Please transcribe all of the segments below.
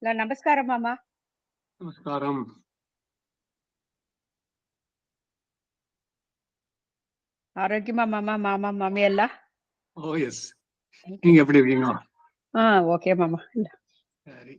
నమస్కారం అమ్మా. నమస్కారం. ஆரோக்கியமாம்மா மாமா மாமி எல்லாம்? ஓ எஸ். நீங்க எப்படி இருக்கீங்க? ஓகே மாமா. சரி.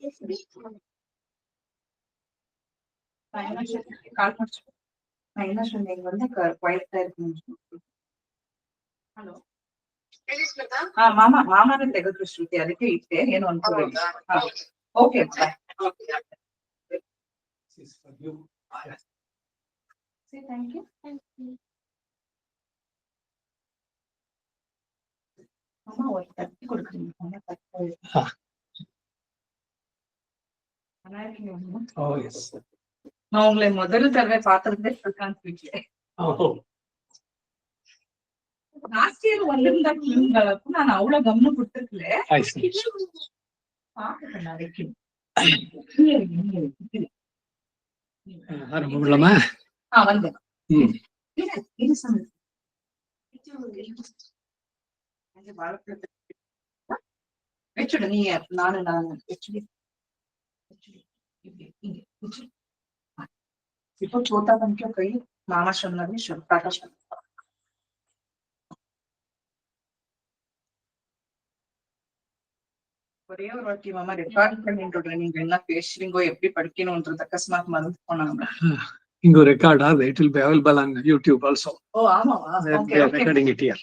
ಹಲೋ ಮಾಮನೇ ತೆಗೆದ್ರು ಶ್ರುತಿ, ಅದಕ್ಕೆ ಇಟ್ಟೆ, ಏನು ಅನ್ಕೋಬೇಡಿ. Okay thank you. ಅಮ್ಮ ಒಂದು ತತ್ತಿ ಕೊಡ್ತೀನಿ. அவங்களை முதல் தடவை பார்த்ததே பிரசாந்த் வீட்ல. லாஸ்ட் இயர் வந்திருந்தப்ப நான் அவ்வளவு கவனம் கொடுத்துருக்கல. பாத்துட்டேன் நாளைக்கு. வந்தேன். வச்சுடு நீ, நானு வச்சுடு. இப்போ छोटा बन के कहीं मामा शर्मा भी टाटा शर्मा ஒரே ஒரு வாட்டி மாமா ரெக்கார்ட் பண்ணிட்டு நீங்க என்ன பேசுறீங்கோ, எப்படி படிக்கணும்ன்றது அக்கஸ்மாத் மறந்து போனாங்க. இங்க ரெக்கார்ட் ஆகுது. It will be available on YouTube also. Oh ஆமாவா? Okay, recording it here.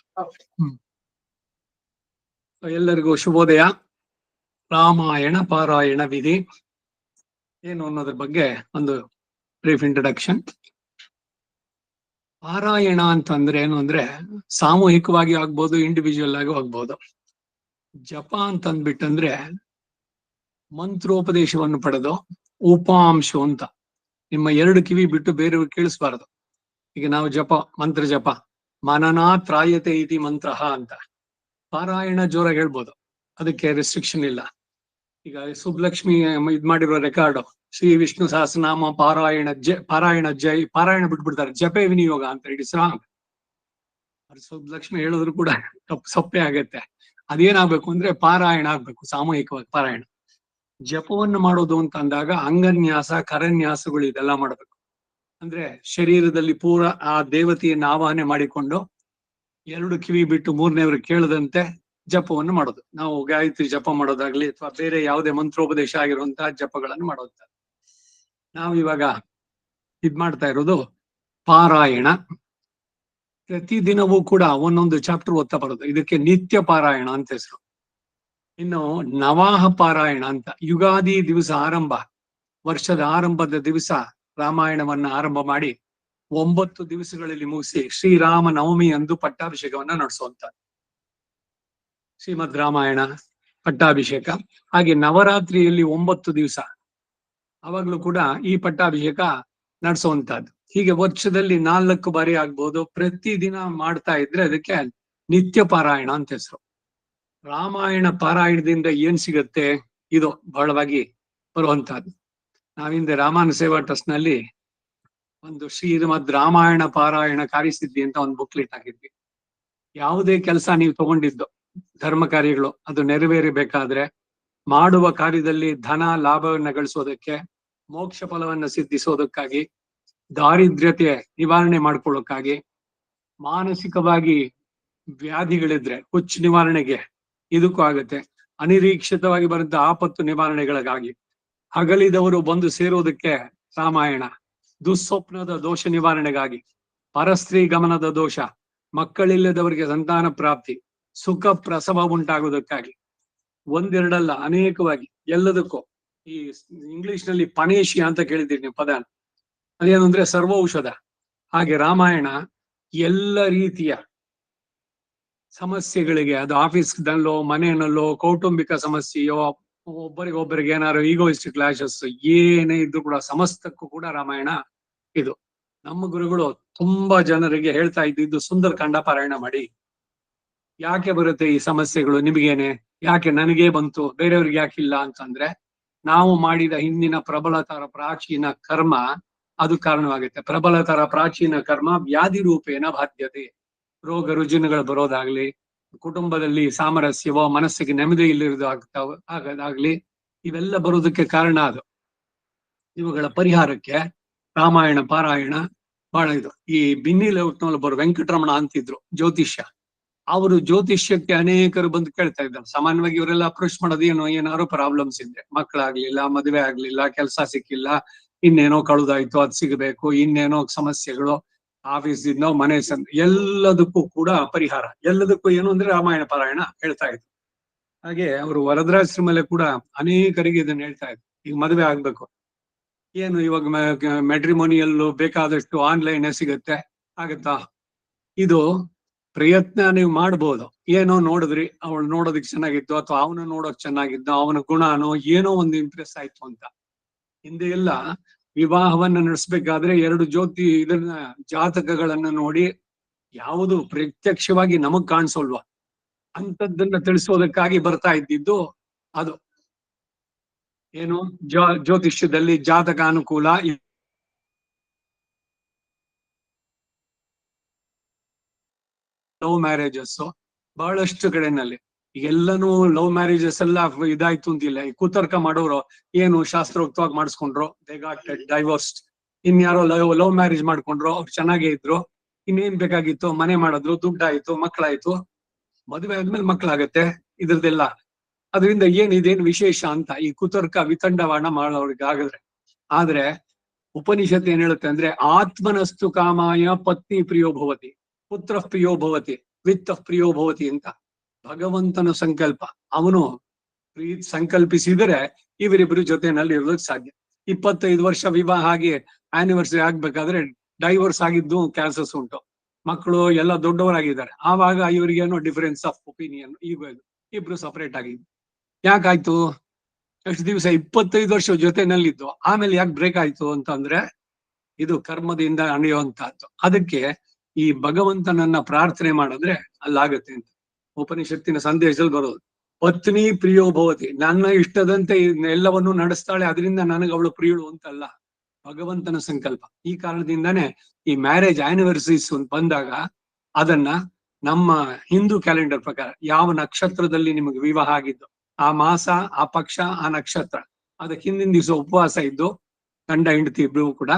ಎಲ್ಲರಿಗೂ ಶುಭೋದಯ. ರಾಮಾಯಣ ಪಾರಾಯಣ ವಿಧಿ ಏನು ಅನ್ನೋದ್ರ ಬಗ್ಗೆ ಒಂದು ಬ್ರೀಫ್ ಇಂಟ್ರಡಕ್ಷನ್. ಪಾರಾಯಣ ಅಂತಂದ್ರೆ ಏನು ಅಂದ್ರೆ ಸಾಮೂಹಿಕವಾಗಿ ಆಗ್ಬೋದು, ಇಂಡಿವಿಜುವಲ್ ಆಗಿ ಆಗ್ಬೋದು. ಜಪ ಅಂತಂದ್ಬಿಟ್ಟಂದ್ರೆ ಮಂತ್ರೋಪದೇಶವನ್ನು ಪಡೆದು ಉಪಾಂಶ ಅಂತ, ನಿಮ್ಮ ಎರಡು ಕಿವಿ ಬಿಟ್ಟು ಬೇರೆಯವ್ರು ಕೇಳಿಸ್ಬಾರದು. ಈಗ ನಾವು ಮಂತ್ರ ಜಪ ಮನನಾತ್ರಾಯತೆ ಇತಿ ಮಂತ್ರ ಅಂತ, ಪಾರಾಯಣ ಜೋರಾಗಿ ಹೇಳ್ಬೋದು, ಅದಕ್ಕೆ ರೆಸ್ಟ್ರಿಕ್ಷನ್ ಇಲ್ಲ. ಈಗ ಸುಬ್ಲಕ್ಷ್ಮಿ ಇದ್ ಮಾಡಿರೋ ರೆಕಾರ್ಡ್ ಶ್ರೀ ವಿಷ್ಣು ಸಹಸ್ರನಾಮ ಪಾರಾಯಣ ಬಿಟ್ಬಿಡ್ತಾರೆ, ಜಪೆ ವಿನಿಯೋಗ ಅಂತ. It is wrong. ಸುಬ್ಲಕ್ಷ್ಮಿ ಹೇಳಿದ್ರು ಕೂಡ ಸೊಪ್ಪೆ ಆಗತ್ತೆ. ಅದೇನಾಗ್ಬೇಕು ಅಂದ್ರೆ ಪಾರಾಯಣ ಆಗ್ಬೇಕು, ಸಾಮೂಹಿಕವಾಗಿ ಪಾರಾಯಣ. ಜಪವನ್ನು ಮಾಡೋದು ಅಂತ ಅಂದಾಗ ಅಂಗನ್ಯಾಸ ಕರನ್ಯಾಸಗಳು ಇದೆಲ್ಲ ಮಾಡ್ಬೇಕು. ಅಂದ್ರೆ ಶರೀರದಲ್ಲಿ ಪೂರ ಆ ದೇವತೆಯನ್ನು ಆವಾಹನೆ ಮಾಡಿಕೊಂಡು ಎರಡು ಕಿವಿ ಬಿಟ್ಟು ಮೂರನೇವ್ರಿಗೆ ಕೇಳದಂತೆ ಜಪವನ್ನು ಮಾಡೋದು. ನಾವು ಗಾಯತ್ರಿ ಜಪ ಮಾಡೋದಾಗ್ಲಿ ಅಥವಾ ಬೇರೆ ಯಾವುದೇ ಮಂತ್ರೋಪದೇಶ ಆಗಿರುವಂತಹ ಜಪಗಳನ್ನು ಮಾಡೋದು. ನಾವು ಇವಾಗ ಮಾಡ್ತಾ ಇರೋದು ಪಾರಾಯಣ. ಪ್ರತಿದಿನವೂ ಕೂಡ ಒಂದೊಂದು ಚಾಪ್ಟರ್ ಓದ್ತಾ ಬರೋದು. ಇದಕ್ಕೆ ನಿತ್ಯ ಪಾರಾಯಣ ಅಂತ ಹೆಸರು. ಇನ್ನು ನವಾಹ ಪಾರಾಯಣ ಅಂತ, ಯುಗಾದಿ ದಿವಸ ಆರಂಭ, ವರ್ಷದ ಆರಂಭದ ದಿವಸ ರಾಮಾಯಣವನ್ನ ಆರಂಭ ಮಾಡಿ 9 ದಿವಸಗಳಲ್ಲಿ ಮುಗಿಸಿ ಶ್ರೀರಾಮ ನವಮಿ ಅಂದು ಪಟ್ಟಾಭಿಷೇಕವನ್ನ ನಡೆಸುವಂತ ಶ್ರೀಮದ್ ರಾಮಾಯಣ ಪಟ್ಟಾಭಿಷೇಕ. ಹಾಗೆ ನವರಾತ್ರಿಯಲ್ಲಿ 9 ದಿವಸ ಅವಾಗ್ಲೂ ಕೂಡ ಈ ಪಟ್ಟಾಭಿಷೇಕ ನಡೆಸುವಂತಹದ್ದು. ಹೀಗೆ ವರ್ಷದಲ್ಲಿ 4 ಬಾರಿ ಆಗ್ಬೋದು. ಪ್ರತಿದಿನ ಮಾಡ್ತಾ ಇದ್ರೆ ಅದಕ್ಕೆ ನಿತ್ಯ ಪಾರಾಯಣ ಅಂತ ಹೆಸರು. ರಾಮಾಯಣ ಪಾರಾಯಣದಿಂದ ಏನ್ ಸಿಗತ್ತೆ, ಇದು ಬಹಳವಾಗಿ ಬರುವಂತಹದ್ದು. ನಾವಿಂದ ರಾಮಾಯಣ ಸೇವಾ ಟ್ರಸ್ಟ್ ನಲ್ಲಿ ಒಂದು ಶ್ರೀಮದ್ ರಾಮಾಯಣ ಪಾರಾಯಣ ಕಾರ್ಯಸಿದ್ಧಿ ಅಂತ ಒಂದು ಬುಕ್ಲೆಟ್ ಹಾಕಿದ್ವಿ. ಯಾವುದೇ ಕೆಲಸ ನೀವು ತಗೊಂಡಿದ್ದು ಧರ್ಮ ಕಾರ್ಯಗಳು ಅದು ನೆರವೇರಬೇಕಾದ್ರೆ, ಮಾಡುವ ಕಾರ್ಯದಲ್ಲಿ ಧನ ಲಾಭವನ್ನ ಗಳಿಸೋದಕ್ಕೆ, ಮೋಕ್ಷ ಫಲವನ್ನ ಸಿದ್ಧಿಸೋದಕ್ಕಾಗಿ, ದಾರಿದ್ರ್ಯತೆ ನಿವಾರಣೆ ಮಾಡ್ಕೊಳ್ಳೋಕ್ಕಾಗಿ, ಮಾನಸಿಕವಾಗಿ ವ್ಯಾಧಿಗಳಿದ್ರೆ ಹುಚ್ಚು ನಿವಾರಣೆಗೆ ಇದಕ್ಕೂ ಆಗತ್ತೆ, ಅನಿರೀಕ್ಷಿತವಾಗಿ ಬರೆದ ಆಪತ್ತು ನಿವಾರಣೆಗಳಿಗಾಗಿ, ಹಗಲಿದವರು ಬಂದು ಸೇರೋದಕ್ಕೆ ರಾಮಾಯಣ, ದುಸ್ವಪ್ನದ ದೋಷ ನಿವಾರಣೆಗಾಗಿ, ಪರಸ್ತ್ರೀ ಗಮನದ ದೋಷ, ಮಕ್ಕಳಿಲ್ಲದವರಿಗೆ ಸಂತಾನ ಪ್ರಾಪ್ತಿ, ಸುಖ ಪ್ರಸವ ಉಂಟಾಗುವುದಕ್ಕಾಗಿ, ಒಂದೆರಡಲ್ಲ ಅನೇಕವಾಗಿ ಎಲ್ಲದಕ್ಕೂ. ಈ ಇಂಗ್ಲಿಷ್ ನಲ್ಲಿ ಪನೇಶಿ ಅಂತ ಕೇಳಿದ್ದೀರಿ ನೀವು ಪದ, ಅದೇನು ಅಂದ್ರೆ ಸರ್ವ ಔಷಧ. ಹಾಗೆ ರಾಮಾಯಣ ಎಲ್ಲ ರೀತಿಯ ಸಮಸ್ಯೆಗಳಿಗೆ, ಅದು ಆಫೀಸ್ನಲ್ಲೋ ಮನೆಯಲ್ಲೋ ಕೌಟುಂಬಿಕ ಸಮಸ್ಯೆಯೋ, ಒಬ್ಬರಿಗೊಬ್ಬರಿಗೆ ಏನಾದ್ರು ಈಗೋಯಿಸ್ಟಿಕ್ ಕ್ಲಾಶಸ್ ಏನೇ ಇದ್ರು ಕೂಡ ಸಮಸ್ತಕ್ಕೂ ಕೂಡ ರಾಮಾಯಣ ಇದು. ನಮ್ಮ ಗುರುಗಳು ತುಂಬಾ ಜನರಿಗೆ ಹೇಳ್ತಾ ಇದ್ದು ಸುಂದರಕಾಂಡ ಪಾರಾಯಣ ಮಾಡಿ. ಯಾಕೆ ಬರುತ್ತೆ ಈ ಸಮಸ್ಯೆಗಳು ನಿಮಗೇನೆ, ಯಾಕೆ ನನಗೇ ಬಂತು ಬೇರೆಯವ್ರಿಗೆ ಯಾಕಿಲ್ಲ ಅಂತಂದ್ರೆ, ನಾವು ಮಾಡಿದ ಹಿಂದಿನ ಪ್ರಬಲತರ ಪ್ರಾಚೀನ ಕರ್ಮ ಅದು ಕಾರಣವಾಗುತ್ತೆ. ಪ್ರಬಲತರ ಪ್ರಾಚೀನ ಕರ್ಮ ವ್ಯಾಧಿ ರೂಪೇಣ ಬಾಧ್ಯತೆ. ರೋಗ ರುಜಿನಗಳು ಬರೋದಾಗ್ಲಿ, ಕುಟುಂಬದಲ್ಲಿ ಸಾಮರಸ್ಯವೋ ಮನಸ್ಸಿಗೆ ನೆಮ್ಮದಿ ಇಲ್ಲಿರೋದು ಆಗೋದಾಗ್ಲಿ, ಇವೆಲ್ಲ ಬರೋದಕ್ಕೆ ಕಾರಣ ಅದು. ಇವುಗಳ ಪರಿಹಾರಕ್ಕೆ ರಾಮಾಯಣ ಪಾರಾಯಣ ಬಹಳ ಇದು. ಈ ಬಿನ್ನಿ ಲೇಔಟ್ನಲ್ಲಿ ಬರೋ ವೆಂಕಟರಮಣ ಅಂತಿದ್ರು ಜ್ಯೋತಿಷ್ಯ, ಅವರು ಜ್ಯೋತಿಷ್ಯಕ್ಕೆ ಅನೇಕರು ಬಂದು ಕೇಳ್ತಾ ಇದ್ದಾರೆ. ಸಾಮಾನ್ಯವಾಗಿ ಇವರೆಲ್ಲ ಅಪ್ರೋಚ್ ಮಾಡೋದು ಏನಾದ್ರು ಪ್ರಾಬ್ಲಮ್ಸ್ ಇದ್ರೆ, ಮಕ್ಕಳಾಗ್ಲಿಲ್ಲ, ಮದುವೆ ಆಗ್ಲಿಲ್ಲ, ಕೆಲಸ ಸಿಕ್ಕಿಲ್ಲ, ಇನ್ನೇನೋ ಕಳುದಾಯ್ತು ಅದ್ ಸಿಗಬೇಕು, ಇನ್ನೇನೋ ಸಮಸ್ಯೆಗಳು, ಆಫೀಸ್ ಇಂದ ಮನೆ ಎಲ್ಲದಕ್ಕೂ ಕೂಡ ಪರಿಹಾರ, ಎಲ್ಲದಕ್ಕೂ ಏನು ಅಂದ್ರೆ ರಾಮಾಯಣ ಪಾರಾಯಣ ಹೇಳ್ತಾ ಇದ್ರು. ಹಾಗೆ ಅವರು ವರದರಾಶ್ರಮಲ್ಲೇ ಕೂಡ ಅನೇಕರಿಗೆ ಇದನ್ನ ಹೇಳ್ತಾ ಇದ್ರು. ಈಗ ಮದುವೆ ಆಗ್ಬೇಕು, ಏನು ಇವಾಗ ಮ್ಯಾಟ್ರಿಮೋನಿಯಲ್ಲು ಬೇಕಾದಷ್ಟು ಆನ್ಲೈನ್ ಸಿಗುತ್ತೆ, ಆಗತ್ತಾ? ಇದು ಪ್ರಯತ್ನ ನೀವು ಮಾಡ್ಬೋದು. ಏನೋ ನೋಡಿದ್ರಿ, ಅವಳು ನೋಡೋದಕ್ ಚೆನ್ನಾಗಿತ್ತು, ಅಥವಾ ಅವನು ನೋಡೋಕ್ ಚೆನ್ನಾಗಿದ್ದು, ಅವನ ಗುಣನೋ ಏನೋ ಒಂದು ಇಂಪ್ರೆಸ್ ಆಯ್ತು ಅಂತ. ಹಿಂದೆ ಎಲ್ಲ ವಿವಾಹವನ್ನ ನಡೆಸ್ಬೇಕಾದ್ರೆ ಎರಡು ಇದನ್ನ ಜಾತಕಗಳನ್ನ ನೋಡಿ, ಯಾವುದು ಪ್ರತ್ಯಕ್ಷವಾಗಿ ನಮಗ್ ಕಾಣಿಸೋಲ್ವಾ ಅಂತದ್ದನ್ನ ತಿಳಿಸೋದಕ್ಕಾಗಿ ಬರ್ತಾ ಇದ್ದಿದ್ದು ಅದು ಏನು, ಜ್ಯೋತಿಷ್ಯದಲ್ಲಿ ಜಾತಕ ಅನುಕೂಲ, ಲವ್ ಮ್ಯಾರೇಜಸ್ ಬಹಳಷ್ಟು ಕಡೆನಲ್ಲಿ. ಎಲ್ಲನೂ ಲವ್ ಮ್ಯಾರೇಜಸ್ ಎಲ್ಲ ಇದಾಯ್ತು ಅಂತಿಲ್ಲ. ಈ ಕುತರ್ಕ ಮಾಡೋರು ಏನು ಶಾಸ್ತ್ರೋಕ್ತವಾಗಿ ಮಾಡಿಸ್ಕೊಂಡ್ರು, ದೇ ಗಾಟ್ ಡೈವೋರ್ಸ್ಡ್. ಇನ್ಯಾರೋ ಲವ್ ಮ್ಯಾರೇಜ್ ಮಾಡ್ಕೊಂಡ್ರು, ಅವ್ರು ಚೆನ್ನಾಗೇ ಇದ್ರು, ಇನ್ನೇನ್ ಬೇಕಾಗಿತ್ತು, ಮನೆ ಮಾಡಿದ್ರು, ದುಡ್ಡಾಯ್ತು, ಮಕ್ಕಳಾಯ್ತು, ಮದುವೆ ಆದ್ಮೇಲೆ ಮಕ್ಕಳಾಗತ್ತೆ, ಇದ್ರದ್ದೆಲ್ಲ. ಅದರಿಂದ ಇದೇನು ವಿಶೇಷ ಅಂತ ಈ ಕುತರ್ಕ ವಿತಂಡವಾಣ ಮಾಡೋರಿಗೆ ಆಗಿದ್ರೆ. ಆದ್ರೆ ಉಪನಿಷತ್ ಏನ್ ಹೇಳುತ್ತೆ ಅಂದ್ರೆ, ಆತ್ಮನಸ್ತು ಕಾಮಾಯ ಪತ್ನಿ ಪ್ರಿಯೋ ಭವತಿ, ಪುತ್ರ ಪ್ರಿಯೋ ಭವತಿ, ವಿತ್ತ ಪ್ರಿಯೋ ಭವತಿ ಅಂತ. ಭಗವಂತನ ಸಂಕಲ್ಪ, ಅವನು ಸಂಕಲ್ಪಿಸಿದರೆ ಇವರಿಬ್ಬರು ಜೊತೆನಲ್ಲಿ ಇರೋದಕ್ಕೆ ಸಾಧ್ಯ. 25 ವರ್ಷ ವಿವಾಹ ಆಗಿ ಆನಿವರ್ಸರಿ ಆಗ್ಬೇಕಾದ್ರೆ ಡೈವರ್ಸ್ ಆಗಿದ್ದು ಕ್ಯಾನ್ಸಸ್ ಉಂಟು. ಮಕ್ಕಳು ಎಲ್ಲ ದೊಡ್ಡವರಾಗಿದ್ದಾರೆ, ಆವಾಗ ಇವರಿಗೇನೋ ಡಿಫರೆನ್ಸ್ ಆಫ್ ಒಪಿನಿಯನ್, ಈಗ ಇಬ್ರು ಸಪರೇಟ್ ಆಗಿದ್ದು. ಯಾಕಾಯ್ತು? ಎಷ್ಟು ದಿವಸ 25 ವರ್ಷ ಜೊತೆನಲ್ಲಿದ್ದು, ಆಮೇಲೆ ಯಾಕೆ ಬ್ರೇಕ್ ಆಯ್ತು ಅಂತಂದ್ರೆ, ಇದು ಕರ್ಮದಿಂದ ಅಣಿಯುವಂತಹದ್ದು. ಅದಕ್ಕೆ ಈ ಭಗವಂತನನ್ನ ಪ್ರಾರ್ಥನೆ ಮಾಡಿದ್ರೆ ಅಲ್ಲಾಗತ್ತೆ ಅಂತ ಉಪನಿಷತ್ತಿನ ಸಂದೇಶದಲ್ಲಿ ಬರೋದು. ಪತ್ನಿ ಪ್ರಿಯೋ ಭವತಿ, ನನ್ನ ಇಷ್ಟದಂತೆ ಎಲ್ಲವನ್ನೂ ನಡೆಸ್ತಾಳೆ, ಅದರಿಂದ ನನಗೆ ಅವಳು ಪ್ರಿಯಳು ಅಂತಲ್ಲ, ಭಗವಂತನ ಸಂಕಲ್ಪ. ಈ ಕಾರಣದಿಂದಾನೇ ಈ ಮ್ಯಾರೇಜ್ ಆನಿವರ್ಸರೀಸ್ ಬಂದಾಗ ಅದನ್ನ ನಮ್ಮ ಹಿಂದೂ ಕ್ಯಾಲೆಂಡರ್ ಪ್ರಕಾರ ಯಾವ ನಕ್ಷತ್ರದಲ್ಲಿ ನಿಮಗೆ ವಿವಾಹ ಆಗಿದ್ದು, ಆ ಮಾಸ, ಆ ಪಕ್ಷ, ಆ ನಕ್ಷತ್ರ, ಅದಕ್ಕೆ ಹಿಂದಿನ ದಿವಸ ಉಪವಾಸ ಇದ್ದು ಗಂಡ ಹೆಂಡತಿ ಇಬ್ರು ಕೂಡ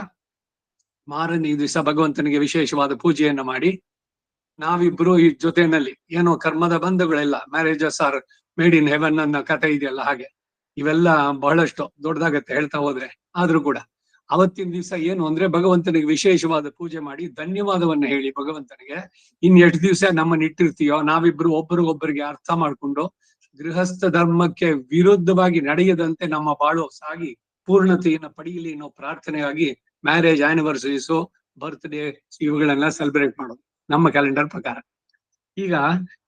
ಮಾರನೇ ದಿವಸ ಭಗವಂತನಿಗೆ ವಿಶೇಷವಾದ ಪೂಜೆಯನ್ನ ಮಾಡಿ, ನಾವಿಬ್ರು ಈ ಜೊತೆನಲ್ಲಿ ಏನೋ ಕರ್ಮದ ಬಂಧುಗಳೆಲ್ಲ, marriages are made in heaven ಅನ್ನೋ ಕಥೆ ಇದೆಯಲ್ಲ, ಹಾಗೆ ಇವೆಲ್ಲ ಬಹಳಷ್ಟು ದೊಡ್ಡದಾಗತ್ತೆ ಹೇಳ್ತಾ ಹೋದ್ರೆ. ಆದ್ರೂ ಕೂಡ ಅವತ್ತಿನ ದಿವಸ ಏನು ಅಂದ್ರೆ ಭಗವಂತನಿಗೆ ವಿಶೇಷವಾದ ಪೂಜೆ ಮಾಡಿ ಧನ್ಯವಾದವನ್ನ ಹೇಳಿ ಭಗವಂತನಿಗೆ, ಎಷ್ಟು ದಿವಸ ನಮ್ಮನ್ನ ಇಟ್ಟಿರ್ತೀಯೋ ನಾವಿಬ್ರು ಒಬ್ಬರಿಗೊಬ್ಬರಿಗೆ ಅರ್ಥ ಮಾಡ್ಕೊಂಡು ಗೃಹಸ್ಥ ಧರ್ಮಕ್ಕೆ ವಿರುದ್ಧವಾಗಿ ನಡೆಯದಂತೆ ನಮ್ಮ ಬಾಳು ಸಾಗಿ ಪೂರ್ಣತೆಯನ್ನು ಪಡೆಯಲಿ ಅನ್ನೋ ಪ್ರಾರ್ಥನೆಯಾಗಿ ಮ್ಯಾರೇಜ್ ಆನಿವರ್ಸರೀಸು, ಬರ್ತ್ಡೇ ಇವುಗಳನ್ನ ಸೆಲೆಬ್ರೇಟ್ ಮಾಡೋದು ನಮ್ಮ ಕ್ಯಾಲೆಂಡರ್ ಪ್ರಕಾರ. ಈಗ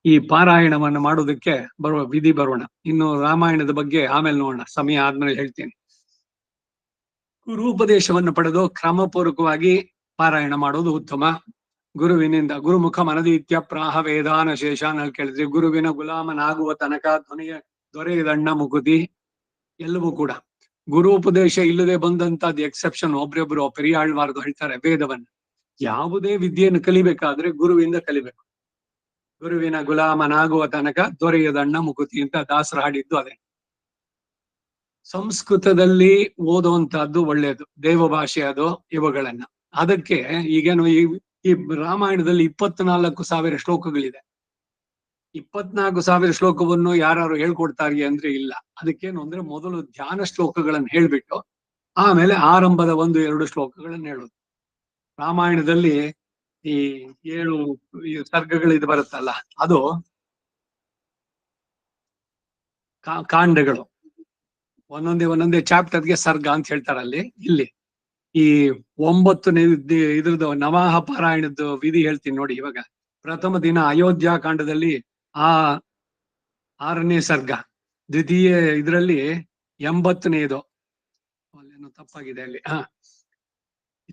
ಈ ಪಾರಾಯಣವನ್ನು ಮಾಡೋದಕ್ಕೆ ಬರುವ ವಿಧಿ ಬರೋಣ. ಇನ್ನು ರಾಮಾಯಣದ ಬಗ್ಗೆ ಆಮೇಲೆ ನೋಡೋಣ, ಸಮಯ ಆದ್ಮೇಲೆ ಹೇಳ್ತೀನಿ. ಗುರುಪದೇಶವನ್ನು ಪಡೆದು ಕ್ರಮಪೂರ್ವಕವಾಗಿ ಪಾರಾಯಣ ಮಾಡೋದು ಉತ್ತಮ. ಗುರುವಿನಿಂದ ಗುರುಮುಖ ಮನದೀತ್ಯ ಪ್ರಾಹ ವೇದಾನ ಶೇಷ ನಲ್ಲಿ ಕೇಳಿದ್ರಿ. ಗುರುವಿನ ಗುಲಾಮನಾಗುವ ತನಕ ದೊರೆಯದಣ್ಣ ಮುಕುತಿ. ಎಲ್ಲವೂ ಕೂಡ ಗುರುಪದೇಶ ಇಲ್ಲದೆ ಬಂದಂತದ್ದು ಎಕ್ಸೆಪ್ಷನ್, ಒಬ್ರೊಬ್ರು ಪೆರಿಯಾಳ್ವಾರ್ದು ಹೇಳ್ತಾರೆ ವೇದವನ್ನು. ಯಾವುದೇ ವಿದ್ಯೆಯನ್ನು ಕಲಿಬೇಕಾದ್ರೆ ಗುರುವಿಂದ ಕಲಿಬೇಕು. ಗುರುವಿನ ಗುಲಾಮನಾಗುವ ತನಕ ದೊರೆಯದಣ್ಣ ಮುಕುತಿ ಅಂತ ದಾಸರು ಹಾಡಿದ್ದು ಅದೇ. ಸಂಸ್ಕೃತದಲ್ಲಿ ಓದುವಂತಹದ್ದು ಒಳ್ಳೆಯದು, ದೇವಭಾಷೆ ಅದು, ಇವುಗಳನ್ನ. ಅದಕ್ಕೆ ಈಗೇನು ಈ ರಾಮಾಯಣದಲ್ಲಿ 24,000 ಶ್ಲೋಕಗಳಿದೆ. 24,000 ಶ್ಲೋಕವನ್ನು ಯಾರು ಹೇಳ್ಕೊಡ್ತಾರೆ ಅಂದ್ರೆ ಇಲ್ಲ. ಅದಕ್ಕೇನು ಅಂದ್ರೆ ಮೊದಲು ಧ್ಯಾನ ಶ್ಲೋಕಗಳನ್ನು ಹೇಳ್ಬಿಟ್ಟು ಆಮೇಲೆ ಆರಂಭದ 1-2 ಶ್ಲೋಕಗಳನ್ನು ಹೇಳೋದು. ರಾಮಾಯಣದಲ್ಲಿ ಈ 7 ಸರ್ಗಗಳು ಬರುತ್ತಲ್ಲ, ಅದು ಕಾಂಡಗಳು. ಒಂದೊಂದೇ ಚಾಪ್ಟರ್ಗೆ ಸರ್ಗ ಅಂತ ಹೇಳ್ತಾರಲ್ಲಿ. ಇಲ್ಲಿ ಈ 9ನೇ ಇದ್ರದ್ದು ನವಾಹ ಪಾರಾಯಣದ್ದು ವಿಧಿ ಹೇಳ್ತೀನಿ ನೋಡಿ. ಇವಾಗ ಪ್ರಥಮ ದಿನ ಅಯೋಧ್ಯ ಕಾಂಡದಲ್ಲಿ 6ನೇ ಸರ್ಗ, ದ್ವಿತೀಯ ಇದರಲ್ಲಿ 80ನೇದು, ಅಲ್ಲೇನೋ ತಪ್ಪಾಗಿದೆ ಅಲ್ಲಿ.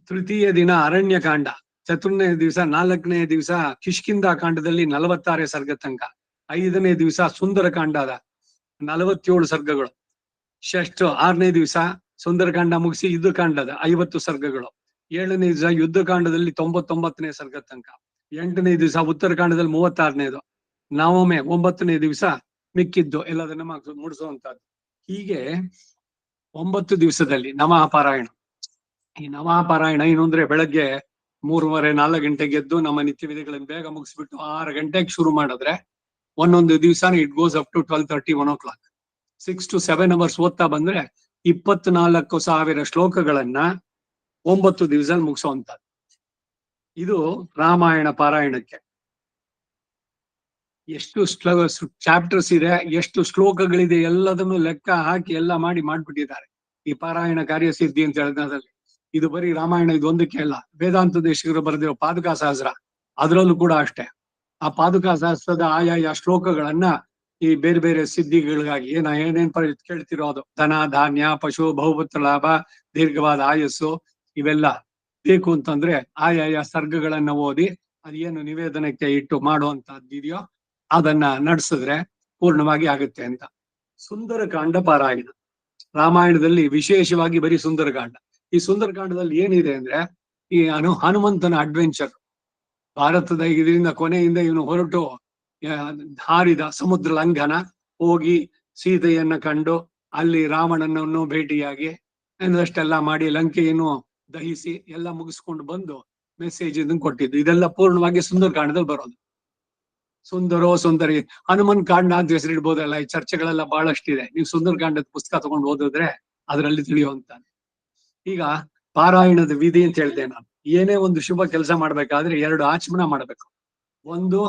ತೃತೀಯ ದಿನ ಅರಣ್ಯ ಕಾಂಡ, ಚತುರ್ನೇ ದಿವಸ 4ನೇ ದಿವಸ ಕಿಷ್ಕಿಂಧ ಕಾಂಡದಲ್ಲಿ 46 ಸರ್ಗ ತನಕ, 5ನೇ ದಿವಸ ಸುಂದರ ಕಾಂಡದ 47 ಸರ್ಗಗಳು, 6ನೇ ದಿವಸ ಸುಂದರಕಾಂಡ ಮುಗಿಸಿ ಯುದ್ಧಕಾಂಡದ 50 ಸರ್ಗಗಳು, 7ನೇ ದಿವಸ ಯುದ್ಧಕಾಂಡದಲ್ಲಿ 99ನೇ ಸರ್ಗ ತನಕ, 8ನೇ ದಿವಸ ಉತ್ತರಕಾಂಡದಲ್ಲಿ 36ನೇದು, ನವಮೆ 9ನೇ ದಿವಸ ಮಿಕ್ಕಿದ್ದು ಎಲ್ಲದನ್ನ ಮುಡಿಸುವಂತಹದ್ದು. ಹೀಗೆ 9 ದಿವಸದಲ್ಲಿ ನವಪಾರಾಯಣ. ಈ ನವಪಾರಾಯಣ ಏನು ಅಂದ್ರೆ ಬೆಳಗ್ಗೆ 3:30 4 ಗಂಟೆಗೆ ಎದ್ದು ನಮ್ಮ ನಿತ್ಯ ವಿಧಿಗಳನ್ನು ಬೇಗ ಮುಗಿಸ್ಬಿಟ್ಟು 6 ಗಂಟೆಗೆ ಶುರು ಮಾಡಿದ್ರೆ ಒಂದೊಂದು ದಿವಸ it goes up to 12:30 1 o'clock. 6 to 7 hours ಓದ್ತಾ ಬಂದ್ರೆ 24,000 ಶ್ಲೋಕಗಳನ್ನ 9 ದಿವಸದಲ್ಲಿ ಮುಗಿಸುವಂತದ್ದು. ಇದು ರಾಮಾಯಣ ಪಾರಾಯಣಕ್ಕೆ. ಎಷ್ಟು ಚಾಪ್ಟರ್ಸ್ ಇದೆ, ಎಷ್ಟು ಶ್ಲೋಕಗಳಿದೆ, ಎಲ್ಲದನ್ನು ಲೆಕ್ಕ ಹಾಕಿ ಎಲ್ಲ ಮಾಡ್ಬಿಟ್ಟಿದ್ದಾರೆ ಈ ಪಾರಾಯಣ ಕಾರ್ಯಸಿದ್ಧಿ ಅಂತ ಹೇಳಿದ್ರಲ್ಲಿ. ಇದು ಬರೀ ರಾಮಾಯಣ ಇದೊಂದಕ್ಕೆ ಅಲ್ಲ, ವೇದಾಂತ ದೇಶಿಕರು ಬರೆದಿರೋ ಪಾದುಕಾ ಸಹಸ್ರ ಅದರಲ್ಲೂ ಕೂಡ ಅಷ್ಟೇ. ಆ ಪಾದುಕಾ ಸಹಸ್ರದ ಆಯಾಯ ಶ್ಲೋಕಗಳನ್ನ ಈ ಬೇರೆ ಬೇರೆ ಸಿದ್ಧಿಗಳಿಗಾಗಿ ಏನೇನ್ ಕೇಳ್ತಿರೋ ಅದು ಧನ ಧಾನ್ಯ ಪಶು ಬಹುಪುತ್ರ ಲಾಭ ದೀರ್ಘವಾದ ಆಯಸ್ಸು ಇವೆಲ್ಲ ಬೇಕು ಅಂತಂದ್ರೆ ಆಯಾಯ ಸರ್ಗಗಳನ್ನ ಓದಿ ಅದೇನು ನಿವೇದನಕ್ಕೆ ಇಟ್ಟು ಮಾಡುವಂತದ್ದು ಇದೆಯೋ ಅದನ್ನ ನಡೆಸಿದ್ರೆ ಪೂರ್ಣವಾಗಿ ಆಗುತ್ತೆ ಅಂತ. ಸುಂದರಕಾಂಡ ಪಾರಾಯಣ ರಾಮಾಯಣದಲ್ಲಿ ವಿಶೇಷವಾಗಿ ಬರೀ ಸುಂದರಕಾಂಡ. ಈ ಸುಂದರಕಾಂಡದಲ್ಲಿ ಏನಿದೆ ಅಂದ್ರೆ ಈ ಹನುಮಂತನ ಅಡ್ವೆಂಚರ್. ಭಾರತದ ಇದರಿಂದ ಕೊನೆಯಿಂದ ಇವನು ಹೊರಟು ಹಾರಿದ ಸಮುದ್ರ ಲಂಘನ, ಹೋಗಿ ಸೀತೆಯನ್ನ ಕಂಡು ಅಲ್ಲಿ ರಾವಣನನ್ನು ಭೇಟಿಯಾಗಿ ಅಷ್ಟೆಲ್ಲ ಮಾಡಿ ಲಂಕೆಯನ್ನು ದಹಿಸಿ ಎಲ್ಲ ಮುಗಿಸ್ಕೊಂಡು ಬಂದು ಮೆಸೇಜ್ ಇದನ್ನು ಕೊಟ್ಟಿದ್ದು. ಇದೆಲ್ಲ ಪೂರ್ಣವಾಗಿ ಸುಂದರಕಾಂಡದಲ್ಲಿ ಬರೋದು. ಸುಂದರೋ ಸುಂದರಿ ಹನುಮನ್ ಕಾಂಡ ಅಂತ ಹೆಸರಿಡ್ಬೋದಲ್ಲ. ಈ ಚರ್ಚೆಗಳೆಲ್ಲ ಬಹಳಷ್ಟಿದೆ. ನೀವು ಸುಂದರಕಾಂಡದ ಪುಸ್ತಕ ತಗೊಂಡು ಓದಿದ್ರೆ ಅದರಲ್ಲಿ ತಿಳಿಯುವಂತ. ಈಗ ಪಾರಾಯಣದ ವಿಧಿ ಅಂತ ಹೇಳ್ದೆ ನಾನು. ಏನೇ ಒಂದು ಶುಭ ಕೆಲಸ ಮಾಡ್ಬೇಕಾದ್ರೆ 2 ಆಚಮನ ಮಾಡ್ಬೇಕು. ಒಂದು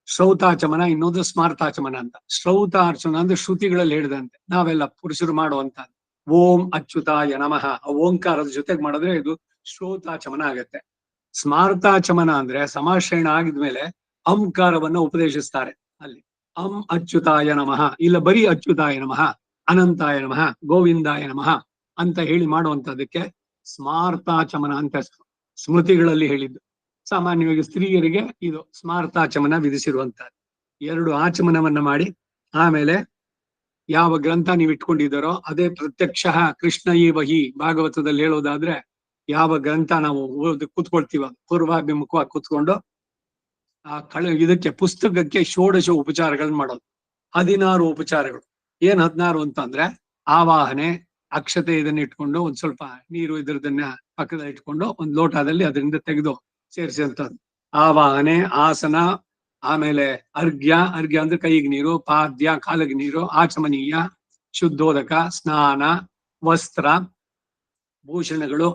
ಶ್ರೌತಾಚಮನ, ಇನ್ನೊಂದು ಸ್ಮಾರ್ತಾಚಮನ ಅಂತ. ಶ್ರೌತಾಚಮನ ಅಂದ್ರೆ ಶ್ರುತಿಗಳಲ್ಲಿ ಹೇಳಿದಂತೆ ನಾವೆಲ್ಲ ಪುರುಷರು ಮಾಡುವಂತ ಓಂ ಅಚ್ಯುತಾಯ ನಮಃ ಓಂಕಾರದ ಜೊತೆಗೆ ಮಾಡಿದ್ರೆ ಇದು ಶ್ರೌತಾಚಮನ ಆಗತ್ತೆ. ಸ್ಮಾರ್ತಾಚಮನ ಅಂದ್ರೆ ಸಮಾಶ್ರಯಣ ಆಗಿದ್ಮೇಲೆ ಅಂಕಾರವನ್ನ ಉಪದೇಶಿಸ್ತಾರೆ. ಅಲ್ಲಿ ಅಚ್ಯುತಾಯ ನಮಃ, ಇಲ್ಲ ಬರೀ ಅಚ್ಯುತಾಯ ನಮಃ, ಅನಂತಾಯ ನಮಃ, ಗೋವಿಂದಾಯ ನಮಃ ಅಂತ ಹೇಳಿ ಮಾಡುವಂತದಕ್ಕೆ ಸ್ಮಾರ್ತಾಚಮನ ಅಂತ ಸ್ಮೃತಿಗಳಲ್ಲಿ ಹೇಳಿದ್ದು. ಸಾಮಾನ್ಯವಾಗಿ ಸ್ತ್ರೀಯರಿಗೆ ಇದು ಸ್ಮಾರ್ತಾಚಮನ ವಿಧಿಸಿರುವಂತಹದ್ದು. 2 ಆಚಮನವನ್ನ ಮಾಡಿ ಆಮೇಲೆ ಯಾವ ಗ್ರಂಥ ನೀವು ಇಟ್ಕೊಂಡಿದ್ದಾರೋ ಅದೇ ಪ್ರತ್ಯಕ್ಷ ಕೃಷ್ಣ ಈ ವಹಿ ಭಾಗವತದಲ್ಲಿ ಹೇಳೋದಾದ್ರೆ ಯಾವ ಗ್ರಂಥ ನಾವು ಕೂತ್ಕೊಳ್ತೀವ ಪೂರ್ವಾಭಿಮುಖವಾಗಿ ಕೂತ್ಕೊಂಡು ಆ ಇದಕ್ಕೆ ಪುಸ್ತಕಕ್ಕೆ ಷೋಡಶ ಉಪಚಾರಗಳನ್ನ ಮಾಡೋದು. 16 ಉಪಚಾರಗಳು. ಏನ್ 16 ಅಂತಂದ್ರೆ ಆವಾಹನೆ, ಅಕ್ಷತೆ ಇದನ್ನ ಇಟ್ಕೊಂಡು ಒಂದ್ ಸ್ವಲ್ಪ ನೀರು ಇದ್ರದನ್ನ ಪಕ್ಕದಲ್ಲಿ ಇಟ್ಕೊಂಡು ಒಂದ್ ಲೋಟದಲ್ಲಿ ಅದರಿಂದ ತೆಗೆದು ಸೇರಿಸಿರ್ತದ್ದು. ಆವಾಹನೆ, ಆಸನ, ಆಮೇಲೆ ಅರ್ಘ್ಯ ಅಂದ್ರೆ ಕೈಗೆ ನೀರು, ಪಾದ್ಯ ಕಾಲಿಗೆ ನೀರು, ಆಚಮನೀಯ, ಶುದ್ಧೋದಕ, ಸ್ನಾನ, ವಸ್ತ್ರ, ಭೂಷಣಗಳು,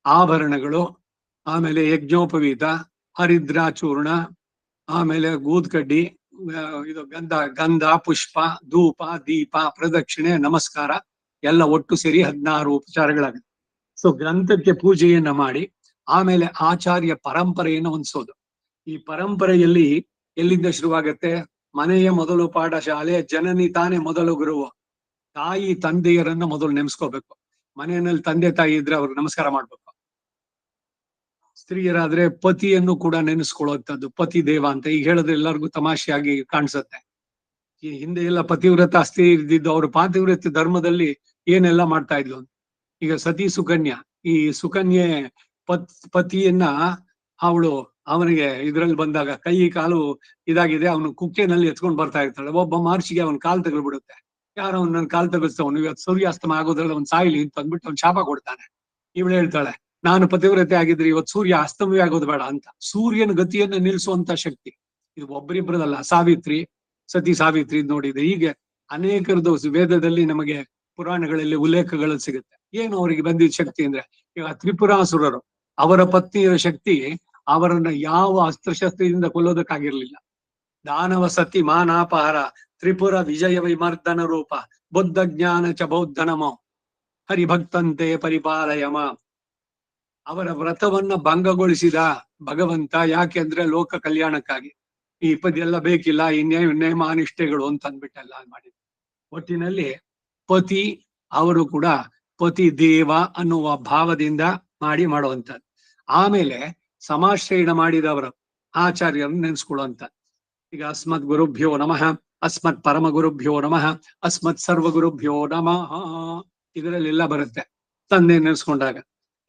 ಆಭರಣಗಳು, ಆಮೇಲೆ ಯಜ್ಞೋಪವೀತ, ಹರಿದ್ರಾಚೂರ್ಣ, ಆಮೇಲೆ ಗೂದ್ಕಡ್ಡಿ, ಇದು ಗಂಧ, ಪುಷ್ಪ, ಧೂಪ, ದೀಪ, ಪ್ರದಕ್ಷಿಣೆ, ನಮಸ್ಕಾರ ಎಲ್ಲ ಒಟ್ಟು ಸೇರಿ 16 ಉಪಚಾರಗಳಾಗುತ್ತೆ. ಸೊ ಗ್ರಂಥಕ್ಕೆ ಪೂಜೆಯನ್ನ ಮಾಡಿ ಆಮೇಲೆ ಆಚಾರ್ಯ ಪರಂಪರೆಯನ್ನು ಹೊಂದಿಸೋದು. ಈ ಪರಂಪರೆಯಲ್ಲಿ ಎಲ್ಲಿಂದ ಶುರುವಾಗತ್ತೆ? ಮನೆಯ ಮೊದಲು ಪಾಠಶಾಲೆ, ಜನನಿ ತಾನೇ ಮೊದಲು ಗುರುವು. ತಾಯಿ ತಂದೆಯರನ್ನ ಮೊದಲು ನೆನೆಸ್ಕೋಬೇಕು. ಮನೆಯಲ್ಲಿ ತಂದೆ ತಾಯಿ ಇದ್ರೆ ಅವ್ರಿಗೆ ನಮಸ್ಕಾರ ಮಾಡ್ಬೇಕು. ಸ್ತ್ರೀಯರಾದ್ರೆ ಪತಿಯನ್ನು ಕೂಡ ನೆನೆಸ್ಕೊಳ್ಳುವಂಥದ್ದು, ಪತಿ ದೇವ ಅಂತ ಈಗ ಹೇಳಿದ್ರೆ ಎಲ್ಲರಿಗೂ ತಮಾಷೆಯಾಗಿ ಕಾಣಿಸುತ್ತೆ. ಈ ಹಿಂದೆ ಎಲ್ಲ ಪತಿವ್ರತ ಸ್ತ್ರೀ ಇದ್ದಿದ್ದು, ಅವರು ಪಾತಿವ್ರತ್ಯ ಧರ್ಮದಲ್ಲಿ ಏನೆಲ್ಲ ಮಾಡ್ತಾ ಇದ್ಲು. ಈಗ ಸತಿ ಸುಕನ್ಯಾ, ಈ ಸುಕನ್ಯೆ ಪತಿಯನ್ನ ಅವಳು ಅವನಿಗೆ ಇದ್ರಲ್ಲಿ ಬಂದಾಗ ಕೈ ಕಾಲು ಇದಾಗಿದೆ, ಅವನು ಕುಕ್ಕೆನಲ್ಲಿ ಎತ್ಕೊಂಡು ಬರ್ತಾ ಇರ್ತಾಳೆ. ಒಬ್ಬ ಮಹರ್ಷಿಗೆ ಅವನ ಕಾಲು ತಗಲ್ಬಿಡುತ್ತೆ. ಯಾರೋ ನನ್ನ ಕಾಲು ತಗಲ್ಸ್ತವನು, ಇವತ್ತು ಸೂರ್ಯಾಸ್ತಮ ಆಗೋದ್ರಲ್ಲಿ ಅವ್ನು ಸಾಯಿಲಿ ಅಂತ ಅಂದ್ಬಿಟ್ಟು ಅವ್ನು ಶಾಪ ಕೊಡ್ತಾನೆ. ಇವಳು ಹೇಳ್ತಾಳೆ, ನಾನು ಪತಿವ್ರತೆ ಆಗಿದ್ರೆ ಇವತ್ತು ಸೂರ್ಯ ಅಸ್ತಮವೇ ಆಗೋದು ಬೇಡ ಅಂತ. ಸೂರ್ಯನ ಗತಿಯನ್ನ ನಿಲ್ಲಿಸುವಂತ ಶಕ್ತಿ ಇದು ಒಬ್ಬರಿಬ್ಬರದಲ್ಲ. ಸಾವಿತ್ರಿ, ಸತಿ ಸಾವಿತ್ರಿ ನೋಡಿದೆ. ಹೀಗೆ ಅನೇಕರದು ವೇದದಲ್ಲಿ ನಮಗೆ ಪುರಾಣಗಳಲ್ಲಿ ಉಲ್ಲೇಖಗಳು ಸಿಗುತ್ತೆ. ಏನು ಅವರಿಗೆ ಬಂದಿದ್ದ ಶಕ್ತಿ ಅಂದ್ರೆ, ಈಗ ತ್ರಿಪುರಾಸುರರು ಅವರ ಪತ್ನಿಯರ ಶಕ್ತಿ ಅವರನ್ನ ಯಾವ ಅಸ್ತ್ರಶಸ್ತ್ರದಿಂದ ಕೊಲ್ಲೋದಕ್ಕಾಗಿರ್ಲಿಲ್ಲ. ದಾನವ ಸತಿ ಮಾನಾಪಹಾರ, ತ್ರಿಪುರ ವಿಜಯ ವಿಮರ್ದನ ರೂಪ, ಬುದ್ಧ ಜ್ಞಾನ ಚ ಬೌದ್ಧನಮೋ ಹರಿಭಕ್ತಂತೆ ಪರಿಪಾಲಯಮ. ಅವರ ವ್ರತವನ್ನ ಭಂಗಗೊಳಿಸಿದ ಭಗವಂತ. ಯಾಕೆಂದ್ರೆ ಲೋಕ ಕಲ್ಯಾಣಕ್ಕಾಗಿ. ಈ ಪದೆಲ್ಲ ಬೇಕಿಲ್ಲ, ಈ ನೇಮ ಅನಿಷ್ಠೆಗಳು ಅಂತ ಅಂದ್ಬಿಟ್ಟೆಲ್ಲ ಮಾಡಿದ್ರು. ಒಟ್ಟಿನಲ್ಲಿ ಪತಿ ಅವರು ಕೂಡ ಪತಿ ದೇವ ಅನ್ನುವ ಭಾವದಿಂದ ಮಾಡುವಂಥದ್ದು. ಆಮೇಲೆ ಸಮಾಶ್ರಯಣ ಮಾಡಿದವರು ಆಚಾರ್ಯರನ್ನು ನೆನೆಸ್ಕೊಳ್ಳುವಂತ. ಈಗ ಅಸ್ಮತ್ ಗುರುಭ್ಯೋ ನಮಃ, ಅಸ್ಮತ್ ಪರಮ ಗುರುಭ್ಯೋ ನಮಃ, ಅಸ್ಮತ್ ಸರ್ವ ಗುರುಭ್ಯೋ ನಮಃ ಇದರಲ್ಲೆಲ್ಲ ಬರುತ್ತೆ ತಂದೆ ನೆನೆಸ್ಕೊಂಡಾಗ.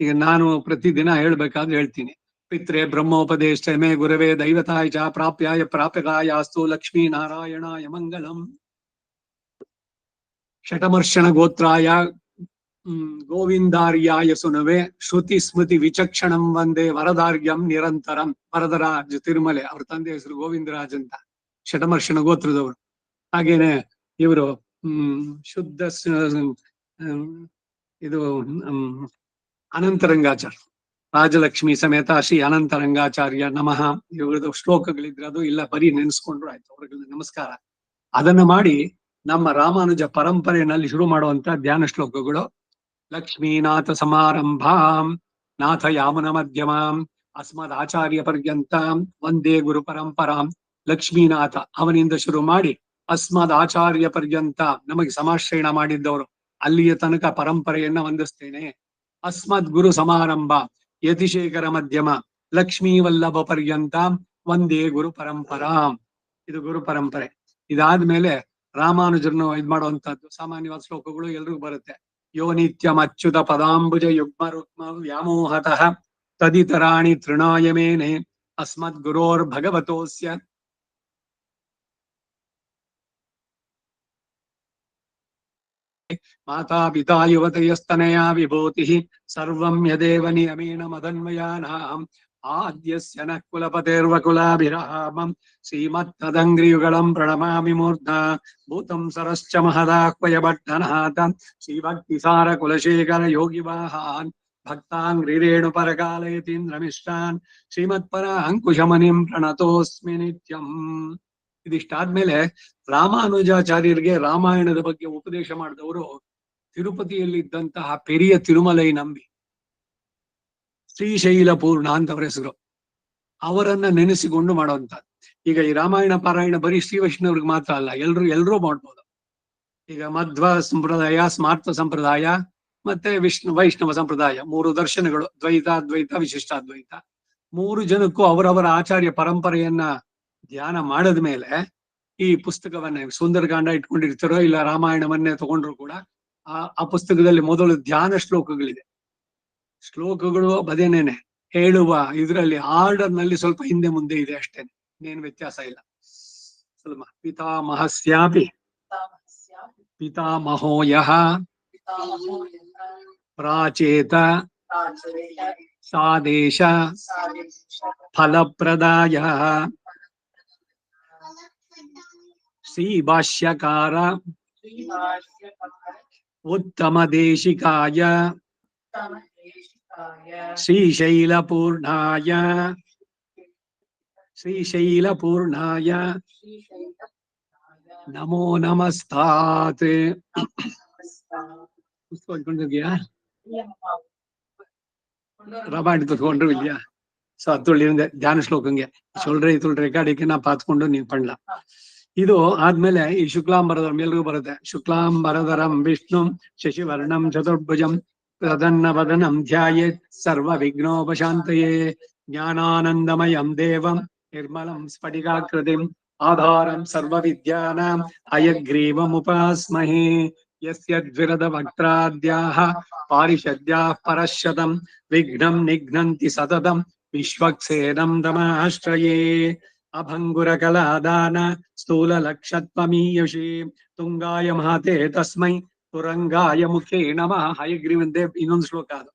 ಈಗ ನಾನು ಪ್ರತಿದಿನ ಹೇಳ್ಬೇಕಾದ್ರೆ ಹೇಳ್ತೀನಿ, ಪಿತ್ರೆ ಬ್ರಹ್ಮೋಪದೇಶ ಮೇ ಗುರವೇ ದೈವತಾಯ ಚ ಪ್ರಾಪ್ಯಾಯ ಪ್ರಾಪ್ಯಗಾಯಾಸ್ತು ಲಕ್ಷ್ಮೀ ನಾರಾಯಣಾಯ ಮಂಗಳಂ. ಶಟಮರ್ಷಣ ಗೋತ್ರಾಯ ಗೋವಿಂದಾರ್ಯಾಯ ಸುನುವೆ ಶ್ರುತಿ ಸ್ಮೃತಿ ವಿಚಕ್ಷಣಂ ವಂದೇ ವರದಾರ್ಯಂ ನಿರಂತರಂ. ವರದರಾಜ್ ತಿರುಮಲೆ, ಅವ್ರ ತಂದೆ ಹೆಸರು ಗೋವಿಂದರಾಜ್ ಅಂತ, ಶಟಮರ್ಷಣ ಗೋತ್ರದವರು. ಹಾಗೇನೆ ಇವರು ಶುದ್ಧ ಇದು ಅನಂತರಂಗಾಚಾರ್ಯ, ರಾಜಲಕ್ಷ್ಮಿ ಸಮೇತ ಶ್ರೀ ಅನಂತರಂಗಾಚಾರ್ಯ ನಮಃ. ಇವ್ರದ್ದು ಶ್ಲೋಕಗಳಿದ್ರೆ ಅದು ಇಲ್ಲ, ಬರೀ ನೆನೆಸ್ಕೊಂಡ್ರು ಆಯ್ತು. ಅವ್ರಿಗೆ ನಮಸ್ಕಾರ. ಅದನ್ನ ಮಾಡಿ ನಮ್ಮ ರಾಮಾನುಜ ಪರಂಪರೆಯಲ್ಲಿ ಶುರು ಮಾಡುವಂತ ಧ್ಯಾನ ಶ್ಲೋಕಗಳು. ಲಕ್ಷ್ಮೀನಾಥ ಸಮಾರಂಭಾಂ ನಾಥ ಯಾಮನ ಮಧ್ಯಮಾಂ ಅಸ್ಮದ್ ಆಚಾರ್ಯ ಪರ್ಯಂತಾಂ ವಂದೇ ಗುರು ಪರಂಪರಾಂ. ಲಕ್ಷ್ಮೀನಾಥ ಅವನಿಂದ ಶುರು ಮಾಡಿ ಅಸ್ಮದ್ ಆಚಾರ್ಯ ಪರ್ಯಂತ ನಮಗೆ ಸಮಾಶ್ರಯಣ ಮಾಡಿದ್ದವರು, ಅಲ್ಲಿಯ ತನಕ ಪರಂಪರೆಯನ್ನ ವಂದಿಸ್ತೇನೆ. ಅಸ್ಮದ್ ಗುರು ಸಮಾರಂಭ ಯತಿಶೇಖರ ಮಧ್ಯಮ ಲಕ್ಷ್ಮೀ ವಲ್ಲಭ ಪರ್ಯಂತ ವಂದೇ ಗುರು ಪರಂಪರಾಂ. ಇದು ಗುರು ಪರಂಪರೆ. ಇದಾದ್ಮೇಲೆ ರಾಮಾನುಜರನ್ನು ಇದ್ ಮಾಡುವಂತಹದ್ದು ಸಾಮಾನ್ಯವಾದ ಶ್ಲೋಕಗಳು ಎಲ್ರಿಗೂ ಬರುತ್ತೆ. ಯೋ ನಿತ್ಯಂ ಅಚ್ಯುತ ಪದಾಂಬುಜ ಯುಗ್ಮ ರುಕ್ಮ ವ್ಯಾಮೋಹತಃ ತದಿತರಾಣಿ ತೃಣಾಯ ಮೇನೆ ಅಸ್ಮದ್ ಗುರೋರ್ ಭಗವತೋಸ್ಯ ಮಾತಾ ಪಿತಾ ಯುವತಯಸ್ತನಯಾ ವಿಭೂತಿಃ ಸರ್ವಂ ಯದೇವ ನಿಯಮೇನ ಮದನ್ಮಯಾನಾಂ ಆದ್ಯಸ್ಯ ನಃ ಕುಲಪತೇರ್ವಕುಲಾಭಿರಾಮಂ ಶ್ರೀಮತ್ತದಂಗ್ರಿಯುಗಳಂ ಪ್ರಣಮಾಮಿ ಮೂರ್ಧಾ ಭೂತಂ ಸರಶ್ಚ ಮಹದಾಹ್ವಯ ಭಟ್ಟನಾಥ ಶ್ರೀಭಕ್ತಿಸಾರ ಕುಲಶೇಖರ ಯೋಗಿ ವಾಹಾನ್ ಭಕ್ತಾಂಗ್ರಿರೇಣು ಪರಕಾಲಯತೀಂದ್ರಮಿಷ್ಟಾನ್ ಶ್ರೀಮತ್ಪರ ಅಂಕುಶಮನಿಂ ಪ್ರಣತೋಸ್ಮಿ ನಿತ್ಯಂ. ಇದಿಷ್ಟಾದ್ಮೇಲೆ ರಾಮಾನುಜಾಚಾರ್ಯರಿಗೆ ರಾಮಾಯಣದ ಬಗ್ಗೆ ಉಪದೇಶ ಮಾಡಿದವರು ತಿರುಪತಿಯಲ್ಲಿದ್ದಂತಹ ಪೆರಿಯ ತಿರುಮಲೈ ನಂಬಿ, ಶ್ರೀಶೈಲ ಪೂರ್ಣ ಅಂತವರ ಹೆಸರು. ಅವರನ್ನ ನೆನೆಸಿಕೊಂಡು ಮಾಡುವಂತದ್ದು. ಈಗ ಈ ರಾಮಾಯಣ ಪಾರಾಯಣ ಬರೀ ಶ್ರೀ ವೈಷ್ಣವ್ರಿಗೆ ಮಾತ್ರ ಅಲ್ಲ, ಎಲ್ರೂ ಮಾಡ್ಬೋದು. ಈಗ ಮಧ್ವ ಸಂಪ್ರದಾಯ, ಸ್ಮಾರ್ತ ಸಂಪ್ರದಾಯ ಮತ್ತೆ ವೈಷ್ಣವ ಸಂಪ್ರದಾಯ, 3 ದರ್ಶನಗಳು, ದ್ವೈತ, ಅದ್ವೈತ, ವಿಶಿಷ್ಟಾದ್ವೈತ. 3 ಜನಕ್ಕೂ ಅವರವರ ಆಚಾರ್ಯ ಪರಂಪರೆಯನ್ನ ಧ್ಯಾನ ಮಾಡದ ಮೇಲೆ ಈ ಪುಸ್ತಕವನ್ನೇ ಸುಂದರಕಾಂಡ ಇಟ್ಕೊಂಡಿರ್ತಾರೋ ಇಲ್ಲ ರಾಮಾಯಣವನ್ನೇ ತಗೊಂಡ್ರು ಕೂಡ ಆ ಪುಸ್ತಕದಲ್ಲಿ ಮೊದಲು ಧ್ಯಾನ ಶ್ಲೋಕಗಳಿದೆ. ಶ್ಲೋಕಗಳು ಬದೇನೇನೆ ಹೇಳುವ ಇದರಲ್ಲಿ ಆರ್ಡರ್ ನಲ್ಲಿ ಸ್ವಲ್ಪ ಹಿಂದೆ ಮುಂದೆ ಇದೆ ಅಷ್ಟೇನೆ, ಇನ್ನೇನು ವ್ಯತ್ಯಾಸ ಇಲ್ಲ. ಸ್ವಲ್ಪ ಪಿತಾಮಹಸ್ಯಾಪಿ ಪಿತಾಮಹೋ ಯಃ ಪ್ರಾಚೇತ ಸಾದೇಶ ಫಲಪ್ರದಾಯ ಶ್ರೀ ಭಾಷ್ಯಕಾರ ಉತ್ತಮ ದೇಶಿಕಾಯ ಶ್ರೀಶೈಲಪೂರ್ಣಾಯ ನಮೋ ನಮಸ್ತಾತ್. ಪುಸ್ತಕ ராமாயணத்தை தோன்றும் இல்லையா? சோ அத்துள்ள இருந்த தியான ஸ்லோகங்க சொல்ற ரெக்கார்ಡಿಗೆ ನಾ ಪಾತ್ಕೊಂಡು ನೀವು ಪಡ್ಲಾ. ಇದು ಆದ್ಮೇಲೆ ಈ ಶುಕ್ಲಾಂಬರಧರಂ ಎಲ್ರಿಗೂ ಬರುತ್ತೆ. ಶುಕ್ಲಾಂಬರಧರಂ ವಿಷ್ಣು ಶಶಿವರ್ಣಂ ಚತುರ್ಭುಜಂ ಪ್ರದನ್ನ ವದನಂ ಧ್ಯಾಯೇತ್ ಸರ್ವ ವಿಘ್ನೋಪಶಾಂತಯೇ ಜ್ಞಾನಾನಂದಮಯಂ ದೇವಂ ನಿರ್ಮಲಂ ಸ್ಫಟಿಕಾಕೃತಿಂ ಆಧಾರಂ ಸರ್ವ ವಿದ್ಯಾನಾಂ ಹಯಗ್ರೀವಮುಪಾಸ್ಮಹೇ ಯಸ್ಯ ದ್ವಿರದ ವಕ್ತ್ರಾದ್ಯಾಃ ಪಾರಿಷದ್ಯಾಃ ಪರಶ್ಶತಂ ವಿಘ್ನಂ ನಿಘ್ನಂತಿ ಸತತಂ ವಿಶ್ವಕ್ಸೇನಂ ತಮಾಶ್ರಯೇ ಅಭಂಗುರ ಕಲಾದಾನ ಸ್ಥೂಲ ಲಕ್ಷತ್ವಮೀಯಶೇ ತುಂಗಾಯ ಮಹತೆ ತಸ್ಮೈ ತುರಂಗಾಯ ಮುಖೇ ನಮಃ. ಹಯಗ್ರೀವಂದೇ ಇನ್ನೊಂದು ಶ್ಲೋಕ ಅದು.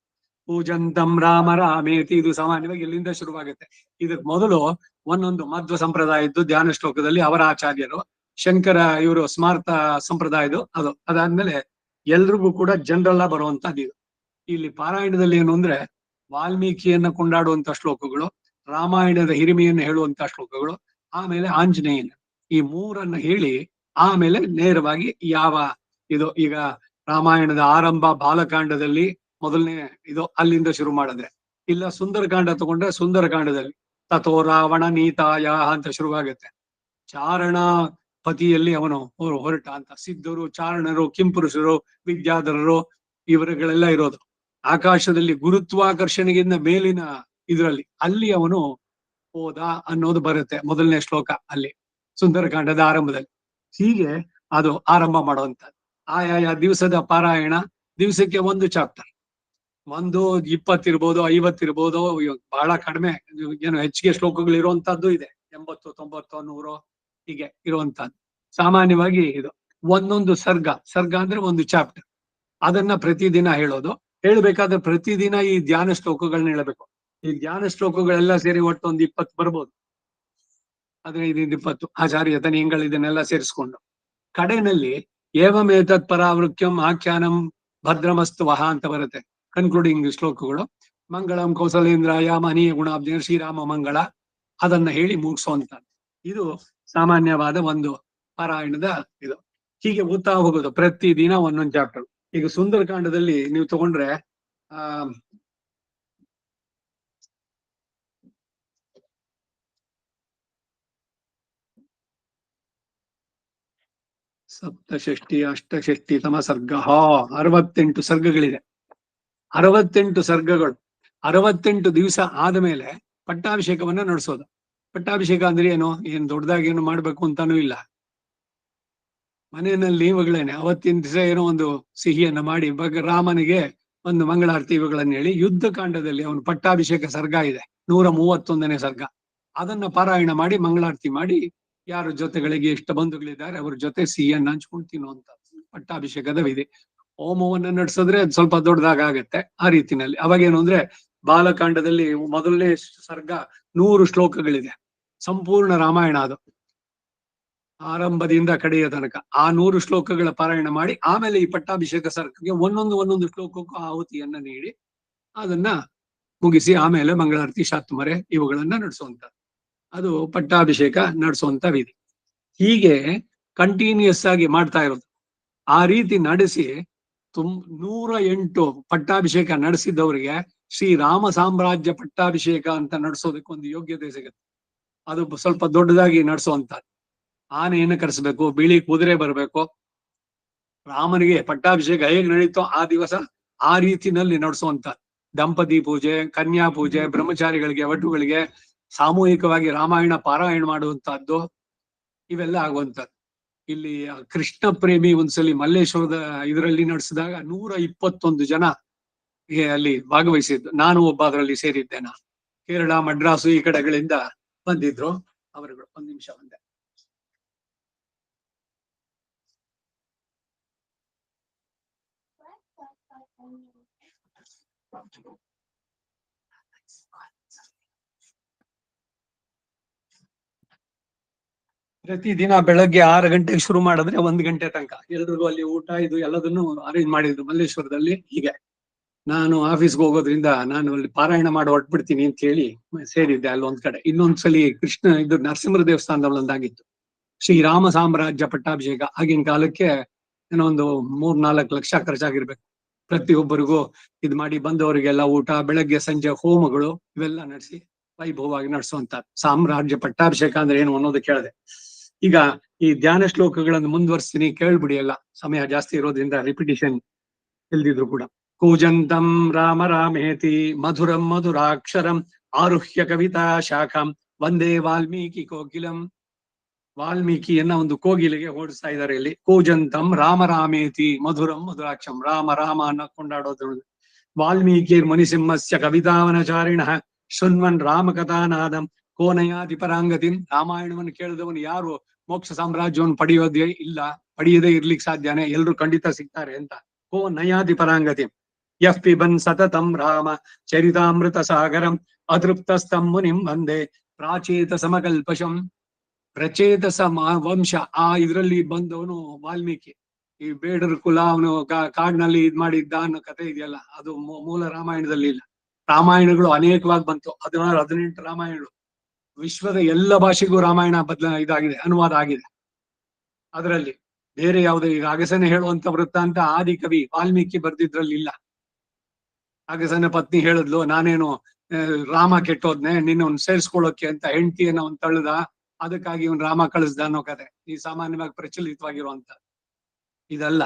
ಪೂಜಂತಂ ರಾಮ ರಾಮೇತಿ. ಇದು ಸಾಮಾನ್ಯವಾಗಿ ಇಲ್ಲಿಂದ ಶುರುವಾಗುತ್ತೆ. ಇದಕ್ಕೆ ಮೊದಲು ಒಂದೊಂದು ಮಧ್ವ ಸಂಪ್ರದಾಯದ್ದು ಧ್ಯಾನ ಶ್ಲೋಕದಲ್ಲಿ ಅವರ ಆಚಾರ್ಯರು, ಶಂಕರ ಇವರು ಸ್ಮಾರ್ತ ಸಂಪ್ರದಾಯದು ಅದು. ಅದಾದ್ಮೇಲೆ ಎಲ್ರಿಗೂ ಕೂಡ ಜನರಲ್ ಬರುವಂತದ್ದು ಇದು. ಇಲ್ಲಿ ಪಾರಾಯಣದಲ್ಲಿ ಏನು ಅಂದ್ರೆ ವಾಲ್ಮೀಕಿಯನ್ನ ಕೊಂಡಾಡುವಂತ ಶ್ಲೋಕಗಳು, ರಾಮಾಯಣದ ಹಿರಿಮೆಯನ್ನು ಹೇಳುವಂತ ಶ್ಲೋಕಗಳು, ಆಮೇಲೆ ಆಂಜನೇಯನ, ಈ 3 ಹೇಳಿ ಆಮೇಲೆ ನೇರವಾಗಿ ಯಾವ ಇದು ಈಗ ರಾಮಾಯಣದ ಆರಂಭ ಬಾಲಕಾಂಡದಲ್ಲಿ ಮೊದಲನೇ ಇದು ಅಲ್ಲಿಂದ ಶುರು ಮಾಡಿದ್ರೆ, ಇಲ್ಲ ಸುಂದರಕಾಂಡ ತಗೊಂಡ್ರೆ ಸುಂದರಕಾಂಡದಲ್ಲಿ ತಥೋ ರಾವಣ ನೀತಾಯ ಅಂತ ಶುರುವಾಗುತ್ತೆ. ಚಾರಣ ಪತಿಯಲ್ಲಿ ಅವನು ಹೊರಟ ಅಂತ ಸಿದ್ಧರು, ಚಾರಣರು, ಕಿಂಪುರುಷರು, ವಿದ್ಯಾಧರರು ಇವರುಗಳೆಲ್ಲ ಇರೋದು. ಆಕಾಶದಲ್ಲಿ ಗುರುತ್ವಾಕರ್ಷಣೆಗಿಂತ ಮೇಲಿನ ಇದರಲ್ಲಿ ಅಲ್ಲಿ ಅವನು ಹೋದ ಅನ್ನೋದು ಬರುತ್ತೆ ಮೊದಲನೇ ಶ್ಲೋಕ ಅಲ್ಲಿ ಸುಂದರಕಾಂಡದ ಆರಂಭದಲ್ಲಿ. ಹೀಗೆ ಅದು ಆರಂಭ ಮಾಡುವಂತದ್ದು. ಆಯಾಯ ದಿವಸದ ಪಾರಾಯಣ, ದಿವಸಕ್ಕೆ ಒಂದು ಚಾಪ್ಟರ್, 20 ಇರ್ಬೋದು, 50 ಇರ್ಬೋದು, ಬಹಳ ಕಡಿಮೆ ಏನು ಹೆಚ್ಚಿಗೆ ಶ್ಲೋಕಗಳು ಇರುವಂತದ್ದು ಇದೆ, 80, 90, 100 ಹೀಗೆ ಇರುವಂತದ್ದು. ಸಾಮಾನ್ಯವಾಗಿ ಇದು ಒಂದೊಂದು ಸರ್ಗ ಅಂದ್ರೆ ಒಂದು ಚಾಪ್ಟರ್. ಅದನ್ನ ಪ್ರತಿದಿನ ಹೇಳೋದು. ಹೇಳ್ಬೇಕಾದ್ರೆ ಪ್ರತಿದಿನ ಈ ಧ್ಯಾನ ಶ್ಲೋಕಗಳನ್ನ ಹೇಳಬೇಕು. ಈ ಧ್ಯಾನ ಶ್ಲೋಕಗಳೆಲ್ಲ ಸೇರಿ ಒಟ್ಟು ಒಂದು 20 ಬರ್ಬೋದು, 15-20 ಆಚಾರ್ಯ ತನಿಯಂಗಳು ಇದನ್ನೆಲ್ಲ ಸೇರಿಸ್ಕೊಂಡು ಕಡೆನಲ್ಲಿ ಏವಮೇತತ್ ಪರಾವೃತ್ಯಂ ಆಖ್ಯಾನಂ ಭದ್ರಮಸ್ತು ವಹ ಅಂತ ಬರುತ್ತೆ ಕನ್ಕ್ಲೂಡಿಂಗ್ ಶ್ಲೋಕಗಳು. ಮಂಗಳಂ ಕೌಸಲೇಂದ್ರಾಯ ಮಹನೀಯ ಗುಣಾಬ್ಜ ಶ್ರೀರಾಮ ಮಂಗಳ, ಅದನ್ನ ಹೇಳಿ ಮುಗಿಸುವಂತ ಇದು ಸಾಮಾನ್ಯವಾದ ಒಂದು ಪಾರಾಯಣದ ಇದು. ಹೀಗೆ ಓದ್ತಾ ಹೋಗೋದು ಪ್ರತಿದಿನ ಒಂದೊಂದು ಚಾಪ್ಟರ್. ಈಗ ಸುಂದರಕಾಂಡದಲ್ಲಿ ನೀವು ತಗೊಂಡ್ರೆ ಸಪ್ತಷಷ್ಠಿ ಅಷ್ಟಷಷ್ಠಿ ತಮ ಸರ್ಗ 68 ಸರ್ಗಗಳಿದೆ. 68 ಸರ್ಗಗಳು 68 ದಿವಸ ಆದಮೇಲೆ ಪಟ್ಟಾಭಿಷೇಕವನ್ನ ನಡೆಸೋದು. ಪಟ್ಟಾಭಿಷೇಕ ಅಂದ್ರೆ ಏನ್ ದೊಡ್ಡದಾಗಿ ಏನು ಮಾಡ್ಬೇಕು ಅಂತಾನೂ ಇಲ್ಲ. ಮನೆಯಲ್ಲಿ ಇವುಗಳೇನೆ ಅವತ್ತಿನ ದಿವಸ ಏನೋ ಒಂದು ಸಿಹಿಯನ್ನ ಮಾಡಿ ರಾಮನಿಗೆ ಒಂದು ಮಂಗಳಾರತಿ ಇವುಗಳನ್ನ ಹೇಳಿ, ಯುದ್ಧ ಕಾಂಡದಲ್ಲಿ ಅವನು ಪಟ್ಟಾಭಿಷೇಕ ಸರ್ಗ ಇದೆ 131ನೇ ಸರ್ಗ, ಅದನ್ನ ಪಾರಾಯಣ ಮಾಡಿ ಮಂಗಳಾರತಿ ಮಾಡಿ ಯಾರ ಜೊತೆಗಳಿಗೆ ಎಷ್ಟು ಬಂಧುಗಳಿದ್ದಾರೆ ಅವ್ರ ಜೊತೆ ಸಿಹಿಯನ್ನ ಹಂಚ್ಕೊಂಡು ತಿನ್ನುವಂತ ಪಟ್ಟಾಭಿಷೇಕದ ವಿಧಿ. ಹೋಮವನ್ನ ನಡೆಸಿದ್ರೆ ಅದು ಸ್ವಲ್ಪ ದೊಡ್ಡದಾಗತ್ತೆ ಆ ರೀತಿನಲ್ಲಿ. ಅವಾಗೇನು ಅಂದ್ರೆ ಬಾಲಕಾಂಡದಲ್ಲಿ ಮೊದಲನೇ ಸರ್ಗ 100 ಶ್ಲೋಕಗಳಿದೆ, ಸಂಪೂರ್ಣ ರಾಮಾಯಣ ಅದು ಆರಂಭದಿಂದ ಕಡೆಯ ತನಕ. ಆ 100 ಶ್ಲೋಕಗಳ ಪಾರಾಯಣ ಮಾಡಿ ಆಮೇಲೆ ಈ ಪಟ್ಟಾಭಿಷೇಕ ಸರ್ಗಕ್ಕೆ ಒಂದೊಂದು ಶ್ಲೋಕಕ್ಕೂ ಆಹುತಿಯನ್ನ ನೀಡಿ ಅದನ್ನ ಮುಗಿಸಿ ಆಮೇಲೆ ಮಂಗಳಾರತಿ ಶಾತ್ಮರೆ ಇವುಗಳನ್ನ ನಡೆಸುವಂತ ಅದು ಪಟ್ಟಾಭಿಷೇಕ ನಡೆಸುವಂತ ವಿಧಿ. ಹೀಗೆ ಕಂಟಿನ್ಯೂಸ್ ಆಗಿ ಮಾಡ್ತಾ ಇರೋದು. ಆ ರೀತಿ ನಡೆಸಿ 108 ಪಟ್ಟಾಭಿಷೇಕ ನಡೆಸಿದವರಿಗೆ ಶ್ರೀರಾಮ ಸಾಮ್ರಾಜ್ಯ ಪಟ್ಟಾಭಿಷೇಕ ಅಂತ ನಡೆಸೋದಕ್ಕೆ ಒಂದು ಯೋಗ್ಯತೆ ಸಿಗುತ್ತೆ. ಅದು ಸ್ವಲ್ಪ ದೊಡ್ಡದಾಗಿ ನಡೆಸುವಂತ ಆನೆಯನ್ನು ಕರೆಸಬೇಕು, ಬಿಳಿ ಕುದುರೆ ಬರಬೇಕು. ರಾಮನಿಗೆ ಪಟ್ಟಾಭಿಷೇಕ ಹೇಗೆ ನಡೀತೋ ಆ ದಿವಸ ಆ ರೀತಿನಲ್ಲಿ ನಡೆಸುವಂತ ದಂಪತಿ ಪೂಜೆ, ಕನ್ಯಾ ಪೂಜೆ, ಬ್ರಹ್ಮಚಾರಿಗಳಿಗೆ ವಟುಗಳಿಗೆ ಸಾಮೂಹಿಕವಾಗಿ ರಾಮಾಯಣ ಪಾರಾಯಣ ಮಾಡುವಂತಹದ್ದು ಇವೆಲ್ಲ ಆಗುವಂತದ್ದು. ಇಲ್ಲಿ ಕೃಷ್ಣ ಪ್ರೇಮಿ ಒಂದ್ಸಲಿ ಮಲ್ಲೇಶ್ವರದ ಇದರಲ್ಲಿ ನಡೆಸಿದಾಗ 121 ಜನ ಅಲ್ಲಿ ಭಾಗವಹಿಸಿದ್ದು. ನಾನು ಒಬ್ಬ ಅದರಲ್ಲಿ ಸೇರಿದ್ದೆ. ನಾನು ಕೇರಳ, ಮಡ್ರಾಸು ಈ ಕಡೆಗಳಿಂದ ಬಂದಿದ್ರು ಅವರುಗಳು. ಒಂದ್ ನಿಮಿಷ ಬಂದೆ. ಪ್ರತಿದಿನ ಬೆಳಗ್ಗೆ 6 ಗಂಟೆಗೆ ಶುರು ಮಾಡಿದ್ರೆ 1 ಗಂಟೆ ತನಕ ಎಲ್ರಿಗೂ ಅಲ್ಲಿ ಊಟ ಇದು ಎಲ್ಲದನ್ನು ಅರೇಂಜ್ ಮಾಡಿದ್ರು ಮಲ್ಲೇಶ್ವರದಲ್ಲಿ. ಹೀಗೆ ನಾನು ಆಫೀಸ್ಗೆ ಹೋಗೋದ್ರಿಂದ ನಾನು ಅಲ್ಲಿ ಪಾರಾಯಣ ಮಾಡಿ ಹೊರಟ್ಬಿಡ್ತೀನಿ ಅಂತ ಹೇಳಿ ಸೇರಿದ್ದೆ ಅಲ್ಲೊಂದ್ ಕಡೆ. ಇನ್ನೊಂದ್ಸಲಿ ಕೃಷ್ಣ ಇದು ನರಸಿಂಹ ದೇವಸ್ಥಾನದಲ್ಲಿ ಒಂದಾಗಿತ್ತು ಶ್ರೀರಾಮ ಸಾಮ್ರಾಜ್ಯ ಪಟ್ಟಾಭಿಷೇಕ. ಆಗಿನ ಕಾಲಕ್ಕೆ ಏನೋ ಒಂದು 3-4 ಲಕ್ಷ ಖರ್ಚಾಗಿರ್ಬೇಕು. ಪ್ರತಿಯೊಬ್ಬರಿಗೂ ಇದ್ ಮಾಡಿ ಬಂದವರಿಗೆಲ್ಲ ಊಟ, ಬೆಳಗ್ಗೆ ಸಂಜೆ ಹೋಮಗಳು ಇವೆಲ್ಲ ನಡೆಸಿ ವೈಭವವಾಗಿ ನಡೆಸುವಂತ ಸಾಮ್ರಾಜ್ಯ ಪಟ್ಟಾಭಿಷೇಕ ಅಂದ್ರೆ ಏನು ಅನ್ನೋದು ಕೇಳಿದೆ. ಈಗ ಈ ಧ್ಯಾನ ಶ್ಲೋಕಗಳನ್ನು ಮುಂದುವರಿಸ್ತೀನಿ, ಕೇಳ್ಬಿಡಿ. ಎಲ್ಲ ಸಮಯ ಜಾಸ್ತಿ ಇರೋದ್ರಿಂದ ರಿಪಿಟೇಷನ್ ಇಲ್ದಿದ್ರು ಕೂಡ. ಕೂಜಂತಂ ರಾಮ ರಾಮೇತಿ ಮಧುರಂ ಮಧುರಾಕ್ಷರಂ ಆರುಹ್ಯ ಕವಿತಾ ಶಾಖಂ ವಂದೇ ವಾಲ್ಮೀಕಿ ಕೋಕಿಲಂ. ವಾಲ್ಮೀಕಿಯನ್ನ ಒಂದು ಕೋಗಿಲೆಗೆ ಓಡಿಸ್ತಾ ಇದ್ದಾರೆ ಇಲ್ಲಿ. ಕೂಜಂತಂ ರಾಮ ರಾಮೇತಿ ಮಧುರಂ ಮಧುರಾಕ್ಷರಂ, ರಾಮ ರಾಮ ಅನ್ನ ಕೊಂಡಾಡೋದು. ವಾಲ್ಮೀಕಿರ್ ಮುನಿಸಿಂಹಸ್ಯ ಕವಿತಾವನಚಾರಿಣ ಶೃಣ್ವನ್ ರಾಮ ಕಥಾನಾದಂ ಕೋ ನಯಾತಿ ಪರಾಂಗತಿಂ. ರಾಮಾಯಣವನ್ನು ಕೇಳಿದವನು ಯಾರು ಮೋಕ್ಷ ಸಾಮ್ರಾಜ್ಯವನ್ನು ಪಡೆಯೋದೇ ಇಲ್ಲ, ಪಡೆಯದೇ ಇರ್ಲಿಕ್ಕೆ ಸಾಧ್ಯನೇ, ಎಲ್ರು ಖಂಡಿತ ಸಿಗ್ತಾರೆ ಅಂತ. ಕೋ ನಯಾತಿ ಪರಾಂಗತಿಂ ಯಃ ಪಿಬನ್ ಸತತಂ ರಾಮ ಚರಿತಾಮೃತ ಸಾಗರಂ ಅತೃಪ್ತಸ್ತಂ ಮುನಿಂ ವಂದೇ ಪ್ರಾಚೇತ ಸಮಕಲ್ಪಶಂ. ಪ್ರಚೇತಸ ವಂಶ ಆ ಇದ್ರಲ್ಲಿ ಬಂದವನು ವಾಲ್ಮೀಕಿ. ಈ ಬೇಡರ ಕುಲ ಅವನು ಕಾಡಿನಲ್ಲಿ ಇದ್ ಮಾಡಿದ್ದ ಅನ್ನೋ ಕಥೆ ಇದೆಯಲ್ಲ, ಅದು ಮೂಲ ರಾಮಾಯಣದಲ್ಲಿ ಇಲ್ಲ. ರಾಮಾಯಣಗಳು ಅನೇಕವಾಗಿ ಬಂತು, 16-18 ರಾಮಾಯಣಗಳು. ವಿಶ್ವದ ಎಲ್ಲ ಭಾಷೆಗೂ ರಾಮಾಯಣ ಇದಾಗಿದೆ, ಅನುವಾದ ಆಗಿದೆ. ಅದರಲ್ಲಿ ಬೇರೆ ಯಾವುದೇ ಈಗ ಅಗಸನೆ ಹೇಳುವಂತ ವೃತ್ತಾಂತ ಆದಿಕವಿ ವಾಲ್ಮೀಕಿ ಬರ್ದಿದ್ರಲ್ಲಿ ಇಲ್ಲ. ಅಗಸನ ಪತ್ನಿ ಹೇಳಿದ್ಲು, ನಾನೇನು ರಾಮ ಕೆಟ್ಟೋದ್ನೆ ನಿನ್ನ ಸೇರಿಸ್ಕೊಳ್ಳೋಕೆ ಅಂತ ಹೆಂಡತಿಯನ್ನ ಅವ್ನು ತಳ್ಳುದ, ಅದಕ್ಕಾಗಿ ಇವನ್ ರಾಮ ಕಳಿಸ್ದ ಅನ್ನೋ ಕತೆ ಈ ಸಾಮಾನ್ಯವಾಗಿ ಪ್ರಚಲಿತವಾಗಿರುವಂತ ಇದಲ್ಲ.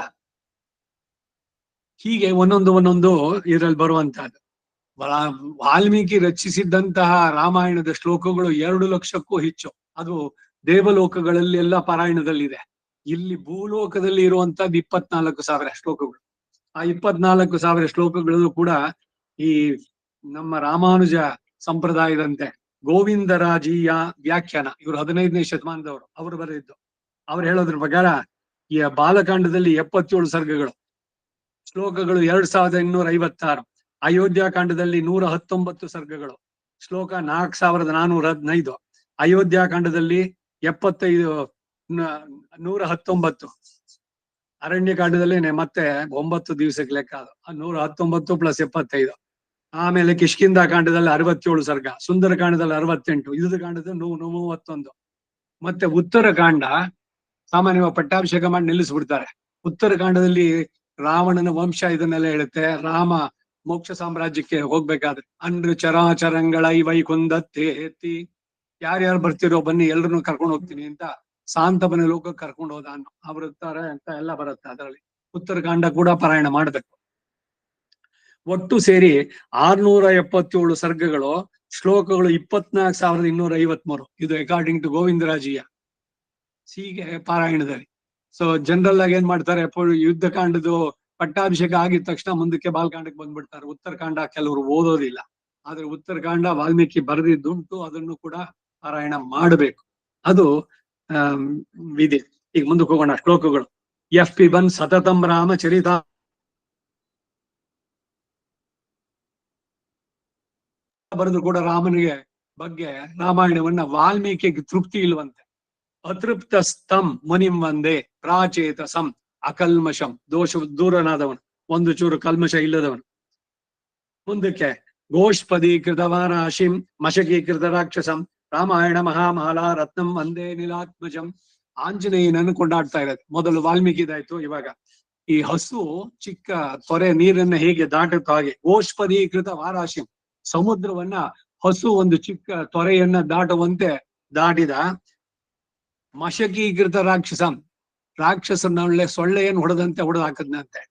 ಹೀಗೆ ಒಂದೊಂದು ಇದರಲ್ಲಿ ಬರುವಂತಹದ್ದು. ವಾಲ್ಮೀಕಿ ರಚಿಸಿದ್ದಂತಹ ರಾಮಾಯಣದ ಶ್ಲೋಕಗಳು 2 ಲಕ್ಷಕ್ಕೂ ಹೆಚ್ಚು. ಅದು ದೇವಲೋಕಗಳಲ್ಲಿ ಎಲ್ಲ ಪಾರಾಯಣದಲ್ಲಿದೆ. ಇಲ್ಲಿ ಭೂಲೋಕದಲ್ಲಿ ಇರುವಂತಹದ್ದು 24,000 ಶ್ಲೋಕಗಳು. ಆ 24,000 ಶ್ಲೋಕಗಳು ಕೂಡ ಈ ನಮ್ಮ ರಾಮಾನುಜ ಸಂಪ್ರದಾಯದಂತೆ ಗೋವಿಂದರಾಜೀಯ ವ್ಯಾಖ್ಯಾನ, ಇವರು 15ನೇ ಶತಮಾನದವರು, ಅವರು ಬರೆದಿದ್ದು. ಅವ್ರು ಹೇಳೋದ್ರ ಪ್ರಕಾರ ಈ ಬಾಲಕಾಂಡದಲ್ಲಿ 77 ಸರ್ಗಗಳು, ಶ್ಲೋಕಗಳು 2256. ಅಯೋಧ್ಯಾಕಾಂಡದಲ್ಲಿ 119 ಸರ್ಗಗಳು, ಶ್ಲೋಕ 4415. ಅಯೋಧ್ಯಾಕಾಂಡದಲ್ಲಿ 119. ಅರಣ್ಯಕಾಂಡದಲ್ಲಿ ಮತ್ತೆ 9 ದಿವಸಕ್ಕೆ ಲೆಕ್ಕ, 119 + 75. ಆಮೇಲೆ ಕಿಷ್ಕಿಂಧ ಕಾಂಡದಲ್ಲಿ 67 ಸರ್ಗ, ಸುಂದರಕಾಂಡದಲ್ಲಿ 68, ಯುದ್ಧಕಾಂಡದಲ್ಲಿ 131. ಮತ್ತೆ ಉತ್ತರಕಾಂಡ ಸಾಮಾನ್ಯವಾಗಿ ಪಟ್ಟಾಭಿಷೇಕ ಮಾಡಿ ನಿಲ್ಲಿಸ್ಬಿಡ್ತಾರೆ. ಉತ್ತರಕಾಂಡದಲ್ಲಿ ರಾವಣನ ವಂಶ ಇದನ್ನೆಲ್ಲ ಹೇಳುತ್ತೆ. ರಾಮ ಮೋಕ್ಷ ಸಾಮ್ರಾಜ್ಯಕ್ಕೆ ಹೋಗ್ಬೇಕಾದ್ರೆ ಅಂದ್ರ ಚರಾಚರಂಗಳ ವೈಕುಂದತ್ತೆ ಎತ್ತಿ, ಯಾರ್ಯಾರು ಬರ್ತಿರೋ ಬನ್ನಿ ಎಲ್ರನ್ನೂ ಕರ್ಕೊಂಡು ಹೋಗ್ತೀನಿ ಅಂತ ಸಾಂತಪನ ಲೋಕಕ್ಕೆ ಕರ್ಕೊಂಡು ಹೋದ ಅವರುತ್ತಾರೆ ಅಂತ ಎಲ್ಲ ಬರುತ್ತೆ ಅದರಲ್ಲಿ. ಉತ್ತರಕಾಂಡ ಕೂಡ ಪಾರಾಯಣ ಮಾಡ್ಬೇಕು. ಒಟ್ಟು ಸೇರಿ 677 ಸರ್ಗಗಳು, ಶ್ಲೋಕಗಳು 24,253. ಇದು ಅಕಾರ್ಡಿಂಗ್ ಟು ಗೋವಿಂದರಾಜಿಯ. ಹೀಗೆ ಪಾರಾಯಣದಲ್ಲಿ. ಸೊ ಜನರಲ್ ಆಗಿ ಏನ್ ಮಾಡ್ತಾರೆ, ಯುದ್ಧಕಾಂಡದ್ದು ಪಟ್ಟಾಭಿಷೇಕ ಆಗಿದ ತಕ್ಷಣ ಮುಂದಕ್ಕೆ ಬಾಲಕಾಂಡಕ್ಕೆ ಬಂದ್ಬಿಡ್ತಾರೆ. ಉತ್ತರಕಾಂಡ ಕೆಲವರು ಓದೋದಿಲ್ಲ, ಆದ್ರೆ ಉತ್ತರಕಾಂಡ ವಾಲ್ಮೀಕಿ ಬರೆದಿದ್ದುಂಟು, ಅದನ್ನು ಕೂಡ ಪಾರಾಯಣ ಮಾಡಬೇಕು. ಅದು ವಿಧಿ. ಈಗ ಮುಂದಕ್ಕೆ ಹೋಗೋಣ. ಶ್ಲೋಕಗಳು. ಪಿಬನ್ ಸತತಂ ರಾಮ ಚರಿತ ಬರೆದು ಕೂಡ ರಾಮನಿಗೆ ಬಗ್ಗೆ ರಾಮಾಯಣವನ್ನ ವಾಲ್ಮೀಕಿಗೆ ತೃಪ್ತಿ ಇಲ್ವಂತೆ. ಅತೃಪ್ತಸ್ತಂ ಮುನಿಂ ವಂದೇ ಪ್ರಾಚೇತಸಂ ಅಕಲ್ಮಷಂ. ದೋಷ ದೂರನಾದವನು, ಒಂದು ಚೂರು ಕಲ್ಮಶ ಇಲ್ಲದವನು. ಮುಂದಕ್ಕೆ ಗೋಷ್ಪದೀಕೃತ ವಾರಾಶಿಂ ಮಶಕೀಕೃತ ರಾಕ್ಷಸಂ ರಾಮಾಯಣ ಮಹಾಮಾಲಾ ರತ್ನಂ ವಂದೇ ನೀಲಾತ್ಮಜಂ. ಆಂಜನೇಯನನ್ನು ಕೊಂಡಾಡ್ತಾ ಇರೋದು. ಮೊದಲು ವಾಲ್ಮೀಕಿದಾಯ್ತು, ಇವಾಗ ಈ ಹಸು ಚಿಕ್ಕ ತೊರೆ ನೀರನ್ನ ಹೇಗೆ ದಾಟುತ್ತೋ ಹಾಗೆ ಗೋಷ್ಪದೀಕೃತ ವಾರಾಶಿಂ, ಸಮುದ್ರವನ್ನ ಹಸು ಒಂದು ಚಿಕ್ಕ ತೊರೆಯನ್ನ ದಾಟುವಂತೆ ದಾಟಿದ. ಮಶಕೀಕೃತ ರಾಕ್ಷಸಂ, ರಾಕ್ಷಸನ ಒಳ್ಳೆ ಸೊಳ್ಳೆಯನ್ನು ಹೊಡೆದಂತೆ ಹೊಡೆದು ಹಾಕದ್ನಂತೆ.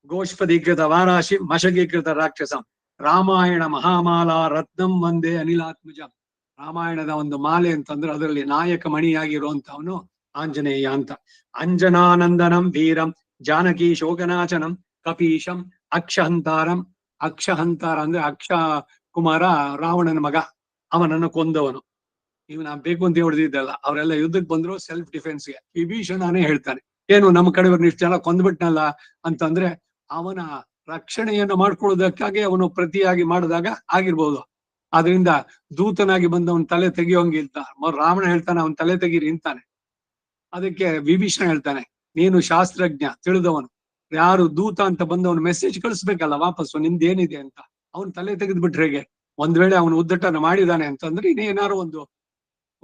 ಗೋಷ್ಪದೀಕೃತ ವಾರಾಶಿ ಮಶಕೀಕೃತ ರಾಕ್ಷಸಂ ರಾಮಾಯಣ ಮಹಾಮಾಲಾ ರತ್ನಂ ವಂದೇ ಅನಿಲಾತ್ಮಜಂ. ರಾಮಾಯಣದ ಒಂದು ಮಾಲೆ ಅಂತಂದ್ರೆ ಅದರಲ್ಲಿ ನಾಯಕ ಮಣಿಯಾಗಿರುವಂತವನು ಆಂಜನೇಯ ಅಂತ. ಅಂಜನಾನಂದನಂ ವೀರಂ ಜಾನಕಿ ಶೋಕನಾಚನಂ ಕಪೀಶಂ ಅಕ್ಷಹಂತಾರಂ. ಅಕ್ಷಹಂತಾರ ಅಂದ್ರೆ ಅಕ್ಷ ಕುಮಾರ ರಾವಣನ ಮಗ, ಅವನನ್ನು ಕೊಂದವನು. ಇವನ ಬೇಕು ಅಂತ ಹೊಡೆದಿದ್ದಲ್ಲ, ಅವರೆಲ್ಲ ಯುದ್ಧಕ್ಕೆ ಬಂದ್ರು ಸೆಲ್ಫ್ ಡಿಫೆನ್ಸ್ಗೆ. ವಿಭೀಷಣನೇ ಹೇಳ್ತಾನೆ, ಏನು ನಮ್ಮ ಕಡೆಯವ್ರನ್ನ ಇಷ್ಟೆಲ್ಲ ಕೊಂದ್ಬಿಟ್ನಲ್ಲ ಅಂತಂದ್ರೆ ಅವನ ರಕ್ಷಣೆಯನ್ನು ಮಾಡ್ಕೊಳ್ಳೋದಕ್ಕಾಗಿ ಅವನು ಪ್ರತಿಯಾಗಿ ಮಾಡಿದಾಗ ಆಗಿರ್ಬೋದು. ಆದ್ರಿಂದ ದೂತನಾಗಿ ಬಂದವನ್ ತಲೆ ತೆಗಿಯೋಂಗಿಲ್ಲ. ರಾವಣ ಹೇಳ್ತಾನೆ ಅವನ್ ತಲೆ ತೆಗೀರಿ ಅಂತಾನೆ. ಅದಕ್ಕೆ ವಿಭೀಷಣ ಹೇಳ್ತಾನೆ, ನೀನು ಶಾಸ್ತ್ರಜ್ಞ, ತಿಳಿದವನು, ಯಾರು ದೂತ ಅಂತ ಬಂದವನು ಮೆಸೇಜ್ ಕಳಿಸ್ಬೇಕಲ್ಲ ವಾಪಸ್ಸು, ನಿಮ್ದೇನಿದೆ ಅಂತ. ಅವನ್ ತಲೆ ತೆಗೆದ್ಬಿಟ್ರೆ ಹೇಗೆ? ಒಂದ್ ವೇಳೆ ಅವನು ಉದ್ದಟನ ಮಾಡಿದಾನೆ ಅಂತಂದ್ರೆ ಇನ್ನೇನಾರು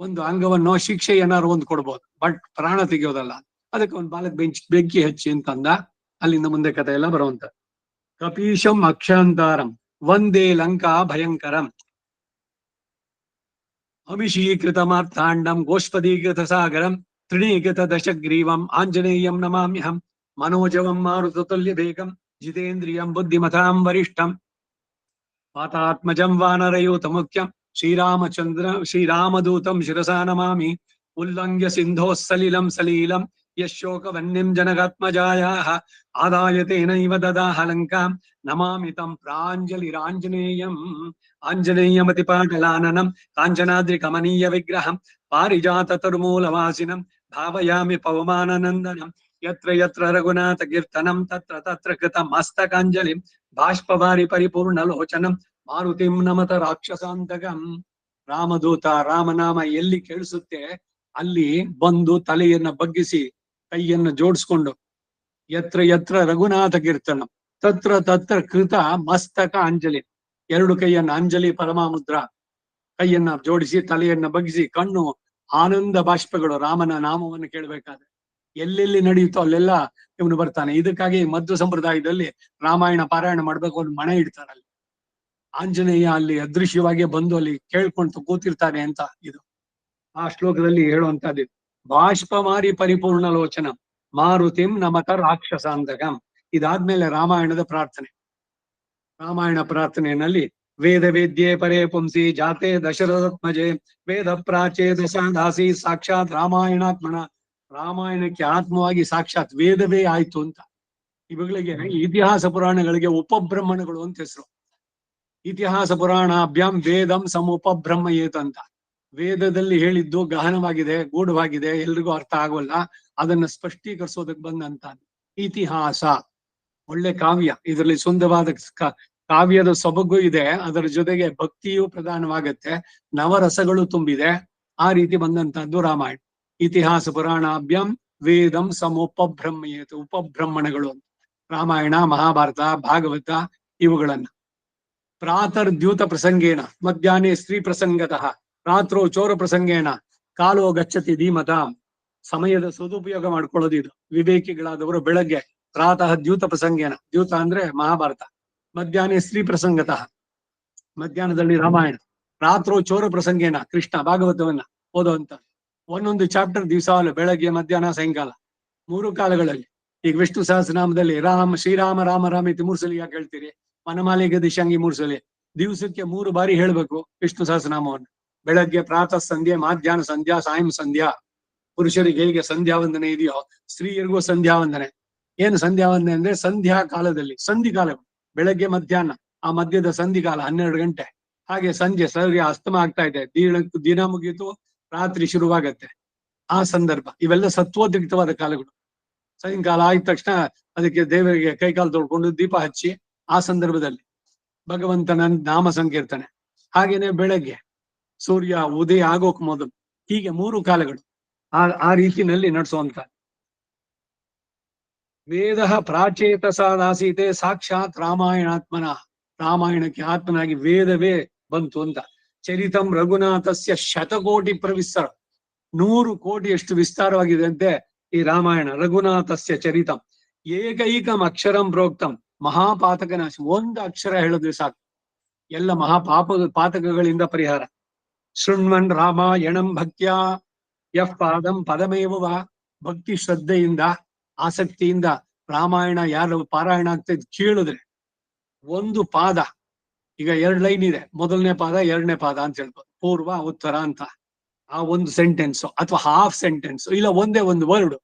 ಒಂದು ಅಂಗವನ್ನು ಶಿಕ್ಷೆ ಏನಾರು ಒಂದು ಕೊಡ್ಬೋದು, ಬಟ್ ಪ್ರಾಣ ತೆಗೆಯೋದಲ್ಲ. ಅದಕ್ಕೆ ಒಂದು ಬಾಲಕ್ ಬೆಂಕಿ ಹಚ್ಚಿ ಅಂತಂದ. ಅಲ್ಲಿಂದ ಮುಂದೆ ಕಥೆ ಎಲ್ಲ ಬರುವಂತ. ಕಪೀಶಂ ಅಕ್ಷಾಂತಾರಂ ವಂದೇ ಲಂಕಾ ಭಯಂಕರಂ ಅಭಿಷೀಕೃತ ಮಾರ್ಥಾಂಡಂ ಗೋಷ್ಪದೀಕೃತ ಸಾಗರಂ ತೃಣೀಕೃತ ದಶಗ್ರೀವಂ ಆಂಜನೇಯಂ ನಮಾಮ್ಯಹಂ ಮನೋಜವಂ ಮಾರುತತುಲ್ಯ ಬೇಗಂ ಜಿತೇಂದ್ರಿಯಂ ಬುದ್ಧಿಮತಾಂ ವರಿಷ್ಠಂ ಪಾತಾತ್ಮಜಂ ವಾನರಯೂತ ಮುಖ್ಯಂ ಶ್ರೀರಾಮದೂತಂ ಶಿರಸಾ ನಮಾಮಿ ಉಲ್ಲಂಘ್ಯ ಸಿಂಧೋಃ ಸಲಿಲಂ ಸಲೀಲಂ ಯಶೋಕವನ್ನಿಂ ಜನಕಾತ್ಮಜಾಯಾಃ ಆದಾಯ ತೇನೈವ ದದಾಹ ಲಂಕಾಂ ನಮಾಮಿ ತಂ ಪ್ರಾಂಜಲಿರಾಂಜನೇಯಂ ಆಂಜನೇಯಮತಿಪಾಟಲಾನನಂ ಕಾಂಚನಾದ್ರಿ ಕಮನೀಯ ವಿಗ್ರಹಂ ಪಾರಿಜಾತ ತರುಮೂಲವಾಸಿನಂ ಭಾವಯಾಮಿ ಪವಮಾನನಂದನಂ ಯತ್ರ ಯತ್ರ ರಘುನಾಥ ಕೀರ್ತನಂ ತತ್ರ ತತ್ರ ಕೃತ ಮಸ್ತಕಾಂಜಲಿಂ ಬಾಷ್ಪವಾರಿ ಪರಿಪೂರ್ಣ ಲೋಚನಂ ಮಾರುತಿಂ ನಮತ ರಾಕ್ಷಸಾಂತಕಂ. ರಾಮದೂತ ರಾಮನಾಮ ಎಲ್ಲಿ ಕೇಳಿಸುತ್ತೆ ಅಲ್ಲಿ ಬಂದು ತಲೆಯನ್ನ ಬಗ್ಗಿಸಿ ಕೈಯನ್ನು ಜೋಡಿಸ್ಕೊಂಡು ಯತ್ರ ಯತ್ರ ರಘುನಾಥ ಕೀರ್ತನ ತತ್ರ ತತ್ರ ಕೃತ ಮಸ್ತಕ ಅಂಜಲಿ, ಎರಡು ಕೈಯನ್ನ ಅಂಜಲಿ ಪರಮಾಮುದ್ರ, ಕೈಯನ್ನ ಜೋಡಿಸಿ ತಲೆಯನ್ನ ಬಗ್ಗಿಸಿ ಕಣ್ಣು ಆನಂದ ಬಾಷ್ಪಗಳು ರಾಮನ ನಾಮವನ್ನು ಕೇಳಬೇಕಾದ್ರೆ ಎಲ್ಲೆಲ್ಲಿ ನಡೆಯುತ್ತೋ ಅಲ್ಲೆಲ್ಲ ಇವನು ಬರ್ತಾನೆ. ಇದಕ್ಕಾಗಿ ಮಧ್ವ ಸಂಪ್ರದಾಯದಲ್ಲಿ ರಾಮಾಯಣ ಪಾರಾಯಣ ಮಾಡ್ಬೇಕು, ಒಂದು ಮಣೆ ಇಡ್ತಾರಲ್ಲಿ. ಆಂಜನೇಯ ಅಲ್ಲಿ ಅದೃಶ್ಯವಾಗಿ ಬಂದು ಅಲ್ಲಿ ಕೇಳ್ಕೊಂಡು ಕೂತಿರ್ತಾನೆ ಅಂತ ಇದು ಆ ಶ್ಲೋಕದಲ್ಲಿ ಹೇಳುವಂತದ್ದು. ಬಾಷ್ಪಮಾರಿ ಪರಿಪೂರ್ಣ ಲೋಚನ ಮಾರುತಿಂ ನಮತ ರಾಕ್ಷಸಾಂತಕಂ. ಇದಾದ್ಮೇಲೆ ರಾಮಾಯಣದ ಪ್ರಾರ್ಥನೆ. ರಾಮಾಯಣ ಪ್ರಾರ್ಥನೆಯಲ್ಲಿ ವೇದ ವೇದ್ಯೆ ಪರೇ ಪುಂಸಿ ಜಾತೆ ದಶರಥಾತ್ಮಜೆ ವೇದ ಪ್ರಾಚೇ ದಶಾದಾಸಿ ಸಾಕ್ಷಾತ್ ರಾಮಾಯಣಾತ್ಮನ. ರಾಮಾಯಣಕ್ಕೆ ಆತ್ಮವಾಗಿ ಸಾಕ್ಷಾತ್ ವೇದವೇ ಆಯ್ತು ಅಂತ. ಇವುಗಳಿಗೆ ಇತಿಹಾಸ ಪುರಾಣಗಳಿಗೆ ಉಪಬ್ರಹ್ಮಣಗಳು ಅಂತ ಹೆಸರು. ಇತಿಹಾಸ ಪುರಾಣಾಭ್ಯಾಂ ವೇದಂ ಸಮುಪಬ್ರಹ್ಮಯೇತ್ ಅಂತ. ವೇದದಲ್ಲಿ ಹೇಳಿದ್ದು ಗಹನವಾಗಿದೆ, ಗೂಢವಾಗಿದೆ, ಎಲ್ರಿಗೂ ಅರ್ಥ ಆಗೋಲ್ಲ, ಅದನ್ನ ಸ್ಪಷ್ಟೀಕರಿಸೋದಕ್ಕೆ ಬಂದಂತ ಇತಿಹಾಸ. ಒಳ್ಳೆ ಕಾವ್ಯ. ಇದರಲ್ಲಿ ಸುಂದರವಾದ ಕಾವ್ಯದ ಸೊಬಗು ಇದೆ, ಅದರ ಜೊತೆಗೆ ಭಕ್ತಿಯು ಪ್ರಧಾನವಾಗತ್ತೆ, ನವರಸಗಳು ತುಂಬಿದೆ. ಆ ರೀತಿ ಬಂದಂತಹದ್ದು ರಾಮಾಯಣ. ಇತಿಹಾಸ ಪುರಾಣಾಭ್ಯಂ ವೇದಂ ಸಮೋಪಬ್ರಹ್ಮಯೇತು, ಉಪಬ್ರಹ್ಮಣಗಳು ಅಂತ ರಾಮಾಯಣ, ಮಹಾಭಾರತ, ಭಾಗವತ ಇವುಗಳನ್ನ. ಪ್ರಾತರ್ದ್ಯೂತ ಪ್ರಸಂಗೇನ ಮಧ್ಯಾಹ್ನೆ ಸ್ತ್ರೀ ಪ್ರಸಂಗತಃ ರಾತ್ರೋ ಚೋರ ಪ್ರಸಂಗೇನ ಕಾಲೋ ಗಚ್ಚತಿ ಧೀಮತ. ಸಮಯದ ಸದುಪಯೋಗ ಮಾಡ್ಕೊಳ್ಳೋದು ಇದು. ವಿವೇಕಿಗಳಾದವರು ಬೆಳಗ್ಗೆ ಪ್ರಾತಃ ದ್ಯೂತ ಪ್ರಸಂಗೇನ, ದ್ಯೂತ ಅಂದ್ರೆ ಮಹಾಭಾರತ, ಮಧ್ಯಾಹ್ನ ಸ್ತ್ರೀ ಪ್ರಸಂಗತಃ ಮಧ್ಯಾಹ್ನದಲ್ಲಿ ರಾಮಾಯಣ, ರಾತ್ರೋ ಚೋರ ಪ್ರಸಂಗೇನ ಕೃಷ್ಣ ಭಾಗವತವನ್ನ ಓದುವಂತ ಒಂದೊಂದು ಚಾಪ್ಟರ್ ದಿವಸಾಲು, ಬೆಳಗ್ಗೆ ಮಧ್ಯಾಹ್ನ ಸಾಯಂಕಾಲ 3 ಕಾಲಗಳಲ್ಲಿ. ಈಗ ವಿಷ್ಣು ಸಹಸ್ರನಾಮದಲ್ಲಿ ಶ್ರೀರಾಮ ರಾಮ ರಾಮ ಇತಿ 3 ಸಲ ಯಾಕೆ ಹೇಳ್ತೀರಿ? ವನಮಾಲೆ ಗದಿಶಂಗಿ 3 ಸಲ. ದಿವಸಕ್ಕೆ 3 ಬಾರಿ ಹೇಳ್ಬೇಕು ವಿಷ್ಣು ಸಹಸ್ರನಾಮವನ್ನು. ಬೆಳಗ್ಗೆ ಪ್ರಾತಃ ಸಂಧ್ಯೆ, ಮಧ್ಯಾಹ್ನ ಸಂಧ್ಯಾ, ಸಾಯಂ ಸಂಧ್ಯಾ. ಪುರುಷರಿಗೆ ಹೇಗೆ ಸಂಧ್ಯಾ ವಂದನೆ ಇದೆಯೋ ಸ್ತ್ರೀಯರಿಗೂ ಸಂಧ್ಯಾ ವಂದನೆ. ಏನು ಸಂಧ್ಯಾ ವಂದನೆ ಅಂದ್ರೆ ಸಂಧ್ಯಾ ಕಾಲದಲ್ಲಿ, ಸಂಧಿ ಕಾಲ, ಬೆಳಗ್ಗೆ ಮಧ್ಯಾಹ್ನ, ಆ ಮಧ್ಯದ ಸಂಧಿ ಕಾಲ 12 ಗಂಟೆ. ಹಾಗೆ ಸಂಜೆ ಸೂರ್ಯ ಅಸ್ತಮ ಆಗ್ತಾ ಇದೆ, ದಿನ ಮುಗೀತು, ರಾತ್ರಿ ಶುರುವಾಗತ್ತೆ, ಆ ಸಂದರ್ಭ. ಇವೆಲ್ಲ ಸತ್ವೋದ್ರಿಕ್ತವಾದ ಕಾಲಗಳು. ಸಾಯಂಕಾಲ ಆಯ್ದ ತಕ್ಷಣ ಅದಕ್ಕೆ ದೇವರಿಗೆ ಕೈಕಾಲು ತೊಳ್ಕೊಂಡು ದೀಪ ಹಚ್ಚಿ ಆ ಸಂದರ್ಭದಲ್ಲಿ ಭಗವಂತನ ನಾಮ ಸಂಕೀರ್ತನೆ. ಹಾಗೇನೆ ಬೆಳಗ್ಗೆ ಸೂರ್ಯ ಉದಯ ಆಗೋಕ್ ಮೊದಲು, ಹೀಗೆ 3 ಕಾಲಗಳು ಆ ರೀತಿನಲ್ಲಿ ನಡೆಸುವಂತ. ವೇದ ಪ್ರಾಚೇತಸಾದಾಸೀತೆ ಸಾಕ್ಷಾತ್ ರಾಮಾಯಣಾತ್ಮನ, ರಾಮಾಯಣಕ್ಕೆ ಆತ್ಮನಾಗಿ ವೇದವೇ ಬಂತು ಅಂತ. ಚರಿತಂ ರಘುನಾಥಸ್ಯ ಶತಕೋಟಿ ಪ್ರವಿಸ್ತರ, 100 ಕೋಟಿಯಷ್ಟು ವಿಸ್ತಾರವಾಗಿದೆ ಅಂತೆ ಈ ರಾಮಾಯಣ. ರಘುನಾಥಸ್ಯ ಚರಿತಂ ಏಕೈಕಂ ಅಕ್ಷರಂ ಪ್ರೋಕ್ತಂ ಮಹಾಪಾತಕ ನಾಶ. 1 ಅಕ್ಷರ ಹೇಳಿದ್ರೆ ಸಾಕು, ಎಲ್ಲ ಪಾತಕಗಳಿಂದ ಪರಿಹಾರ. ಶೃಣ್ವನ್ ರಾಮಾಯಣಂ ಭಕ್ತ್ಯಾ ಯಃ ಪಾದಂ ಪದಮೇವ. ಭಕ್ತಿ ಶ್ರದ್ಧೆಯಿಂದ ಆಸಕ್ತಿಯಿಂದ ರಾಮಾಯಣ ಯಾರು ಪಾರಾಯಣ ಆಗ್ತದೆ ಕೇಳಿದ್ರೆ 1 ಪಾದ, ಈಗ 2 ಲೈನ್ ಇದೆ, ಮೊದಲನೇ ಪಾದ 2ನೇ ಪಾದ ಅಂತ ಹೇಳ್ಬೋದು, ಪೂರ್ವ ಉತ್ತರ ಅಂತ. ಆ 1 ಸೆಂಟೆನ್ಸ್ ಅಥವಾ ಹಾಫ್ ಸೆಂಟೆನ್ಸ್, ಇಲ್ಲ ಒಂದೇ 1 ವರ್ಡ್.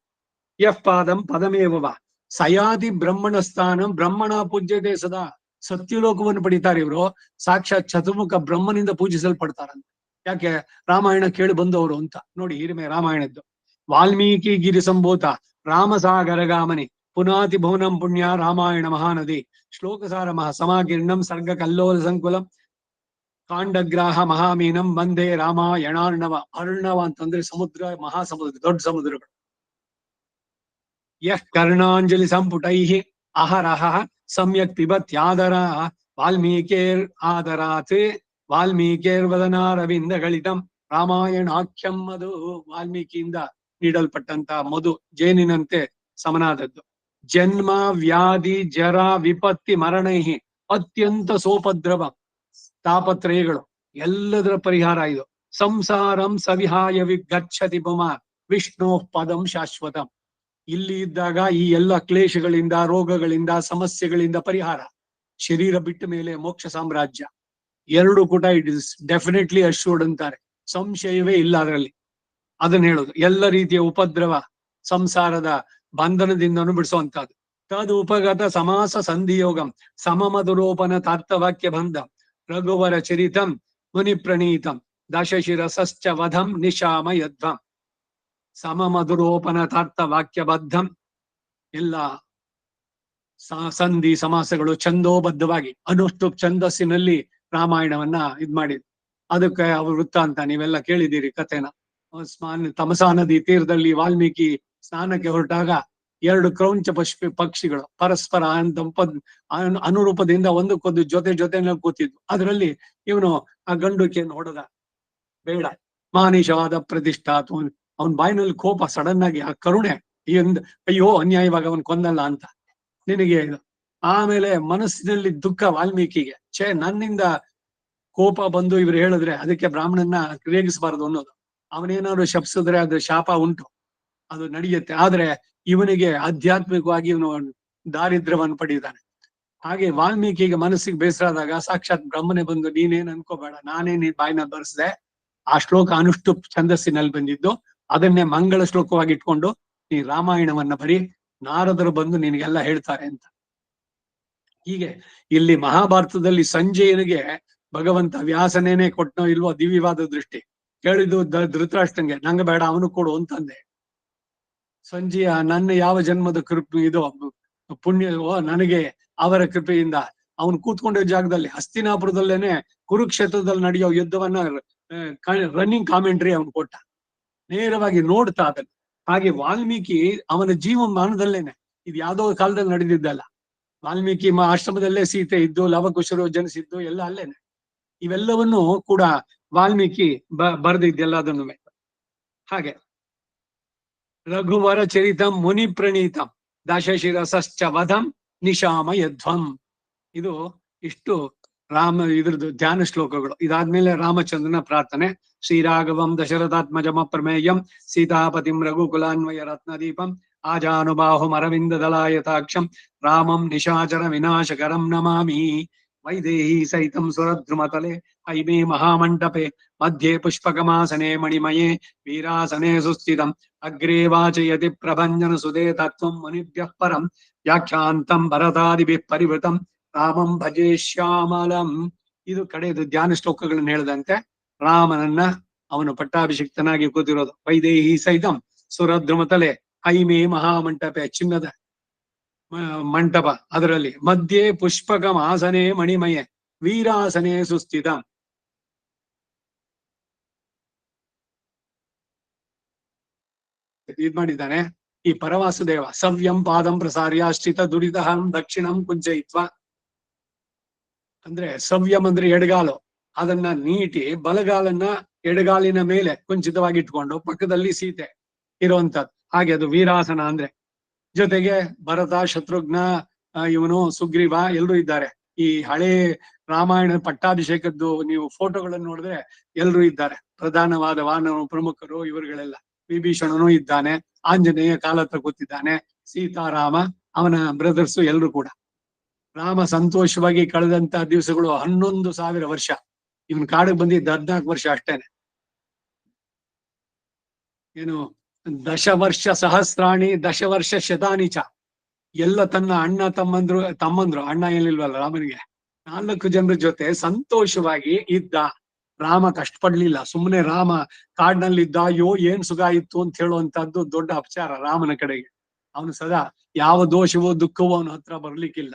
ಯಃ ಪಾದಂ ಪದಮೇವ ಸಯಾತಿ ಬ್ರಹ್ಮಣ ಸ್ಥಾನಂ ಬ್ರಹ್ಮಣ ಪೂಜ್ಯತೆ ಸದಾ. ಸತ್ಯಲೋಕವನ್ನು ಪಡಿತಾರೆ ಇವರು, ಸಾಕ್ಷಾತ್ ಚತುರ್ಮುಖ ಬ್ರಹ್ಮನಿಂದ ಪೂಜಿಸಲ್ಪಡ್ತಾರಂತ. ಯಾಕೆ? ರಾಮಾಯಣ ಕೇಳಿ ಬಂದವರು ಅಂತ. ನೋಡಿ ಹಿರಿಮೆ ರಾಮಾಯಣದ್ದು. ವಾಲ್ಮೀಕಿ ಗಿರಿ ಸಂಭೂತ ರಾಮಸಾಗರ ಗಾಮನಿ ಪುನಾತಿ ಭುವನಂ ಪುಣ್ಯ ರಾಮಾಯಣ ಮಹಾನದಿ. ಶ್ಲೋಕಸಾರ ಸಮಾಕೀರ್ಣಂ ಸರ್ಗ ಕಲ್ಲೋಲ ಸಂಕುಲಂ ಕಾಂಡಗ್ರಾಹ ಮಹಾಮೀನಂ ಬಂದೇ ರಾಮಾಯಣಾರ್ಣವ. ಅರ್ಣವ ಅಂತಂದ್ರೆ ಸಮುದ್ರ, ಮಹಾಸಮುದ್ರ, ದೊಡ್ಡ ಸಮುದ್ರಗಳು. ಯಃ ಕರ್ಣಾಂಜಲಿ ಸಂಪುಟೈಃ ಅಹರಹ ಸಮ್ಯಕ್ ಪಿಬತ್ಯಾದರ ವಾಲ್ಮೀಕೇರ್ ಆದರಾತ್ ವಾಲ್ಮೀಕೇರ್ ವದನಾರವಿಂದಗಳಿತಂ ರಾಮಾಯಣಾಖ್ಯಂ ಮಧು. ವಾಲ್ಮೀಕಿಯಿಂದ ನೀಡಲ್ಪಟ್ಟಂತ ಮಧು ಜೇನಿನಂತೆ ಸಮನಾದದ್ದು. ಜನ್ಮ ವ್ಯಾಧಿ ಜರ ವಿಪತ್ತಿ ಮರಣೈಹಿ ಅತ್ಯಂತ ಸೋಪದ್ರವ, ತಾಪತ್ರಯಗಳು ಎಲ್ಲದರ ಪರಿಹಾರ ಇದು. ಸಂಸಾರಂ ಸವಿಹಾಯ ವಿಗಚ್ಚತಿ ಪುಮಾನ್ ವಿಷ್ಣು ಪದಂ ಶಾಶ್ವತಂ. ಇಲ್ಲಿ ಇದ್ದಾಗ ಈ ಎಲ್ಲ ಕ್ಲೇಶಗಳಿಂದ, ರೋಗಗಳಿಂದ, ಸಮಸ್ಯೆಗಳಿಂದ ಪರಿಹಾರ. ಶರೀರ ಬಿಟ್ಟ ಮೇಲೆ ಮೋಕ್ಷ ಸಾಮ್ರಾಜ್ಯ. 2 ಕೂಡ ಇಟ್ ಇಸ್ ಡೆಫಿನೆಟ್ಲಿ ಅಶ್ಯೂರ್ಡ್ ಅಂತಾರೆ, ಸಂಶಯವೇ ಇಲ್ಲ ಅದರಲ್ಲಿ. ಅದನ್ನ ಹೇಳೋದು. ಎಲ್ಲ ರೀತಿಯ ಉಪದ್ರವ, ಸಂಸಾರದ ಬಂಧನದಿಂದನೂ ಬಿಡಿಸುವಂತಹದ್ದು. ತದ್ ಉಪಗತ ಸಮಾಸ ಸಂಧಿಯೋಗಂ ಸಮಮಧುರೋಪನ ತಾರ್ಥವಾಕ್ಯ ಬಂಧ ರಘುವರ ಚರಿತಂ ಮುನಿ ಪ್ರಣೀತಂ ದಶಶಿರಸಶ್ಚ ವಧಂ ನಿಶಾಮ ಯಧ್ವಂ. ಸಮಮಧುರೋಪನ ತಾರ್ಥ ವಾಕ್ಯಬದ್ಧಂ, ಎಲ್ಲ ಸಂಧಿ ಸಮಾಸಗಳು ಛಂದೋಬದ್ಧವಾಗಿ ಅನುಷ್ಠು ಛಂದಸ್ಸಿನಲ್ಲಿ ರಾಮಾಯಣವನ್ನ ಮಾಡಿದ್ರು. ಅದಕ್ಕೆ ಅವ್ರ ವೃತ್ತಾಂತ ನೀವೆಲ್ಲ ಕೇಳಿದ್ದೀರಿ ಕಥೆನ. ತಮಸಾ ನದಿ ತೀರದಲ್ಲಿ ವಾಲ್ಮೀಕಿ ಸ್ನಾನಕ್ಕೆ ಹೊರಟಾಗ 2 ಕ್ರೌಂಚ ಪಕ್ಷಿಗಳು ಪರಸ್ಪರ ಅನುರೂಪದಿಂದ ಒಂದಕ್ಕೊಂದು ಜೊತೆನಲ್ಲಿ ಕೂತಿದ್ವು. ಅದರಲ್ಲಿ ಇವನು ಆ ಗಂಡುಕೆಯನ್ನು ಹೊಡೆದ. ಬೇಡ, ಮಾನಿಷವಾದ ಪ್ರತಿಷ್ಠಾತ್. ಅವನ ಬಾಯಿನಲ್ಲಿ ಕೋಪ, ಸಡನ್ ಆಗಿ ಆ ಕರುಣೆ, ಅಯ್ಯೋ ಅನ್ಯಾಯವಾಗಿ ಅವನ್ ಕೊಂದಲ್ಲ ಅಂತ ನಿನಗೆ. ಆಮೇಲೆ ಮನಸ್ಸಿನಲ್ಲಿ ದುಃಖ ವಾಲ್ಮೀಕಿಗೆ, ನನ್ನಿಂದ ಕೋಪ ಬಂದು ಇವ್ರು ಹೇಳಿದ್ರೆ ಅದಕ್ಕೆ ಬ್ರಾಹ್ಮಣನ್ನ ರೇಗಿಸಬಾರದು ಅನ್ನೋದು. ಅವನೇನಾದ್ರು ಶಪಿಸಿದ್ರೆ ಅದು ಶಾಪ ಉಂಟು, ಅದು ನಡೆಯುತ್ತೆ. ಆದ್ರೆ ಇವನಿಗೆ ಆಧ್ಯಾತ್ಮಿಕವಾಗಿ ಇವನು ದಾರಿದ್ರ್ಯವನ್ನು ಪಡೆದಿದ್ದಾನೆ. ಹಾಗೆ ವಾಲ್ಮೀಕಿಗೆ ಮನಸ್ಸಿಗೆ ಬೇಸರ ಆದಾಗ ಸಾಕ್ಷಾತ್ ಬ್ರಹ್ಮನೇ ಬಂದು, ನೀನೇನ್ ಅನ್ಕೋಬೇಡ, ನಾನೇ ನೀನ್ ಬಾಯಿನ ಬರ್ಸ್ದೆ. ಆ ಶ್ಲೋಕ ಅನುಷ್ಠು ಛಂದಸ್ಸಿನಲ್ಲಿ ಬಂದಿದ್ದು. ಅದನ್ನೇ ಮಂಗಳ ಶ್ಲೋಕವಾಗಿ ಇಟ್ಕೊಂಡು ನೀ ರಾಮಾಯಣವನ್ನ ಬರೀ, ನಾರದರು ಬಂದು ನಿನಗೆಲ್ಲ ಹೇಳ್ತಾರೆ ಅಂತ. ಹೀಗೆ ಇಲ್ಲಿ ಮಹಾಭಾರತದಲ್ಲಿ ಸಂಜಯನಿಗೆ ಭಗವಂತ ವ್ಯಾಸನೇನೆ ಕೊಟ್ಟನೋ ಇಲ್ವೋ ದಿವ್ಯವಾದ ದೃಷ್ಟಿ. ಕೇಳಿದ್ದು ಧೃತರಾಷ್ಟ್ರಂಗೆ, ನಂಗೆ ಬೇಡ ಅವನು ಕೊಡು ಅಂತಂದೆ. ಸಂಜಯ ನನ್ನ ಯಾವ ಜನ್ಮದ ಇದು ಪುಣ್ಯ ನನಗೆ ಅವರ ಕೃಪೆಯಿಂದ ಅವನು ಕೂತ್ಕೊಂಡಿರೋ ಜಾಗದಲ್ಲಿ ಹಸ್ತಿನಾಪುರದಲ್ಲೇನೆ ಕುರುಕ್ಷೇತ್ರದಲ್ಲಿ ನಡೆಯೋ ಯುದ್ಧವನ್ನ ರನ್ನಿಂಗ್ ಕಾಮೆಂಟ್ರಿ ಅವನು ಕೊಟ್ಟ, ನೇರವಾಗಿ ನೋಡ್ತಾ ಅದನ್ನು. ಹಾಗೆ ವಾಲ್ಮೀಕಿ ಅವನ ಜೀವಮಾನದಲ್ಲೇನೆ, ಇದು ಯಾವ್ದೋ ಕಾಲದಲ್ಲಿ ನಡೆದಿದ್ದಲ್ಲ. ವಾಲ್ಮೀಕಿ ಆಶ್ರಮದಲ್ಲೇ ಸೀತೆ ಇದ್ದು, ಲವಕುಶರು ಜನಿಸಿದ್ದು ಎಲ್ಲ ಅಲ್ಲೇನೆ. ಇವೆಲ್ಲವನ್ನು ಕೂಡ ವಾಲ್ಮೀಕಿ ಬರೆದಿದ್ದೆಲ್ಲದನ್ನು. ಹಾಗೆ ರಘುವರ ಚರಿತಂ ಮುನಿ ಪ್ರಣೀತಂ ದಶಶಿರಸಶ್ಚ ವಧಂ ನಿಶಾಮ ಯಧ್ವಂ. ಇದು ಇಷ್ಟು ಇದ್ರದ್ದು ಧ್ಯಾನ ಶ್ಲೋಕಗಳು. ಇದಾದ್ಮೇಲೆ ರಾಮಚಂದ್ರನ ಪ್ರಾರ್ಥನೆ. ಶ್ರೀರಾಘವಂ ದಶರಥಾತ್ಮಜಮ ಪ್ರಮೇಯಂ ಸೀತಾಪತಿಂ ರಘುಕುಲಾನ್ವಯ ರತ್ನದೀಪಂ ಆಜಾನುಬಾಹುಂ ಅರವಿಂದ ದಲಾಯತಾಕ್ಷಂ ರಾಮಂ ನಿಶಾಚರ ವಿನಾಶಕರಂ ನಮಾಮಿ. ವೈದೇಹಿ ಸಹಿತಂ ಸುರದ್ರುಮತಲೆ ಹೈಮೇ ಮಹಾಮಂಟಪೆ ಮಧ್ಯೆ ಪುಷ್ಪಕಮಾಸನೆ ಮಣಿಮಯೇ ವೀರಾಸನೆ ಸುಸ್ಥಿತಂ ಅಗ್ರೇ ವಾಚಯತಿ ಪ್ರಭಂಜನ ಸುದೇ ತತ್ವಂ ಮುನಿಭ್ಯಃ ಪರಂ ವ್ಯಾಖ್ಯಾಂತಂ ಭರತಾದಿಭಿಃ ಪರಿವೃತಂ ರಾಮಂ ಭಜೆ ಶ್ಯಾಮಲಂ. ಇದು ಕಡೆಯದು ಧ್ಯಾನ ಶ್ಲೋಕಗಳನ್ನ ಹೇಳಿದಂತೆ ರಾಮನನ್ನ ಅವನು ಪಟ್ಟಾಭಿಷಿಕ್ತನಾಗಿ ಕೂತಿರೋದು. ವೈದೇಹಿ ಸಹಿತಂ ಸುರದ್ರುಮತಲೆ ಹೈಮೇ ಮಹಾಮಂಟಪೆ, ಚಿನ್ನದ ಮಂಟಪ, ಅದರಲ್ಲಿ ಮಧ್ಯೆ ಪುಷ್ಪಕಂ ಆಸನೆ ಮಣಿಮಯೆ ವೀರಾಸನೆ ಸುಸ್ಥಿತ. ಇದ್ ಮಾಡಿದ್ದಾನೆ ಈ ಪರವಾಸುದೇವ. ಸವ್ಯಂ ಪಾದಂ ಪ್ರಸಾರ್ಯಾಶ್ಚಿತ ದುರಿತಹಂ ದಕ್ಷಿಣಂ ಕುಂಚಯಿತ್ವ. ಅಂದ್ರೆ ಸವ್ಯಂ ಅಂದ್ರೆ ಎಡಗಾಲು, ಅದನ್ನ ನೀಟಿ ಬಲಗಾಲನ್ನ ಎಡಗಾಲಿನ ಮೇಲೆ ಕುಂಚಿತವಾಗಿ ಇಟ್ಕೊಂಡು ಪಕ್ಕದಲ್ಲಿ ಸೀತೆ ಇರುವಂತದ್ದು. ಹಾಗೆ ಅದು ವೀರಾಸನ ಅಂದ್ರೆ. ಜೊತೆಗೆ ಭರತ, ಶತ್ರುಘ್ನ, ಇವನು ಸುಗ್ರೀವ ಎಲ್ಲರೂ ಇದ್ದಾರೆ. ಈ ಹಳೆ ರಾಮಾಯಣ ಪಟ್ಟಾಭಿಷೇಕದ್ದು ನೀವು ಫೋಟೋಗಳನ್ನು ನೋಡಿದ್ರೆ ಎಲ್ಲರೂ ಇದ್ದಾರೆ. ಪ್ರಧಾನವಾದ ವಾನರ ಪ್ರಮುಖರು ಇವರುಗಳೆಲ್ಲ. ವಿಭೀಷಣನು ಇದ್ದಾನೆ, ಆಂಜನೇಯ ಕಾಲ ಹತ್ರ ಕೂತಿದ್ದಾನೆ, ಸೀತಾರಾಮ ಅವನ ಬ್ರದರ್ಸು ಎಲ್ಲರೂ ಕೂಡ. ರಾಮ ಸಂತೋಷವಾಗಿ ಕಳೆದಂತ ದಿವಸಗಳು 11,000 ವರ್ಷ. ಇವನ್ ಕಾಡಿಗೆ ಬಂದಿದ್ದ 14 ವರ್ಷ ಅಷ್ಟೇನೆ. ಏನು ದಶವರ್ಷ ಸಹಸ್ರಾಣಿ ದಶವರ್ಷ ಶತಾನಿಚ. ಎಲ್ಲ ತನ್ನ ಅಣ್ಣ ತಮ್ಮಂದ್ರು ಅಣ್ಣ ಏನಿಲ್ವಲ್ಲ ರಾಮನಿಗೆ, 4 ಜನರ ಜೊತೆ ಸಂತೋಷವಾಗಿ ಇದ್ದ. ರಾಮ ಕಷ್ಟಪಡ್ಲಿಲ್ಲ. ಸುಮ್ಮನೆ ರಾಮ ಕಾಡಿನಲ್ಲಿದ್ದ, ಅಯ್ಯೋ ಏನ್ ಸುಖ ಇತ್ತು ಅಂತ ಹೇಳುವಂತದ್ದು ದೊಡ್ಡ ಅಪಚಾರ ರಾಮನ ಕಡೆಗೆ. ಅವನು ಸದಾ ಯಾವ ದೋಷವೋ ದುಃಖವೋ ಅವನ ಹತ್ರ ಬರ್ಲಿಕ್ಕಿಲ್ಲ.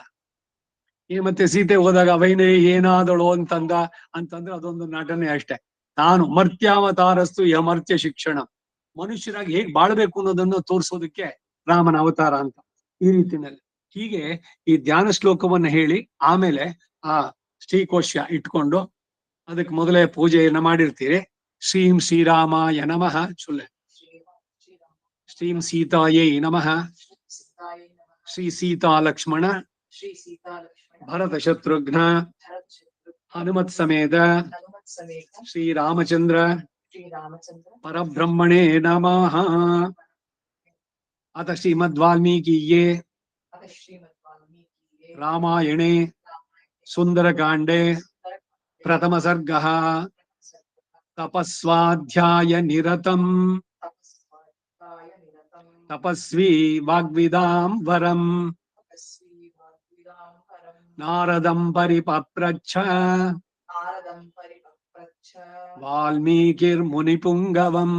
ಮತ್ತೆ ಸೀತೆ ಹೋದಾಗ ಅವೈನೇ ಏನಾದಳು ಅಂತಂದ್ರೆ ಅದೊಂದು ನಟನೆ ಅಷ್ಟೇ. ತಾನು ಮರ್ತ್ಯಾವತಾರಸ್ತು ಯಮರ್ತ್ಯ ಶಿಕ್ಷಣ, ಮನುಷ್ಯರಾಗಿ ಹೇಗ್ ಬಾಳ್ಬೇಕು ಅನ್ನೋದನ್ನು ತೋರಿಸೋದಕ್ಕೆ ರಾಮನ ಅವತಾರ ಅಂತ. ಈ ರೀತಿನಲ್ಲಿ ಹೀಗೆ ಈ ಧ್ಯಾನ ಶ್ಲೋಕವನ್ನ ಹೇಳಿ ಆಮೇಲೆ ಆ ಶ್ರೀಕೋಶ ಇಟ್ಕೊಂಡು ಅದಕ್ಕೆ ಮೊದಲೇ ಪೂಜೆಯನ್ನ ಮಾಡಿರ್ತೀರಿ. ಶ್ರೀಂ ಶ್ರೀರಾಮಾಯ ನಮಃ ಚುಲ್ಲೆ, ಶ್ರೀಂ ಸೀತಾಯೈ ನಮಃ, ಶ್ರೀ ಸೀತಾ ಲಕ್ಷ್ಮಣ ಭರತ ಶತ್ರುಘ್ನ ಹನುಮತ್ ಸಮೇತ ಶ್ರೀರಾಮಚಂದ್ರ ಪರಬ್ರಹ್ಮಣೇ ನಮಃ. ಅತ ಶ್ರೀಮದ್ ವಾಲ್ಮೀಕಿಯೇ ರಾಮಾಯಣೆ ಸುಂದರಕಾಂಡೆ ಪ್ರಥಮ ಸರ್ಗಃ ತಪಸ್ವಾಧ್ಯಾಯ ನಿರತಂ ತಪಸ್ವಿ ವಾಗ್ವಿದಾಂ ವರಂ ನಾರದಂ ಪರಿಪಪ್ರಚ್ಛ ವಾಲ್ಮೀಕಿರ್ ಮುನಿಪುಂಗವಂ.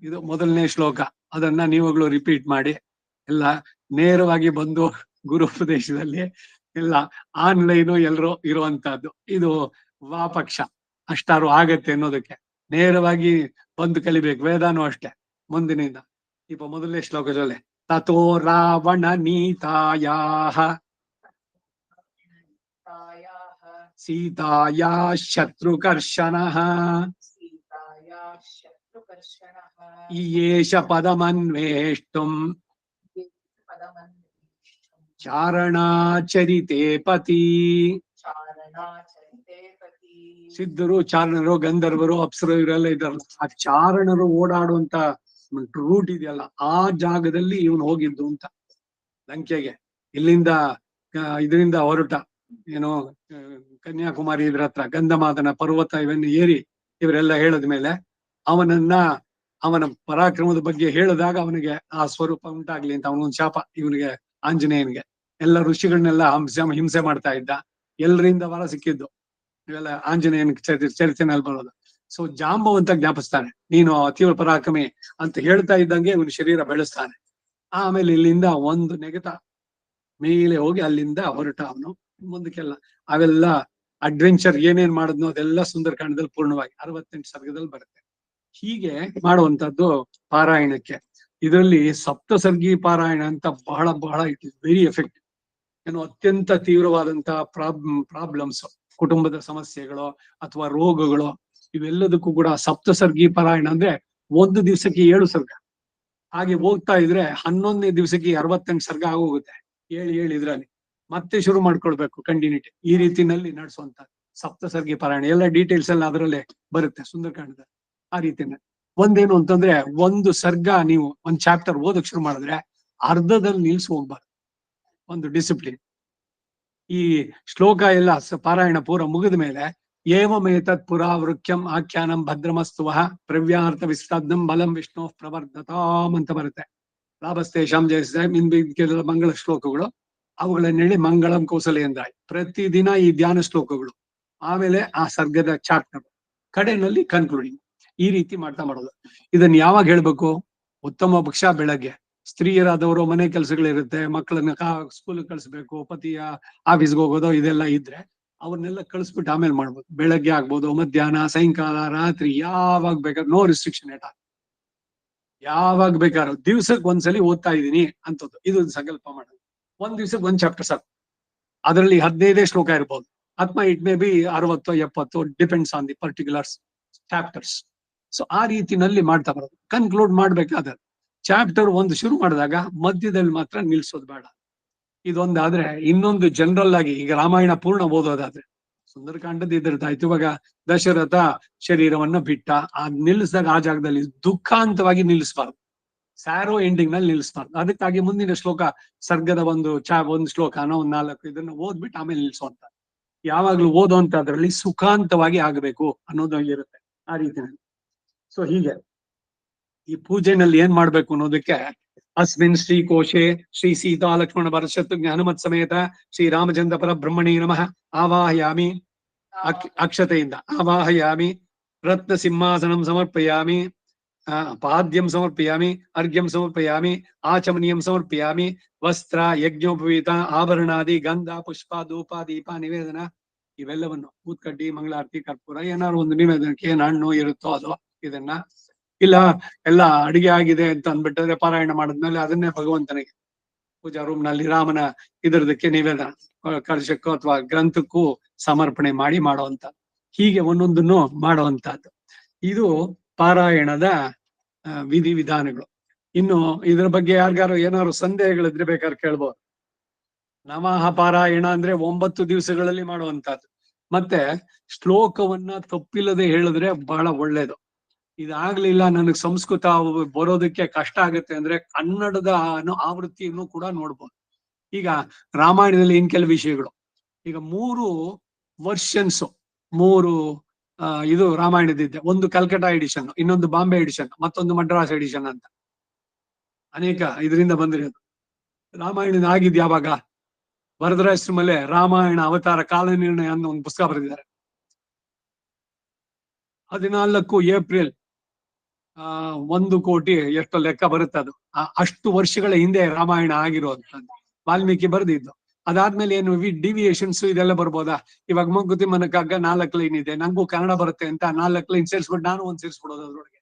ಇದು ಮೊದಲನೇ ಶ್ಲೋಕ. ಅದನ್ನ ನೀವುಗಳು ರಿಪೀಟ್ ಮಾಡಿ. ಎಲ್ಲ ನೇರವಾಗಿ ಬಂದು ಗುರುಪದೇಶದಲ್ಲಿ ಎಲ್ಲ ಆನ್ಲೈನು ಎಲ್ಲರೂ ಇರುವಂತಹದ್ದು. ಇದು ವಾಪಕ್ಷ ಅಷ್ಟಾರು ಆಗತ್ತೆ ಅನ್ನೋದಕ್ಕೆ ನೇರವಾಗಿ ಬಂದು ಕಲಿಬೇಕು. ವೇದಾನು ಅಷ್ಟೇ. ಮುಂದಿನಿಂದ ಇಪ್ಪ ಮೊದಲನೇ ಶ್ಲೋಕದಲ್ಲಿ ತಥೋ ರಾವಣ ನೀತಾಯಾಹ ಸೀತಾಯಾ ಶತ್ರುಕರ್ಷಣಃ ಈಯೇಷ ಪದಮನ್ವೇಷ್ಟುಂ ಚಾರಣಾಚರಿತೆ ಪತಿ. ಸಿದ್ಧರು, ಚಾರಣರು, ಗಂಧರ್ವರು, ಅಪ್ಸರು ಇವರೆಲ್ಲ ಇದ್ದಾರೆ. ಆ ಚಾರಣರು ಓಡಾಡುವಂತ ರೂಟ್ ಇದೆಯಲ್ಲ, ಆ ಜಾಗದಲ್ಲಿ ಇವನು ಹೋಗಿದ್ದು ಅಂತ. ಲಂಕೆಗೆ ಇಲ್ಲಿಂದ ಇದರಿಂದ ಹೊರಟ ಏನೋ ಕನ್ಯಾಕುಮಾರಿ ಇದ್ರ ಹತ್ರ ಗಂಧಮಾದನ ಪರ್ವತ ಇವನ್ನ ಏರಿ ಇವರೆಲ್ಲ ಹೇಳಿದ್ಮೇಲೆ ಅವನ ಪರಾಕ್ರಮದ ಬಗ್ಗೆ ಹೇಳಿದಾಗ ಅವನಿಗೆ ಆ ಸ್ವರೂಪ ಉಂಟಾಗ್ಲಿ ಅಂತ ಅವನೊಂದು ಶಾಪ ಇವನಿಗೆ, ಆಂಜನೇಯನಿಗೆ. ಎಲ್ಲ ಋಷಿಗಳನ್ನೆಲ್ಲ ಹಿಂಸೆ ಮಾಡ್ತಾ ಇದ್ದ. ಎಲ್ಲರಿಂದ ವರ ಸಿಕ್ಕಿದ್ದು ಇವೆಲ್ಲ ಆಂಜನೇಯನ ಚರಿತ್ರೆನಲ್ಲಿ ಬರೋದು. ಸೊ ಜಾಂಬವಂತ ಜ್ಞಾಪಿಸ್ತಾನೆ, ನೀನು ಅತೀವ್ರ ಪರಾಕ್ರಮಿ ಅಂತ ಹೇಳ್ತಾ ಇದ್ದಂಗೆ ಇವನು ಶರೀರ ಬೆಳೆಸ್ತಾನೆ. ಆಮೇಲೆ ಇಲ್ಲಿಂದ ಒಂದು ನೆಗೆತ ಮೇಲೆ ಹೋಗಿ ಅಲ್ಲಿಂದ ಹೊರಟ ಅವನು ಮುಂದಕ್ಕೆಲ್ಲ ಅವೆಲ್ಲ ಅಡ್ವೆಂಚರ್ ಏನೇನ್ ಮಾಡಿದ್ನೋ ಅದೆಲ್ಲ ಸುಂದರಕಾಂಡದಲ್ಲಿ ಪೂರ್ಣವಾಗಿ 68 ಸರ್ಗದಲ್ಲಿ ಬರುತ್ತೆ. ಹೀಗೆ ಮಾಡುವಂತದ್ದು ಪಾರಾಯಣಕ್ಕೆ. ಇದರಲ್ಲಿ ಸಪ್ತಸರ್ಗಿ ಪಾರಾಯಣ ಅಂತ ಬಹಳ ಬಹಳ ಇಟ್ ಇಸ್ ವೆರಿ ಎಫೆಕ್ಟಿವ್. ಏನು ಅತ್ಯಂತ ತೀವ್ರವಾದಂತಹ ಪ್ರಾಬ್ಲಮ್ಸ್, ಕುಟುಂಬದ ಸಮಸ್ಯೆಗಳು ಅಥವಾ ರೋಗಗಳು, ಇವೆಲ್ಲದಕ್ಕೂ ಕೂಡ ಸಪ್ತಸರ್ಗಿ ಪಾರಾಯಣ ಅಂದ್ರೆ ಒಂದು ದಿವಸಕ್ಕೆ 7 ಸರ್ಗ. ಹಾಗೆ ಹೋಗ್ತಾ ಇದ್ರೆ 11ನೇ ದಿವಸಕ್ಕೆ 68 ಸರ್ಗ ಆಗೋಗುತ್ತೆ. ಹೇಳಿ ಇದ್ರಲ್ಲಿ ಮತ್ತೆ ಶುರು ಮಾಡ್ಕೊಳ್ಬೇಕು ಕಂಟಿನ್ಯೂಟಿ. ಈ ರೀತಿನಲ್ಲಿ ನಡೆಸುವಂತ ಸಪ್ತಸರ್ಗಿ ಪಾರಾಯಣ ಎಲ್ಲ ಡೀಟೇಲ್ಸ್ ಎಲ್ಲ ಅದರಲ್ಲೇ ಬರುತ್ತೆ ಸುಂದರಕಾಂಡದಲ್ಲಿ. ಆ ರೀತಿನ ಒಂದೇನು ಅಂತಂದ್ರೆ, ಒಂದು ಸರ್ಗ ನೀವು ಒಂದ್ ಚಾಪ್ಟರ್ ಓದಕ್ ಶುರು ಮಾಡಿದ್ರೆ ಅರ್ಧದಲ್ಲಿ ನಿಲ್ಸಿ ಹೋಗ್ಬಾರ್ದು. ಒಂದು ಡಿಸಿಪ್ಲಿನ್. ಈ ಶ್ಲೋಕ ಎಲ್ಲ ಪಾರಾಯಣ ಪೂರ ಮುಗಿದ ಮೇಲೆ ಏವಮೇತತ್ ಪುರಾವೃಕ್ಯಂ ಆಖ್ಯಾನಂ ಭದ್ರಮಸ್ತುವಃ ಪ್ರವ್ಯಾರ್ಥ ವಿಸ್ತಬ್ಧಂ ಬಲಂ ವಿಷ್ಣು ಪ್ರವರ್ಧತಾಂ ಅಂತ ಬರುತ್ತೆ. ಲಾಭಸ್ತೇಷಾಂ ಜಯಸ ಕೆಲವು ಮಂಗಳ ಶ್ಲೋಕಗಳು, ಅವುಗಳನ್ನೇಳಿ ಮಂಗಳಂ ಕೌಸಲೆಯಂದಾಯಿ. ಪ್ರತಿದಿನ ಈ ಧ್ಯಾನ ಶ್ಲೋಕಗಳು, ಆಮೇಲೆ ಆ ಸರ್ಗದ ಚಾಪ್ಟರ್, ಕಡೆಯಲ್ಲಿ ಕನ್ಕ್ಲೂಡಿಂಗ್. ಈ ರೀತಿ ಮಾಡೋದು. ಇದನ್ನ ಯಾವಾಗ ಹೇಳ್ಬೇಕು? ಉತ್ತಮ ಪಕ್ಷ ಬೆಳಗ್ಗೆ. ಸ್ತ್ರೀಯರಾದವರು ಮನೆ ಕೆಲಸಗಳಿರುತ್ತೆ, ಮಕ್ಕಳನ್ನ ಸ್ಕೂಲ್ ಕಳಿಸ್ಬೇಕು, ಪತಿಯ ಆಫೀಸ್ಗೆ ಹೋಗೋದು ಇದೆಲ್ಲ ಇದ್ರೆ ಅವ್ರನ್ನೆಲ್ಲ ಕಳಿಸ್ಬಿಟ್ಟು ಆಮೇಲೆ ಮಾಡ್ಬೋದು. ಬೆಳಗ್ಗೆ ಆಗ್ಬೋದು, ಮಧ್ಯಾಹ್ನ, ಸಾಯಂಕಾಲ, ರಾತ್ರಿ, ಯಾವಾಗ ಬೇಕಾದ್ರೆ, ನೋ ರಿಸ್ಟ್ರಿಕ್ಷನ್ ಏಟ. ಯಾವಾಗ ಬೇಕಾದ್ರೂ ದಿವ್ಸಕ್ಕೆ ಒಂದ್ಸಲಿ ಓದ್ತಾ ಇದೀನಿ ಅಂತದ್ದು ಇದೊಂದು ಸಂಕಲ್ಪ ಮಾಡೋದು. ಒಂದ್ ದಿವ್ಸಕ್ಕೆ ಒಂದ್ ಚಾಪ್ಟರ್ ಸಾಕು. ಅದರಲ್ಲಿ 15 ಶ್ಲೋಕ ಇರ್ಬೋದು, ಅಥವಾ it may be 60, 70, depends on the particulars chapters. So ಆ ರೀತಿನಲ್ಲಿ ಮಾಡ್ತಾ ಬರೋದು. ಕನ್ಕ್ಲೂಡ್ ಮಾಡ್ಬೇಕಾದ್ರೆ ಚಾಪ್ಟರ್ ಒಂದು ಶುರು ಮಾಡಿದಾಗ ಮಧ್ಯದಲ್ಲಿ ಮಾತ್ರ ನಿಲ್ಸೋದು ಬೇಡ. ಇದೊಂದಾದ್ರೆ ಇನ್ನೊಂದು ಜನರಲ್ ಆಗಿ, ಈಗ ರಾಮಾಯಣ ಪೂರ್ಣ ಓದೋದಾದ್ರೆ ಸುಂದರಕಾಂಡದ ಇದ್ರದ್ದಾಯ್ತು. ಇವಾಗ ದಶರಥ ಶರೀರವನ್ನ ಬಿಟ್ಟ, ನಿಲ್ಲಿಸಿದಾಗ ಆ ಜಾಗದಲ್ಲಿ ದುಃಖಾಂತವಾಗಿ ನಿಲ್ಲಿಸಬಾರ್ದು, ಸ್ಯಾರೋ ಎಂಡಿಂಗ್ ನಲ್ಲಿ ನಿಲ್ಲಿಸಬಾರ್ದು. ಅದಕ್ಕಾಗಿ ಮುಂದಿನ ಶ್ಲೋಕ ಸರ್ಗದ ಒಂದು ಶ್ಲೋಕನೋ 4 ಇದನ್ನ ಓದ್ಬಿಟ್ಟು ಆಮೇಲೆ ನಿಲ್ಸುವಂತ. ಯಾವಾಗ್ಲೂ ಓದುವಂತ ಅದ್ರಲ್ಲಿ ಸುಖಾಂತವಾಗಿ ಆಗ್ಬೇಕು ಅನ್ನೋದು ಇರುತ್ತೆ ಆ ರೀತಿಯಲ್ಲಿ. ಸೊ ಹೀಗೆ ಈ ಪೂಜೆನಲ್ಲಿ ಏನ್ ಮಾಡ್ಬೇಕು ಅನ್ನೋದಕ್ಕೆ, ಅಸ್ಮಿನ್ ಶ್ರೀ ಕೋಶೆ ಶ್ರೀ ಸೀತಾ ಲಕ್ಷ್ಮಣ ಭರತಶತ್ರುಘ್ನ ಹನುಮತ್ ಸಮೇತ ಶ್ರೀ ರಾಮಚಂದ್ರ ಪರಬ್ರಹ್ಮಣೇ ನಮಃ ಆವಾಹಯಾಮಿ. ಅಕ್ಷತೆಯಿಂದ ಆವಾಹಯಾಮಿ. ರತ್ನ ಸಿಂಹಾಸನಂ ಸಮರ್ಪಯಾಮಿ. ಪಾದ್ಯಂ ಸಮರ್ಪಯಾಮಿ. ಅರ್ಘ್ಯಂ ಸಮರ್ಪಯಾಮಿ. ಆಚಮನೀಯಂ ಸಮರ್ಪಯಾಮಿ. ವಸ್ತ್ರ ಯಜ್ಞೋಪವೀತ ಆಭರಣಾದಿ ಗಂಧ ಪುಷ್ಪ ಧೂಪ ದೀಪ ನಿವೇದನ ಇವೆಲ್ಲವನ್ನು, ಊದ್ಕಡ್ಡಿ, ಮಂಗಳಾರತಿ, ಕರ್ಪೂರ, ಏನಾದ್ರು ಒಂದು ನಿವೇದನಕ್ಕೆ ಏನ್ ಹಣ್ಣು ಇರುತ್ತೋ ಅದು, ಇದನ್ನ ಇಲ್ಲ ಎಲ್ಲ ಅಡಿಗೆ ಆಗಿದೆ ಅಂತ ಅಂದ್ಬಿಟ್ಟರೆ ಪಾರಾಯಣ ಮಾಡಿದ್ಮೇಲೆ ಅದನ್ನೇ ಭಗವಂತನಿಗೆ ಪೂಜಾ ರೂಮ್ ನಲ್ಲಿ ರಾಮನ ಇದರದಕ್ಕೆ ನಿವೇದನ ಕಳಶಕ್ಕೂ ಅಥವಾ ಗ್ರಂಥಕ್ಕೂ ಸಮರ್ಪಣೆ ಮಾಡಿ ಮಾಡುವಂತ. ಹೀಗೆ ಒಂದೊಂದನ್ನು ಮಾಡುವಂತಹದ್ದು. ಇದು ಪಾರಾಯಣದ ವಿಧಿವಿಧಾನಗಳು. ಇನ್ನು ಇದ್ರ ಬಗ್ಗೆ ಯಾರಿಗಾರು ಏನಾದ್ರು ಸಂದೇಹಗಳಿದ್ರೆ ಬೇಕಾದ್ರೆ ಕೇಳ್ಬೋದು. ನಮಃ ಪಾರಾಯಣ ಅಂದ್ರೆ 9 ದಿವಸಗಳಲ್ಲಿ ಮಾಡುವಂತಹದ್ದು. ಮತ್ತೆ ಶ್ಲೋಕವನ್ನ ತಪ್ಪಿಲ್ಲದೆ ಹೇಳಿದ್ರೆ ಬಹಳ ಒಳ್ಳೇದು. ಇದಾಗ್ಲಿಲ್ಲ, ನನಗೆ ಸಂಸ್ಕೃತ ಬರೋದಕ್ಕೆ ಕಷ್ಟ ಆಗುತ್ತೆ ಅಂದ್ರೆ ಕನ್ನಡದ ಆವೃತ್ತಿಯನ್ನು ಕೂಡ ನೋಡ್ಬೋದು. ಈಗ ರಾಮಾಯಣದಲ್ಲಿ ಇನ್ ಕೆಲವು ವಿಷಯಗಳು, ಈಗ 3 ವರ್ಷನ್ಸ್, 3 ಇದು ರಾಮಾಯಣದಿದ್ದೆ. ಒಂದು ಕಲ್ಕಟಾ ಎಡಿಷನ್, ಇನ್ನೊಂದು ಬಾಂಬೆ ಎಡಿಷನ್, ಮತ್ತೊಂದು ಮಡ್ರಾಸ್ ಎಡಿಷನ್ ಅಂತ ಅನೇಕ ಇದರಿಂದ ಬಂದಿರೋದು. ರಾಮಾಯಣ ಆಗಿದ್ ಯಾವಾಗ? ವರದರಾಜಶ್ರಮಲ್ಲೇ ರಾಮಾಯಣ ಅವತಾರ ಕಾಲ ನಿರ್ಣಯ ಅನ್ನೋ ಒಂದು ಪುಸ್ತಕ ಬರೆದಿದ್ದಾರೆ. 14 ಏಪ್ರಿಲ್ 1 ಕೋಟಿ ಎಷ್ಟು ಲೆಕ್ಕ ಬರುತ್ತೆ ಅದು. ಅಷ್ಟು ವರ್ಷಗಳ ಹಿಂದೆ ರಾಮಾಯಣ ಆಗಿರೋದು ವಾಲ್ಮೀಕಿ ಬರೆದಿದ್ದು. ಅದಾದ್ಮೇಲೆ ಏನು ಡಿವಿಯೇಷನ್ಸ್ ಇದೆಲ್ಲ ಬರ್ಬೋದಾ? ಇವಾಗ ಮಂಕುತಿಮ್ಮನ ಕಗ್ಗ 4 ಲೈನ್ ಇದೆ, ನಂಗೂ ಕನ್ನಡ ಬರುತ್ತೆ ಅಂತ 4 ಲೈನ್ ಸೇರಿಸ್ಬಿಟ್ಟು ನಾನು ಒಂದ್ ಸೇರಿಸ್ಬಿಡೋದು ಅದ್ರೊಳಗೆ.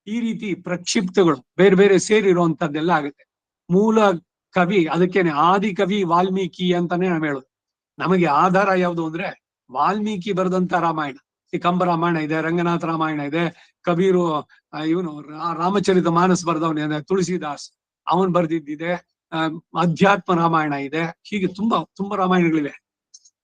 ಈ ರೀತಿ ಪ್ರಕ್ಷಿಪ್ತಗಳು ಬೇರೆ ಬೇರೆ ಸೇರಿರುವಂತದ್ದೆಲ್ಲ ಆಗುತ್ತೆ. ಮೂಲ ಕವಿ, ಅದಕ್ಕೇನೆ ಆದಿ ಕವಿ ವಾಲ್ಮೀಕಿ ಅಂತಾನೆ ನಾವ್ ಹೇಳೋದು. ನಮಗೆ ಆಧಾರ ಯಾವುದು ಅಂದ್ರೆ ವಾಲ್ಮೀಕಿ ಬರೆದಂತ ರಾಮಾಯಣ. ಈ ಕಂಬ ರಾಮಾಯಣ ಇದೆ, ರಂಗನಾಥ ರಾಮಾಯಣ ಇದೆ, ಕಬೀರು ಇವನು ರಾಮಚರಿತ ಮಾನಸ್ ಬರ್ದವನ ತುಳಸಿದಾಸ್ ಅವನ್ ಬರ್ದಿದ್ದಿದೆ, ಅಧ್ಯಾತ್ಮ ರಾಮಾಯಣ ಇದೆ. ಹೀಗೆ ತುಂಬಾ ರಾಮಾಯಣಗಳಿವೆ.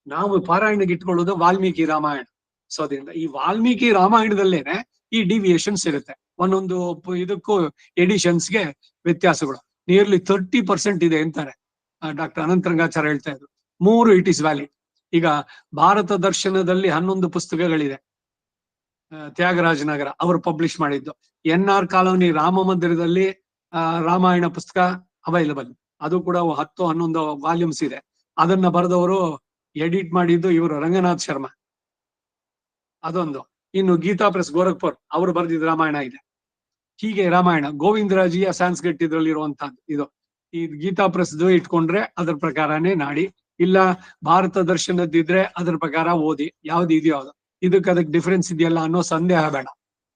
ನಾವು ಪಾರಾಯಣಕ್ಕೆ ಇಟ್ಕೊಳ್ಳೋದು ವಾಲ್ಮೀಕಿ ರಾಮಾಯಣ. ಸೊ ಅದರಿಂದ ಈ ವಾಲ್ಮೀಕಿ ರಾಮಾಯಣದಲ್ಲೇನೆ ಈ ಡಿವಿಯೇಷನ್ಸ್ ಇರುತ್ತೆ. ಒಂದೊಂದು ಇದಕ್ಕೂ ಎಡಿಷನ್ಸ್ಗೆ ವ್ಯತ್ಯಾಸಗಳು ನಿಯರ್ಲಿ 30% ಇದೆ ಅಂತಾರೆ ಡಾಕ್ಟರ್ ಅನಂತರಂಗಾಚಾರ್ಯ ಹೇಳ್ತಾ ಇದ್ರು. 3 ಇಟ್ ಇಸ್ ವ್ಯಾಲಿಡ್. ಈಗ ಭಾರತ ದರ್ಶನದಲ್ಲಿ 11 ಪುಸ್ತಕಗಳಿದೆ. ತ್ಯಾಗರಾಜನಗರ ಅವರು ಪಬ್ಲಿಷ್ ಮಾಡಿದ್ದು. NR ಕಾಲೋನಿ ರಾಮ ಮಂದಿರದಲ್ಲಿ ರಾಮಾಯಣ ಪುಸ್ತಕ ಅವೈಲಬಲ್. ಅದು ಕೂಡ 10-11 ವಾಲ್ಯೂಮ್ಸ್ ಇದೆ. ಅದನ್ನ ಬರೆದವರು ಎಡಿಟ್ ಮಾಡಿದ್ದು ಇವರು ರಂಗನಾಥ್ ಶರ್ಮಾ, ಅದೊಂದು. ಇನ್ನು ಗೀತಾ ಪ್ರೆಸ್ ಗೋರಖ್ಪುರ್ ಅವರು ಬರೆದಿದ್ದ ರಾಮಾಯಣ ಇದೆ. ಹೀಗೆ ರಾಮಾಯಣ ಗೋವಿಂದರಾಜಿಯ ಸಾಂಸ್ಕ್ರಿಟ್ ಇದ್ರಲ್ಲಿ ಇರುವಂತಹದ್ದು ಇದು. ಈ ಗೀತಾ ಪ್ರಸಿದ್ಧ ಇಟ್ಕೊಂಡ್ರೆ ಅದ್ರ ಪ್ರಕಾರನೇ ನಾಡಿ, ಇಲ್ಲ ಭಾರತ ದರ್ಶನದಿದ್ರೆ ಅದ್ರ ಪ್ರಕಾರ ಓದಿ. ಯಾವ್ದು ಇದೆಯೋ ಅದು, ಅದಕ್ಕೆ ಡಿಫ್ರೆನ್ಸ್ ಇದೆಯಲ್ಲ ಅನ್ನೋ ಸಂದೇಹ ಬೇಡ.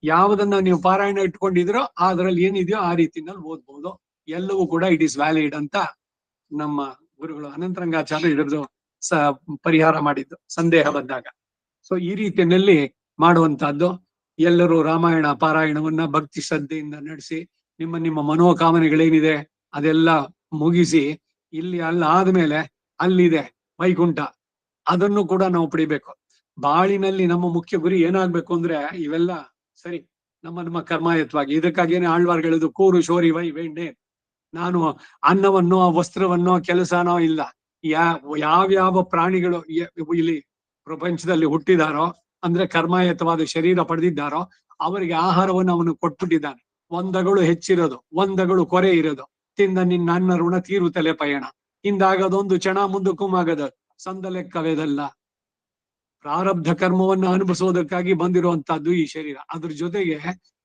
ಯಾವುದನ್ನ ನೀವು ಪಾರಾಯಣ ಇಟ್ಕೊಂಡಿದ್ರೋ ಅದ್ರಲ್ಲಿ ಏನಿದೆಯೋ ಆ ರೀತಿನಲ್ಲಿ ಓದ್ಬೋದು. ಎಲ್ಲವೂ ಕೂಡ ಇಟ್ ಇಸ್ ವ್ಯಾಲಿಡ್ ಅಂತ ನಮ್ಮ ಗುರುಗಳು ಅನಂತರಂಗಾಚಾರ್ಯ ಇದ್ರದ್ದು ಪರಿಹಾರ ಮಾಡಿದ್ದು ಸಂದೇಹ ಬಂದಾಗ. ಸೊ ಈ ರೀತಿಯಲ್ಲಿ ಮಾಡುವಂತಹದ್ದು. ಎಲ್ಲರೂ ರಾಮಾಯಣ ಪಾರಾಯಣವನ್ನ ಭಕ್ತಿ ಶ್ರದ್ಧೆಯಿಂದ ನಡೆಸಿ ನಿಮ್ಮ ಮನೋಕಾಮನೆಗಳೇನಿದೆ ಅದೆಲ್ಲ ಮುಗಿಸಿ, ಇಲ್ಲಿ ಆದ್ಮೇಲೆ ಅಲ್ಲಿದೆ ವೈಕುಂಠ, ಅದನ್ನು ಕೂಡ ನಾವು ಪಡಿಬೇಕು. ಬಾಳಿನಲ್ಲಿ ನಮ್ಮ ಮುಖ್ಯ ಗುರಿ ಏನಾಗ್ಬೇಕು ಅಂದ್ರೆ ಇವೆಲ್ಲ ಸರಿ ನಮ್ಮ ಕರ್ಮಾಯತ್ವಾಗಿ. ಇದಕ್ಕಾಗೇನೆ ಆಳ್ವಾರ್ಗಳಿದು ಕೂರು ಶೋರಿ ವೈ ವೇಂಡೆ. ನಾನು ಅನ್ನವನ್ನೋ ವಸ್ತ್ರವನ್ನೋ ಕೆಲಸನೋ ಇಲ್ಲ. ಯಾವ್ಯಾವ ಪ್ರಾಣಿಗಳು ಇಲ್ಲಿ ಪ್ರಪಂಚದಲ್ಲಿ ಹುಟ್ಟಿದಾರೋ ಅಂದ್ರೆ ಕರ್ಮಾಯತವಾದ ಶರೀರ ಪಡೆದಿದ್ದಾರೋ ಅವರಿಗೆ ಆಹಾರವನ್ನು ಅವನು ಕೊಟ್ಬಿಟ್ಟಿದ್ದಾನೆ. ಒಂದಗಳು ಹೆಚ್ಚಿರೋದು, ಒಂದಗಳು ಕೊರೆ ಇರೋದು. ತಿಂದ ನಿನ್ನ ಅನ್ನ ಋಣ ತೀರುತ್ತಲೆ ಪಯಣ. ಹಿಂದಾಗದೊಂದು ಕ್ಷಣ ಮುಂದಕ್ಕೂ ಆಗದ ಸಂದ ಲೆಕ್ಕವೇದಲ್ಲ. ಪ್ರಾರಬ್ಧ ಕರ್ಮವನ್ನ ಅನುಭವಿಸೋದಕ್ಕಾಗಿ ಬಂದಿರುವಂತಹದ್ದು ಈ ಶರೀರ. ಅದ್ರ ಜೊತೆಗೆ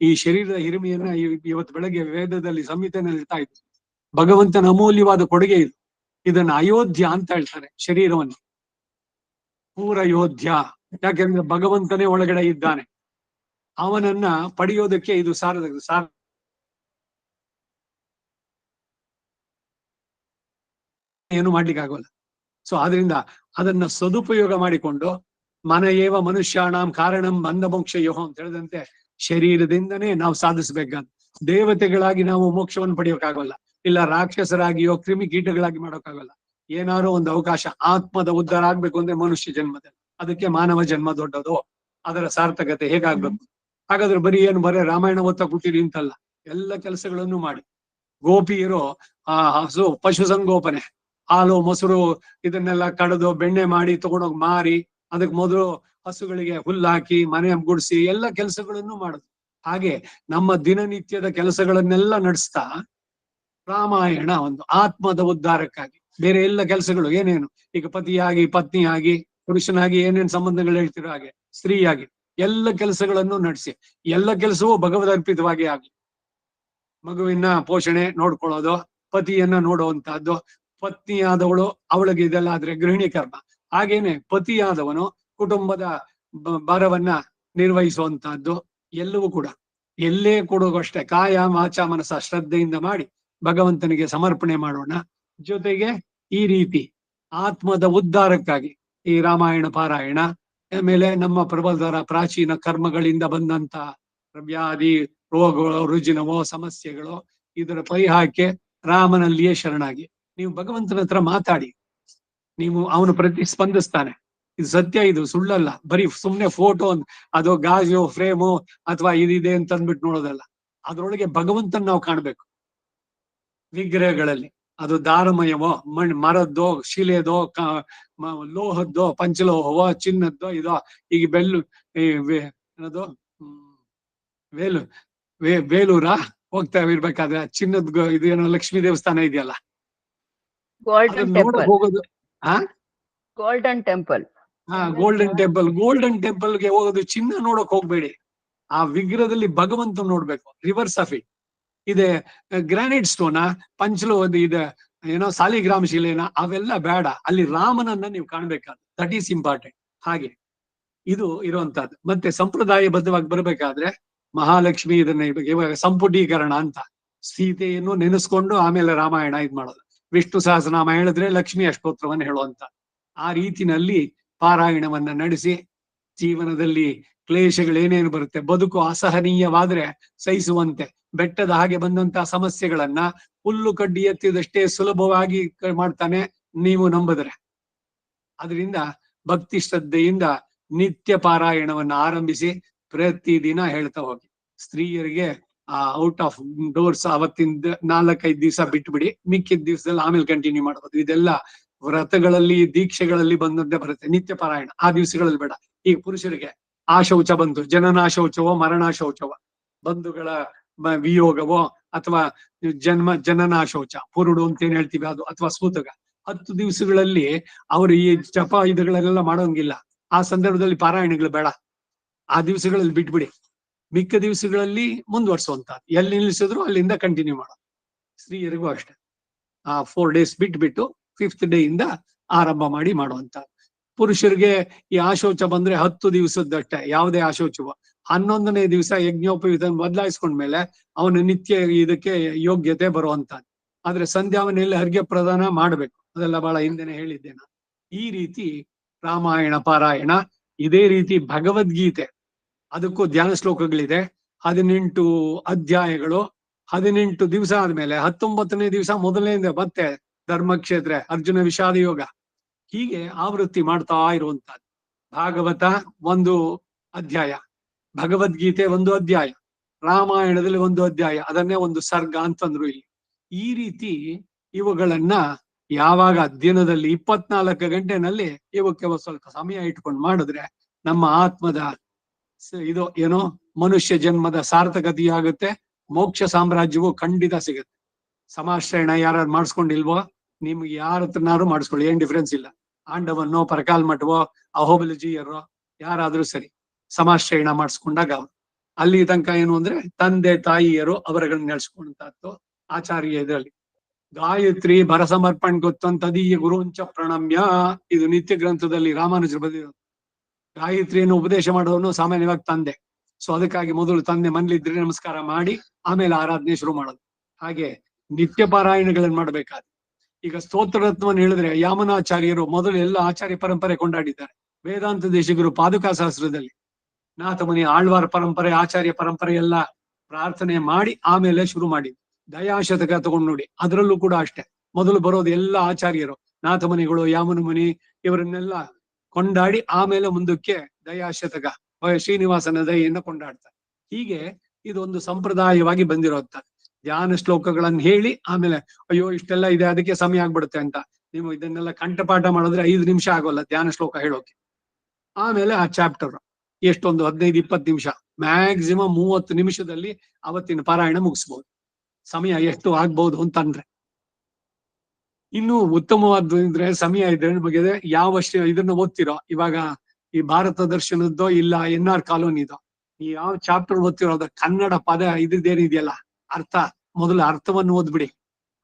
ಈ ಶರೀರದ ಹಿರಿಮೆಯನ್ನ ಇವತ್ತು ಬೆಳಗ್ಗೆ ವೇದದಲ್ಲಿ ಸಂಹಿತೆಯಲ್ಲಿ ಇರ್ತಾ ಇತ್ತು. ಭಗವಂತನ ಅಮೂಲ್ಯವಾದ ಕೊಡುಗೆ ಇದು. ಇದನ್ನ ಅಯೋಧ್ಯ ಅಂತ ಹೇಳ್ತಾರೆ ಶರೀರವನ್ನು. ಪೂರ ಯೋಧ್ಯ, ಯಾಕೆಂದ್ರೆ ಭಗವಂತನೇ ಒಳಗಡೆ ಇದ್ದಾನೆ. ಅವನನ್ನ ಪಡೆಯೋದಕ್ಕೆ ಇದು ಸಾರ ಏನು ಮಾಡ್ಲಿಕ್ಕೆ ಆಗೋಲ್ಲ. ಸೊ ಆದ್ರಿಂದ ಅದನ್ನ ಸದುಪಯೋಗ ಮಾಡಿಕೊಂಡು ಮನಯೇವ ಮನುಷ್ಯಾಣಂ ಕಾರಣಂ ಬಂಧ ಮೋಕ್ಷ ಯೋಹೋ ಅಂತ ಹೇಳಿದಂತೆ ಶರೀರದಿಂದನೇ ನಾವು ಸಾಧಿಸ್ಬೇಕಂತ. ದೇವತೆಗಳಾಗಿ ನಾವು ಮೋಕ್ಷವನ್ನು ಪಡೆಯೋಕ್ಕಾಗಲ್ಲ, ಇಲ್ಲ ರಾಕ್ಷಸರಾಗಿಯೋ ಕ್ರಿಮಿಕೀಟಗಳಾಗಿ ಮಾಡೋಕ್ಕಾಗಲ್ಲ. ಏನಾದ್ರು ಒಂದು ಅವಕಾಶ ಆತ್ಮದ ಉದ್ಧಾರ ಆಗ್ಬೇಕು ಅಂದ್ರೆ ಮನುಷ್ಯ ಜನ್ಮದಲ್ಲಿ, ಅದಕ್ಕೆ ಮಾನವ ಜನ್ಮ ದೊಡ್ಡದು. ಅದರ ಸಾರ್ಥಕತೆ ಹೇಗಾಗ್ಬೇಕು? ಹಾಗಾದ್ರೆ ಬರೀ ರಾಮಾಯಣ ಓದ್ತಾ ಕೂತೀರಿ ಅಂತಲ್ಲ, ಎಲ್ಲ ಕೆಲಸಗಳನ್ನು ಮಾಡಿ. ಗೋಪಿಯರು ಹಸು ಪಶು ಸಂಗೋಪನೆ, ಹಾಲು ಮೊಸರು ಇದನ್ನೆಲ್ಲ ಕಳೆದು ಬೆಣ್ಣೆ ಮಾಡಿ ತಗೊಂಡೋಗಿ ಮಾರಿ, ಅದಕ್ಕೆ ಮೊದಲು ಹಸುಗಳಿಗೆ ಹುಲ್ಲಾಕಿ ಮನೆ ಗುಡಿಸಿ ಎಲ್ಲ ಕೆಲಸಗಳನ್ನು ಮಾಡುದು. ಹಾಗೆ ನಮ್ಮ ದಿನನಿತ್ಯದ ಕೆಲಸಗಳನ್ನೆಲ್ಲ ನಡೆಸ್ತಾ ರಾಮಾಯಣ ಒಂದು ಆತ್ಮದ ಉದ್ಧಾರಕ್ಕಾಗಿ. ಬೇರೆ ಎಲ್ಲ ಕೆಲಸಗಳು ಏನೇನು, ಈಗ ಪತಿಯಾಗಿ ಪತ್ನಿಯಾಗಿ ಪುರುಷನಾಗಿ ಏನೇನು ಸಂಬಂಧಗಳು ಹೇಳ್ತಿರೋ ಹಾಗೆ ಸ್ತ್ರೀಯಾಗಿ ಎಲ್ಲ ಕೆಲಸಗಳನ್ನು ನಡೆಸಿ, ಎಲ್ಲ ಕೆಲಸವೂ ಭಗವದರ್ಪಿತವಾಗಿ ಆಗ್ಲಿ. ಮಗುವಿನ ಪೋಷಣೆ ನೋಡ್ಕೊಳ್ಳೋದು, ಪತಿಯನ್ನ ನೋಡುವಂತಹದ್ದು, ಪತ್ನಿಯಾದವಳು ಅವಳಿಗೆ ಇದೆಲ್ಲ ಆದ್ರೆ ಗೃಹಿಣಿ ಕರ್ಮ. ಹಾಗೇನೆ ಪತಿಯಾದವನು ಕುಟುಂಬದ ಭಾರವನ್ನ ನಿರ್ವಹಿಸುವಂತಹದ್ದು. ಎಲ್ಲವೂ ಕೂಡ ಎಲ್ಲೇ ಕೊಡುವಷ್ಟೇ ಕಾಯ ವಾಚ ಮನಸ ಶ್ರದ್ಧೆಯಿಂದ ಮಾಡಿ ಭಗವಂತನಿಗೆ ಸಮರ್ಪಣೆ ಮಾಡೋಣ. ಜೊತೆಗೆ ಈ ರೀತಿ ಆತ್ಮದ ಉದ್ಧಾರಕ್ಕಾಗಿ ಈ ರಾಮಾಯಣ ಪಾರಾಯಣ, ಆಮೇಲೆ ನಮ್ಮ ಪ್ರಬಲರ ಪ್ರಾಚೀನ ಕರ್ಮಗಳಿಂದ ಬಂದಂತ ವ್ಯಾಧಿ ರೋಗಗಳು ರುಜಿನವೋ ಸಮಸ್ಯೆಗಳು, ಇದರ ಪರಿಹಾರಕ್ಕೆ ರಾಮನಲ್ಲಿಯೇ ಶರಣಾಗಿ ನೀವು ಭಗವಂತನ ಹತ್ರ ಮಾತಾಡಿ. ನೀವು ಅವನು ಪ್ರತಿಸ್ಪಂದಿಸ್ತಾನೆ. ಇದು ಸತ್ಯ, ಇದು ಸುಳ್ಳಲ್ಲ. ಬರೀ ಸುಮ್ನೆ ಫೋಟೋ ಅದು ಗಾಜು ಫ್ರೇಮು ಅಥವಾ ಇದಿದೆ ಅಂತ ಅಂದ್ಬಿಟ್ಟು ನೋಡೋದಲ್ಲ. ಅದ್ರೊಳಗೆ ಭಗವಂತನ ನಾವು ಕಾಣ್ಬೇಕು. ವಿಗ್ರಹಗಳಲ್ಲಿ ಅದು ದಾರಮಯವೋ ಮರದ್ದೋ ಶಿಲೆದೋ ಲೋಹದ್ದೋ ಪಂಚಲೋಹವೋ ಚಿನ್ನದ್ದೋ ಇದೋ. ಈಗ ಏನದು ಬೇಲೂರ ಹೋಗ್ತಾ ಇರ್ಬೇಕಾದ್ರೆ ಚಿನ್ನದ ಇದು ಏನೋ ಲಕ್ಷ್ಮೀ ದೇವಸ್ಥಾನ ಇದೆಯಲ್ಲ, ನೋಡಕ್ ಹೋಗೋದು. Golden temple. ಗೋಲ್ಡನ್ ಟೆಂಪಲ್ಗೆ ಹೋಗೋದು, ಚಿನ್ನ ನೋಡಕ್ ಹೋಗ್ಬೇಡಿ. ಆ ವಿಗ್ರಹದಲ್ಲಿ ಭಗವಂತ ನೋಡ್ಬೇಕು. ರಿವರ್ಸ್ ಆಫ್ ಇಟ್ ಇದೆ. ಗ್ರಾನೈಟ್ ಸ್ಟೋನ ಪಂಚಲೋಹದ ಇದೆ ಏನೋ ಸಾಲಿಗ್ರಾಮ ಶಿಲೆನ ಅವೆಲ್ಲ ಬೇಡ. ಅಲ್ಲಿ ರಾಮನನ್ನ ನೀವು ಕಾಣ್ಬೇಕಾದ್ರೆ ದಟ್ ಈಸ್ ಇಂಪಾರ್ಟೆಂಟ್. ಹಾಗೆ ಇದು ಇರುವಂತಹದ್ದು. ಮತ್ತೆ ಸಂಪ್ರದಾಯಬದ್ಧವಾಗಿ ಬರ್ಬೇಕಾದ್ರೆ ಮಹಾಲಕ್ಷ್ಮಿ ಇದನ್ನ ಇವಾಗ ಸಂಪುಟೀಕರಣ ಅಂತ, ಸೀತೆಯನ್ನು ನೆನೆಸ್ಕೊಂಡು ಆಮೇಲೆ ರಾಮಾಯಣ ಇದ್ ಮಾಡೋದು. ವಿಷ್ಣು ಸಹಸ್ರನಾಮ ಹೇಳಿದ್ರೆ ಲಕ್ಷ್ಮಿ ಅಷ್ಟೋತ್ರವನ್ನ ಹೇಳುವಂತ ಆ ರೀತಿನಲ್ಲಿ ಪಾರಾಯಣವನ್ನ ನಡೆಸಿ ಜೀವನದಲ್ಲಿ ಕ್ಲೇಶಗಳೇನೇನು ಬರುತ್ತೆ, ಬದುಕು ಅಸಹನೀಯವಾದ್ರೆ ಸಹಿಸುವಂತೆ, ಬೆಟ್ಟದ ಹಾಗೆ ಬಂದಂತಹ ಸಮಸ್ಯೆಗಳನ್ನ ಹುಲ್ಲು ಕಡ್ಡಿ ಎತ್ತಿದಷ್ಟೇ ಸುಲಭವಾಗಿ ಮಾಡ್ತಾನೆ ನೀವು ನಂಬಿದ್ರೆ. ಅದರಿಂದ ಭಕ್ತಿ ಶ್ರದ್ಧೆಯಿಂದ ನಿತ್ಯ ಪಾರಾಯಣವನ್ನ ಆರಂಭಿಸಿ ಪ್ರತಿದಿನ ಹೇಳ್ತಾ ಹೋಗಿ. ಸ್ತ್ರೀಯರಿಗೆ ಔಟ್ ಆಫ್ ಡೋರ್ಸ್ ಅವತ್ತಿಂದ 4-5 ದಿವಸ ಬಿಟ್ಬಿಡಿ, ಮಿಕ್ಕಿದ ದಿವಸದಲ್ಲಿ ಆಮೇಲೆ ಕಂಟಿನ್ಯೂ ಮಾಡ್ಬೋದು. ಇದೆಲ್ಲ ವ್ರತಗಳಲ್ಲಿ ದೀಕ್ಷೆಗಳಲ್ಲಿ ಬಂದಂತೆ ಬರುತ್ತೆ. ನಿತ್ಯ ಪಾರಾಯಣ ಆ ದಿವಸಗಳಲ್ಲಿ ಬೇಡ. ಈಗ ಪುರುಷರಿಗೆ ಆ ಶೌಚ ಬಂತು, ಜನನಾ ಶೌಚವೋ ಮರಣಾ ಶೌಚವೋ, ಬಂಧುಗಳ ವಿಯೋಗವೋ ಅಥವಾ ಜನನಾ ಶೌಚ ಪುರುಡು ಅಂತ ಏನ್ ಹೇಳ್ತೀವಿ ಅದು, ಅಥವಾ ಸೂತಕ, 10 ದಿವಸಗಳಲ್ಲಿ ಅವರು ಈ ಜಪ ಇದುಗಳೆಲ್ಲ ಮಾಡೋಂಗಿಲ್ಲ. ಆ ಸಂದರ್ಭದಲ್ಲಿ ಪಾರಾಯಣಗಳು ಬೇಡ. ಆ ದಿವಸಗಳಲ್ಲಿ ಬಿಟ್ಬಿಡಿ. ಮಿಕ್ಕ ದಿವಸಗಳಲ್ಲಿ ಮುಂದುವರ್ಸುವಂತ, ಎಲ್ಲಿ ನಿಲ್ಲಿಸಿದ್ರು ಅಲ್ಲಿಂದ ಕಂಟಿನ್ಯೂ ಮಾಡೋ. ಸ್ತ್ರೀಯರಿಗೂ ಅಷ್ಟೇ. 4 days ಬಿಟ್ಟು 5th ಡೇ ಇಂದ ಆರಂಭ ಮಾಡಿ ಮಾಡುವಂತ. ಪುರುಷರಿಗೆ ಈ ಆಶೋಚ ಬಂದ್ರೆ 10 ದಿವಸದಷ್ಟೇ, ಯಾವುದೇ ಆಶೋಚವ. 11ನೇ ದಿವಸ ಯಜ್ಞೋಪವೀತ ಬದಲಾಯಿಸ್ಕೊಂಡ್ಮೇಲೆ ಅವನು ನಿತ್ಯ ಇದಕ್ಕೆ ಯೋಗ್ಯತೆ ಬರುವಂತದ್ದು. ಆದ್ರೆ ಸಂಧ್ಯಾವನೆಯಲ್ಲಿ ಅರ್ಘ್ಯ ಪ್ರದಾನ ಮಾಡ್ಬೇಕು, ಅದೆಲ್ಲ ಬಹಳ ಹಿಂದೆನೆ ಹೇಳಿದ್ದೆ ನಾನು. ಈ ರೀತಿ ರಾಮಾಯಣ ಪಾರಾಯಣ. ಇದೇ ರೀತಿ ಭಗವದ್ಗೀತೆ, ಅದಕ್ಕೂ ಧ್ಯಾನ ಶ್ಲೋಕಗಳಿದೆ. 18 ಅಧ್ಯಾಯಗಳು. 18 ದಿವಸ ಆದ್ಮೇಲೆ 19ನೇ ದಿವಸ ಮೊದಲನೇ ಮತ್ತೆ ಧರ್ಮಕ್ಷೇತ್ರ, ಅರ್ಜುನ ವಿಷಾದ ಯೋಗ. ಹೀಗೆ ಆವೃತ್ತಿ ಮಾಡ್ತಾ ಇರುವಂತಹದ್ದು. ಭಾಗವತ 1 ಅಧ್ಯಾಯ, ಭಗವದ್ಗೀತೆ 1 ಅಧ್ಯಾಯ, ರಾಮಾಯಣದಲ್ಲಿ 1 ಅಧ್ಯಾಯ, ಅದನ್ನೇ 1 ಸರ್ಗ ಅಂತಂದ್ರು ಇಲ್ಲಿ. ಈ ರೀತಿ ಇವುಗಳನ್ನ ಯಾವಾಗ ದಿನದಲ್ಲಿ 24 ಗಂಟೆನಲ್ಲಿ ಇವಕ್ಕೆ ಸ್ವಲ್ಪ ಸಮಯ ಇಟ್ಕೊಂಡು ಮಾಡಿದ್ರೆ ನಮ್ಮ ಆತ್ಮದ ಇದು ಏನೋ ಮನುಷ್ಯ ಜನ್ಮದ ಸಾರ್ಥಕತೆಯಾಗುತ್ತೆ. ಮೋಕ್ಷ ಸಾಮ್ರಾಜ್ಯವು ಖಂಡಿತ ಸಿಗುತ್ತೆ. ಸಮಾಶ್ರಯಣ ಯಾರು ಮಾಡಿಸ್ಕೊಂಡಿಲ್ವೋ, ನಿಮ್ಗೆ ಯಾರ ಹತ್ರನಾರು ಮಾಡಿಸ್ಕೊಳ್ಳಿ, ಏನ್ ಡಿಫ್ರೆನ್ಸ್ ಇಲ್ಲ. ಆಂಡವನ್ನೋ ಪರಕಾಲ್ ಮಠವೋ ಅಹೋಬಲಜಿಯರೋ ಯಾರಾದ್ರೂ ಸರಿ, ಸಮಾಶ್ರಯಣ ಮಾಡಿಸ್ಕೊಂಡಾಗ ಅಲ್ಲಿ ತನಕ ಏನು ಅಂದ್ರೆ ತಂದೆ ತಾಯಿಯರು ಅವರುಗಳನ್ನ ನಡೆಸ್ಕೊಂಡಂತದ್ದು ಆಚಾರ್ಯ ಇದರಲ್ಲಿ. ಗಾಯತ್ರಿ ಭರಸಮರ್ಪಣ್ ಗೊತ್ತಂತದೀಯ ಗುರುಂಚ ಪ್ರಣಮ್ಯ, ಇದು ನಿತ್ಯ ಗ್ರಂಥದಲ್ಲಿ ರಾಮಾನುಜರು ಬರೆದಿರೋದು. ಗಾಯತ್ರಿಯನ್ನು ಉಪದೇಶ ಮಾಡೋನು ಸಾಮಾನ್ಯವಾಗಿ ತಂದೆ. ಸೊ ಅದಕ್ಕಾಗಿ ಮೊದಲು ತಂದೆ ಮನೇಲಿದ್ರೆ ನಮಸ್ಕಾರ ಮಾಡಿ ಆಮೇಲೆ ಆರಾಧನೆ ಶುರು ಮಾಡೋದು. ಹಾಗೆ ನಿತ್ಯ ಪಾರಾಯಣಗಳನ್ನು ಮಾಡಬೇಕಾದ್ರೆ ಈಗ ಸ್ತೋತ್ರರತ್ನವನ್ನು ಹೇಳಿದ್ರೆ ಯಾಮನಾಚಾರ್ಯರು ಮೊದಲು ಎಲ್ಲ ಆಚಾರ್ಯ ಪರಂಪರೆ ಕೊಂಡಾಡಿದ್ದಾರೆ. ವೇದಾಂತ ದೇಶಿಗರು ಪಾದುಕಾ ಶಾಸ್ತ್ರದಲ್ಲಿ ನಾಥಮುನಿ ಆಳ್ವಾರ್ ಪರಂಪರೆ, ಆಚಾರ್ಯ ಪರಂಪರೆ ಎಲ್ಲ ಪ್ರಾರ್ಥನೆ ಮಾಡಿ ಆಮೇಲೆ ಶುರು ಮಾಡಿ. ದಯಾಶತಕ ತಗೊಂಡು ನೋಡಿ, ಅದರಲ್ಲೂ ಕೂಡ ಅಷ್ಟೇ. ಮೊದಲು ಬರೋದು ಎಲ್ಲ ಆಚಾರ್ಯರು, ನಾಥಮುನಿಗಳು, ಯಾಮನ ಮುನಿ, ಇವರನ್ನೆಲ್ಲ ಕೊಂಡಾಡಿ ಆಮೇಲೆ ಮುಂದಕ್ಕೆ ದಯಾಶತಕ, ಶ್ರೀನಿವಾಸನ ದಯೆಯನ್ನು ಕೊಂಡಾಡ್ತಾರೆ. ಹೀಗೆ ಇದೊಂದು ಸಂಪ್ರದಾಯವಾಗಿ ಬಂದಿರೋಂಥ ಧ್ಯಾನ ಶ್ಲೋಕಗಳನ್ನು ಹೇಳಿ ಆಮೇಲೆ ಅಯ್ಯೋ ಇಷ್ಟೆಲ್ಲ ಇದೆ ಅದಕ್ಕೆ ಸಮಯ ಆಗ್ಬಿಡುತ್ತೆ ಅಂತ ನೀವು ಇದನ್ನೆಲ್ಲ ಕಂಠಪಾಠ ಮಾಡಿದ್ರೆ 5 ನಿಮಿಷ ಆಗೋಲ್ಲ ಧ್ಯಾನ ಶ್ಲೋಕ ಹೇಳೋಕೆ. ಆಮೇಲೆ ಆ ಚಾಪ್ಟರ್ ಎಷ್ಟೊಂದು 15-20 ನಿಮಿಷ, ಮ್ಯಾಕ್ಸಿಮಮ್ 30 ನಿಮಿಷದಲ್ಲಿ ಅವತ್ತಿನ ಪಾರಾಯಣ ಮುಗಿಸ್ಬೋದು. ಸಮಯ ಎಷ್ಟು ಆಗ್ಬಹುದು ಅಂತಂದ್ರೆ ಇನ್ನು ಉತ್ತಮವಾದ್ರೆ ಸಮಯ ಇದ್ರೆ ಬಗ್ಗೆ ಯಾವ ಇದನ್ನ ಓದ್ತಿರೋ, ಇವಾಗ ಈ ಭಾರತ ದರ್ಶನದ್ದೋ ಇಲ್ಲ NR ಕಾಲೋನಿದೋ, ಈ ಯಾವ ಚಾಪ್ಟರ್ ಓದ್ತಿರೋ ಅದ ಕನ್ನಡ ಪದ ಇದೇನಿದೆಯಲ್ಲ ಅರ್ಥ, ಮೊದಲು ಅರ್ಥವನ್ನು ಓದ್ಬಿಡಿ,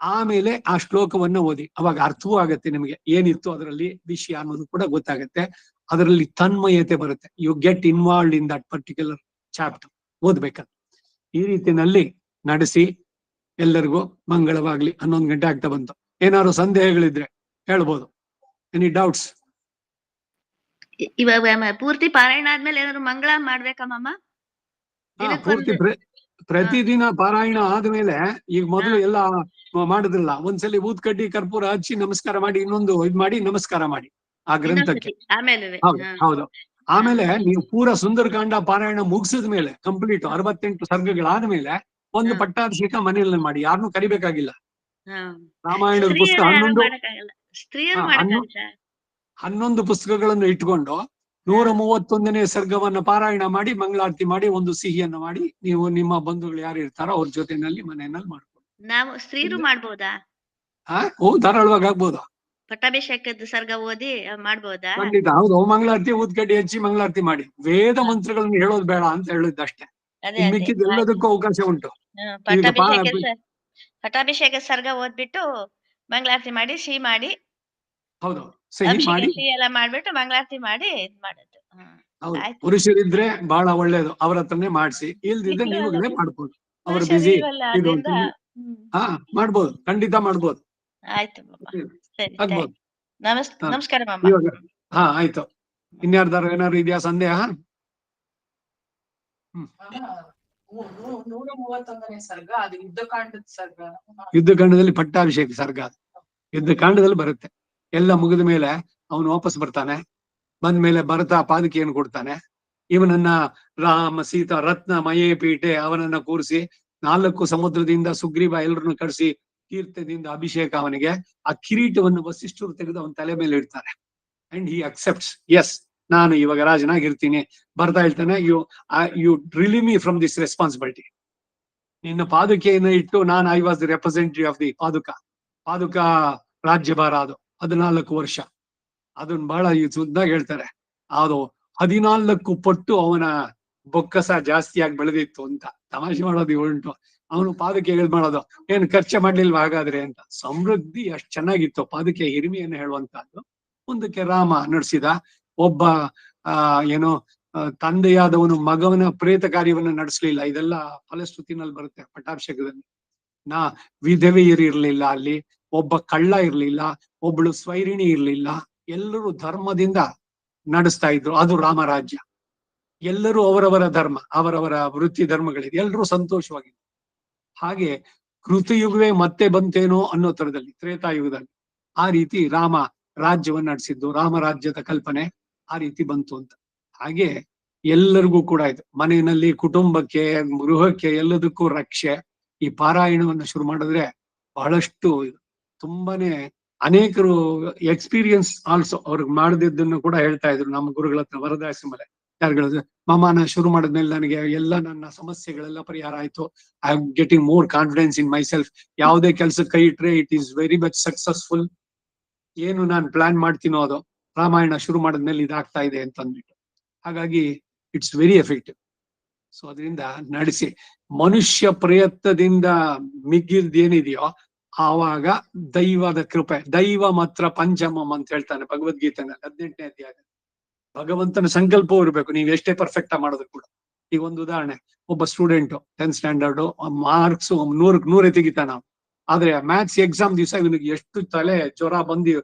ಆಮೇಲೆ ಆ ಶ್ಲೋಕವನ್ನು ಓದಿ. ಅವಾಗ ಅರ್ಥವೂ ಆಗತ್ತೆ ನಿಮಗೆ ಏನಿತ್ತು ಅದರಲ್ಲಿ ವಿಷಯ ಅನ್ನೋದು ಕೂಡ ಗೊತ್ತಾಗತ್ತೆ. ಅದರಲ್ಲಿ ತನ್ಮಯತೆ ಬರುತ್ತೆ. You get involved in that particular chapter ಓದ್ಬೇಕಂತ. ಈ ರೀತಿನಲ್ಲಿ ನಡೆಸಿ ಎಲ್ಲರಿಗೂ ಮಂಗಳವಾಗ್ಲಿ. 11 ಗಂಟೆ ಆಗ್ತಾ ಬಂತು. ಏನಾದ್ರು ಸಂದೇಹಗಳಿದ್ರೆ ಹೇಳ್ಬೋದು. Any doubts? ಇವಾಗ ಪೂರ್ತಿ ಪಾರಾಯಣ ಆದ್ಮೇಲೆ ಏನಾದ್ರು ಮಂಗಳ ಮಾಡ್ಬೇಕಮ್ಮ? ಪೂರ್ತಿ ಪ್ರತಿದಿನ ಪಾರಾಯಣ ಆದ್ಮೇಲೆ ಈಗ ಮೊದಲು ಎಲ್ಲ ಮಾಡಿದ್ರಲ್ಲ, ಒಂದ್ಸಲಿ ಊದ್ ಕಡ್ಡಿ ಕರ್ಪೂರ ಹಚ್ಚಿ ನಮಸ್ಕಾರ ಮಾಡಿ, ಇನ್ನೊಂದು ಇದ್ ಮಾಡಿ ನಮಸ್ಕಾರ ಮಾಡಿ ಆ ಗ್ರಂಥಕ್ಕೆ. ಹೌದು. ಆಮೇಲೆ ನೀವು ಪೂರ ಸುಂದರಕಾಂಡ ಪಾರಾಯಣ ಮುಗಿಸಿದ ಮೇಲೆ ಕಂಪ್ಲೀಟ್ 68 ಸರ್ಗಗಳಾದ್ಮೇಲೆ ಒಂದು ಪಟ್ಟಾಭಿಷೇಕ ಮನೆಯಲ್ಲಿ ಮಾಡಿ, ಯಾರನ್ನೂ ಕರಿಬೇಕಾಗಿಲ್ಲ. ರಾಮಾಯಣದ ಪುಸ್ತಕ 11 ಪುಸ್ತಕಗಳನ್ನು ಇಟ್ಕೊಂಡು 131ನೇ ಸರ್ಗವನ್ನ ಪಾರಾಯಣ ಮಾಡಿ ಮಂಗಳಾರತಿ ಮಾಡಿ ಒಂದು ಸಿಹಿಯನ್ನು ಮಾಡಿ ನೀವು ನಿಮ್ಮ ಬಂಧುಗಳು ಯಾರು ಇರ್ತಾರೋ ಅವ್ರ ಜೊತೆನಲ್ಲಿ ಮನೆಯಲ್ಲಿ ಮಾಡ್ಕೊಂಡು ನಾವು ಸ್ತ್ರೀರು ಮಾಡ್ಬೋದಾ? ಧಾರಾಳವಾಗಿ ಆಗ್ಬೋದು. ಪಟ್ಟಾಭಿಷೇಕದ ಸರ್ಗ ಓದಿ ಮಾಡ್ಬೋದಾ? ಖಂಡಿತ. ಹೌದು. ಮಂಗಳಾರತಿ ಊದ್ಕಡ್ಡಿ ಹಚ್ಚಿ ಮಂಗಳಾರತಿ ಮಾಡಿ, ವೇದ ಮಂತ್ರಗಳನ್ನು ಹೇಳೋದು ಬೇಡ ಅಂತ ಹೇಳಿದ್ದಷ್ಟೇ. ಮಿಕ್ಕಿದ ಎಲ್ಲದಕ್ಕೂ ಅವಕಾಶ ಉಂಟು. ಪಟ್ಟಾಭಿಷೇಕ ಸರ್ಗ ಓದ್ಬಿಟ್ಟು ಮಂಗಳಾರತಿ ಮಾಡಿ ಸಿಹಿ ಮಾಡಿ, ಹೌದು, ಸಿಹಿ ಮಾಡಿ ಎಲ್ಲ ಮಾಡ್ಬಿಟ್ಟು ಮಂಗಳಾರತಿ ಮಾಡಿ ಇದ್ ಮಾಡೋದು. ಹೌದು. ಪುರುಷರಿದ್ರೆ ಬಹಳ ಒಳ್ಳೇದು, ಅವ್ರ ಹತ್ರನೇ ಮಾಡಿಸಿ. ಇಲ್ದಿದ್ರೆ ನೀವುಗಳೇ ಮಾಡ್ಬೋದು. ಅವ್ರ ಬಿಸಿ ಇದು ಮಾಡ್ಬೋದು, ಖಂಡಿತ ಮಾಡ್ಬೋದು. ಆಯ್ತು, ಆಗ್ಬೋದು. ನಮಸ್ಕಾರ. ಆಯ್ತು. ಇನ್ಯಾರ್ದಾರು ಏನಾದ್ರು ಇದೆಯಾ ಸಂದೇಹ? 131ನೇ ಸರ್ಗ ಅದು ಯುದ್ಧಕಾಂಡದ ಸರ್ಗ. ಯುದ್ಧಕಾಂಡದಲ್ಲಿ ಪಟ್ಟಾಭಿಷೇಕ ಸರ್ಗ, ಯುದ್ಧಕಾಂಡದಲ್ಲಿ ಬರುತ್ತೆ. ಎಲ್ಲ ಮುಗಿದ ಮೇಲೆ ಅವನು ವಾಪಸ್ ಬರ್ತಾನೆ. ಬಂದ್ಮೇಲೆ ಭರತ ಪಾದಕಿಯನ್ನು ಕೊಡ್ತಾನೆ. ಇವನನ್ನ ರಾಮ ಸೀತಾ ರತ್ನ ಮಯೇ ಪೀಠೆ ಅವನನ್ನ ಕೂರಿಸಿ 4 ಸಮುದ್ರದಿಂದ ಸುಗ್ರೀವ ಎಲ್ಲರನ್ನು ಕಳಿಸಿ ಕೀರ್ತದಿಂದ ಅಭಿಷೇಕ ಅವನಿಗೆ. ಆ ಕಿರೀಟವನ್ನು ವಸಿಷ್ಠರು ತೆಗೆದು ಅವನ ತಲೆ ಮೇಲೆ ಇಡ್ತಾರೆ. ಅಂಡ್ ಹಿ ಅಕ್ಸೆಪ್ಟ್ಸ್, ಎಸ್ ನಾನು ಇವಾಗ ರಾಜನಾಗಿರ್ತೀನಿ. ಭರತ ಹೇಳ್ತಾನೆ, you relieve me from this responsibility. ನಿನ್ನ ಪಾದುಕೆಯನ್ನು ಇಟ್ಟು ನಾನು I was the representative of the ಪಾದುಕಾ ರಾಜ್ಯಭಾರ. ಅದು 14 ವರ್ಷ. ಅದನ್ನ ಬಹಳ ಸುದ್ದಾಗಿ ಹೇಳ್ತಾರೆ. ಅದು 14 ಪಟ್ಟು ಅವನ ಬೊಕ್ಕಸ ಜಾಸ್ತಿಯಾಗಿ ಬೆಳೆದಿತ್ತು ಅಂತ ತಮಾಷೆ ಮಾಡೋದು ಉಂಟು. ಅವನು ಪಾದಕ್ಕೆ ಇದ್ ಮಾಡೋದು, ಏನ್ ಖರ್ಚೆ ಮಾಡ್ಲಿಲ್ವಾ ಹಾಗಾದ್ರೆ ಅಂತ. ಸಮೃದ್ಧಿ ಅಷ್ಟ್ ಚೆನ್ನಾಗಿತ್ತು ಪಾದಕ್ಕೆ ಹಿರಿಮೆಯನ್ನು ಹೇಳುವಂತಹದ್ದು. ಮುಂದಕ್ಕೆ ರಾಮ ನಡೆಸಿದ. ಒಬ್ಬ ಏನೋ ತಂದೆಯಾದವನು ಮಗವನ ಪ್ರೇತ ಕಾರ್ಯವನ್ನು ನಡೆಸಲಿಲ್ಲ. ಇದೆಲ್ಲ ಫಲಶ್ರುತಿನಲ್ಲಿ ಬರುತ್ತೆ ಪಟ್ಟಾಭಿಷೇಕದಲ್ಲಿ. ವಿಧವೆಯರು ಇರ್ಲಿಲ್ಲ ಅಲ್ಲಿ, ಒಬ್ಬ ಕಳ್ಳ ಇರ್ಲಿಲ್ಲ, ಒಬ್ಳು ಸ್ವೈರಿಣಿ ಇರ್ಲಿಲ್ಲ, ಎಲ್ಲರೂ ಧರ್ಮದಿಂದ ನಡೆಸ್ತಾ ಇದ್ರು. ಅದು ರಾಮರಾಜ್ಯ. ಎಲ್ಲರೂ ಅವರವರ ಧರ್ಮ, ಅವರವರ ವೃತ್ತಿ ಧರ್ಮಗಳಿದೆ, ಎಲ್ಲರೂ ಸಂತೋಷವಾಗಿದ್ರು. ಹಾಗೆ ಕೃತಯುಗವೇ ಮತ್ತೆ ಬಂತೇನೋ ಅನ್ನೋ ತರದಲ್ಲಿ ತ್ರೇತಾಯುಗದಲ್ಲಿ ಆ ರೀತಿ ರಾಮ ರಾಜ್ಯವನ್ನು ನಡೆಸಿದ್ದು, ರಾಮರಾಜ್ಯದ ಕಲ್ಪನೆ ಆ ರೀತಿ ಬಂತು ಅಂತ. ಹಾಗೆ ಎಲ್ಲರಿಗೂ ಕೂಡ ಇದು ಮನೆಯಲ್ಲಿ ಕುಟುಂಬಕ್ಕೆ, ಗೃಹಕ್ಕೆ, ಎಲ್ಲದಕ್ಕೂ ರಕ್ಷೆ. ಈ ಪಾರಾಯಣವನ್ನು ಶುರು ಮಾಡಿದ್ರೆ ಬಹಳಷ್ಟು ತುಂಬಾನೇ ಅನೇಕರು ಎಕ್ಸ್ಪೀರಿಯನ್ಸ್ ಆಲ್ಸೋ ಅವ್ರಿಗೆ ಮಾಡದಿದ್ದನ್ನು ಕೂಡ ಹೇಳ್ತಾ ಇದ್ರು ನಮ್ಮ ಗುರುಗಳ ಹತ್ರ. ವರದಾಸಿ ಮಲೆ ಯಾರು ಮಾಮಾನ ಶುರು ಮಾಡಿದ್ಮೇಲೆ ನನಗೆ ಎಲ್ಲ ನನ್ನ ಸಮಸ್ಯೆಗಳೆಲ್ಲ ಪರಿಹಾರ ಆಯ್ತು. I am getting more confidence in my self. ಯಾವುದೇ ಕೆಲಸ ಕೈ ಇಟ್ರೆ it is very much successful. ಏನು ನಾನು ಪ್ಲಾನ್ ಮಾಡ್ತೀನೋ ಅದು ರಾಮಾಯಣ ಶುರು ಮಾಡಿದ್ಮೇಲೆ ಇದಾಗ್ತಾ ಇದೆ ಅಂತ ಅಂದ್ಬಿಟ್ಟು. ಹಾಗಾಗಿ ಇಟ್ಸ್ ವೆರಿ ಎಫೆಕ್ಟಿವ್. ಸೊ ಅದರಿಂದ ನಡೆಸಿ ಮನುಷ್ಯ ಪ್ರಯತ್ನದಿಂದ ಮಿಗ್ಗಿದ್ದೇನಿದೆಯೋ ಆವಾಗ ದೈವದ ಕೃಪೆ. ದೈವ ಮಾತ್ರ ಪಂಚಮಂ ಅಂತ ಹೇಳ್ತಾನೆ ಭಗವದ್ಗೀತೆನಲ್ಲಿ 18ನೇ ಅಧ್ಯಾಯ. ಭಗವಂತನ ಸಂಕಲ್ಪವೂ ಇರ್ಬೇಕು, ನೀವ್ ಎಷ್ಟೇ ಪರ್ಫೆಕ್ಟ್ ಮಾಡೋದು ಕೂಡ. ಈಗ ಒಂದು ಉದಾಹರಣೆ, ಒಬ್ಬ ಸ್ಟೂಡೆಂಟ್ 10th ಸ್ಟ್ಯಾಂಡರ್ಡ್ ಮಾರ್ಕ್ಸ್ 100ಕ್ಕೆ 100 ತೆಗಿತಾನ. ಆದ್ರೆ ಮ್ಯಾಥ್ಸ್ ಎಕ್ಸಾಮ್ ದಿವಸ ಇವನಿಗೆ ಎಷ್ಟು ತಲೆ ಜ್ವರ ಬಂದು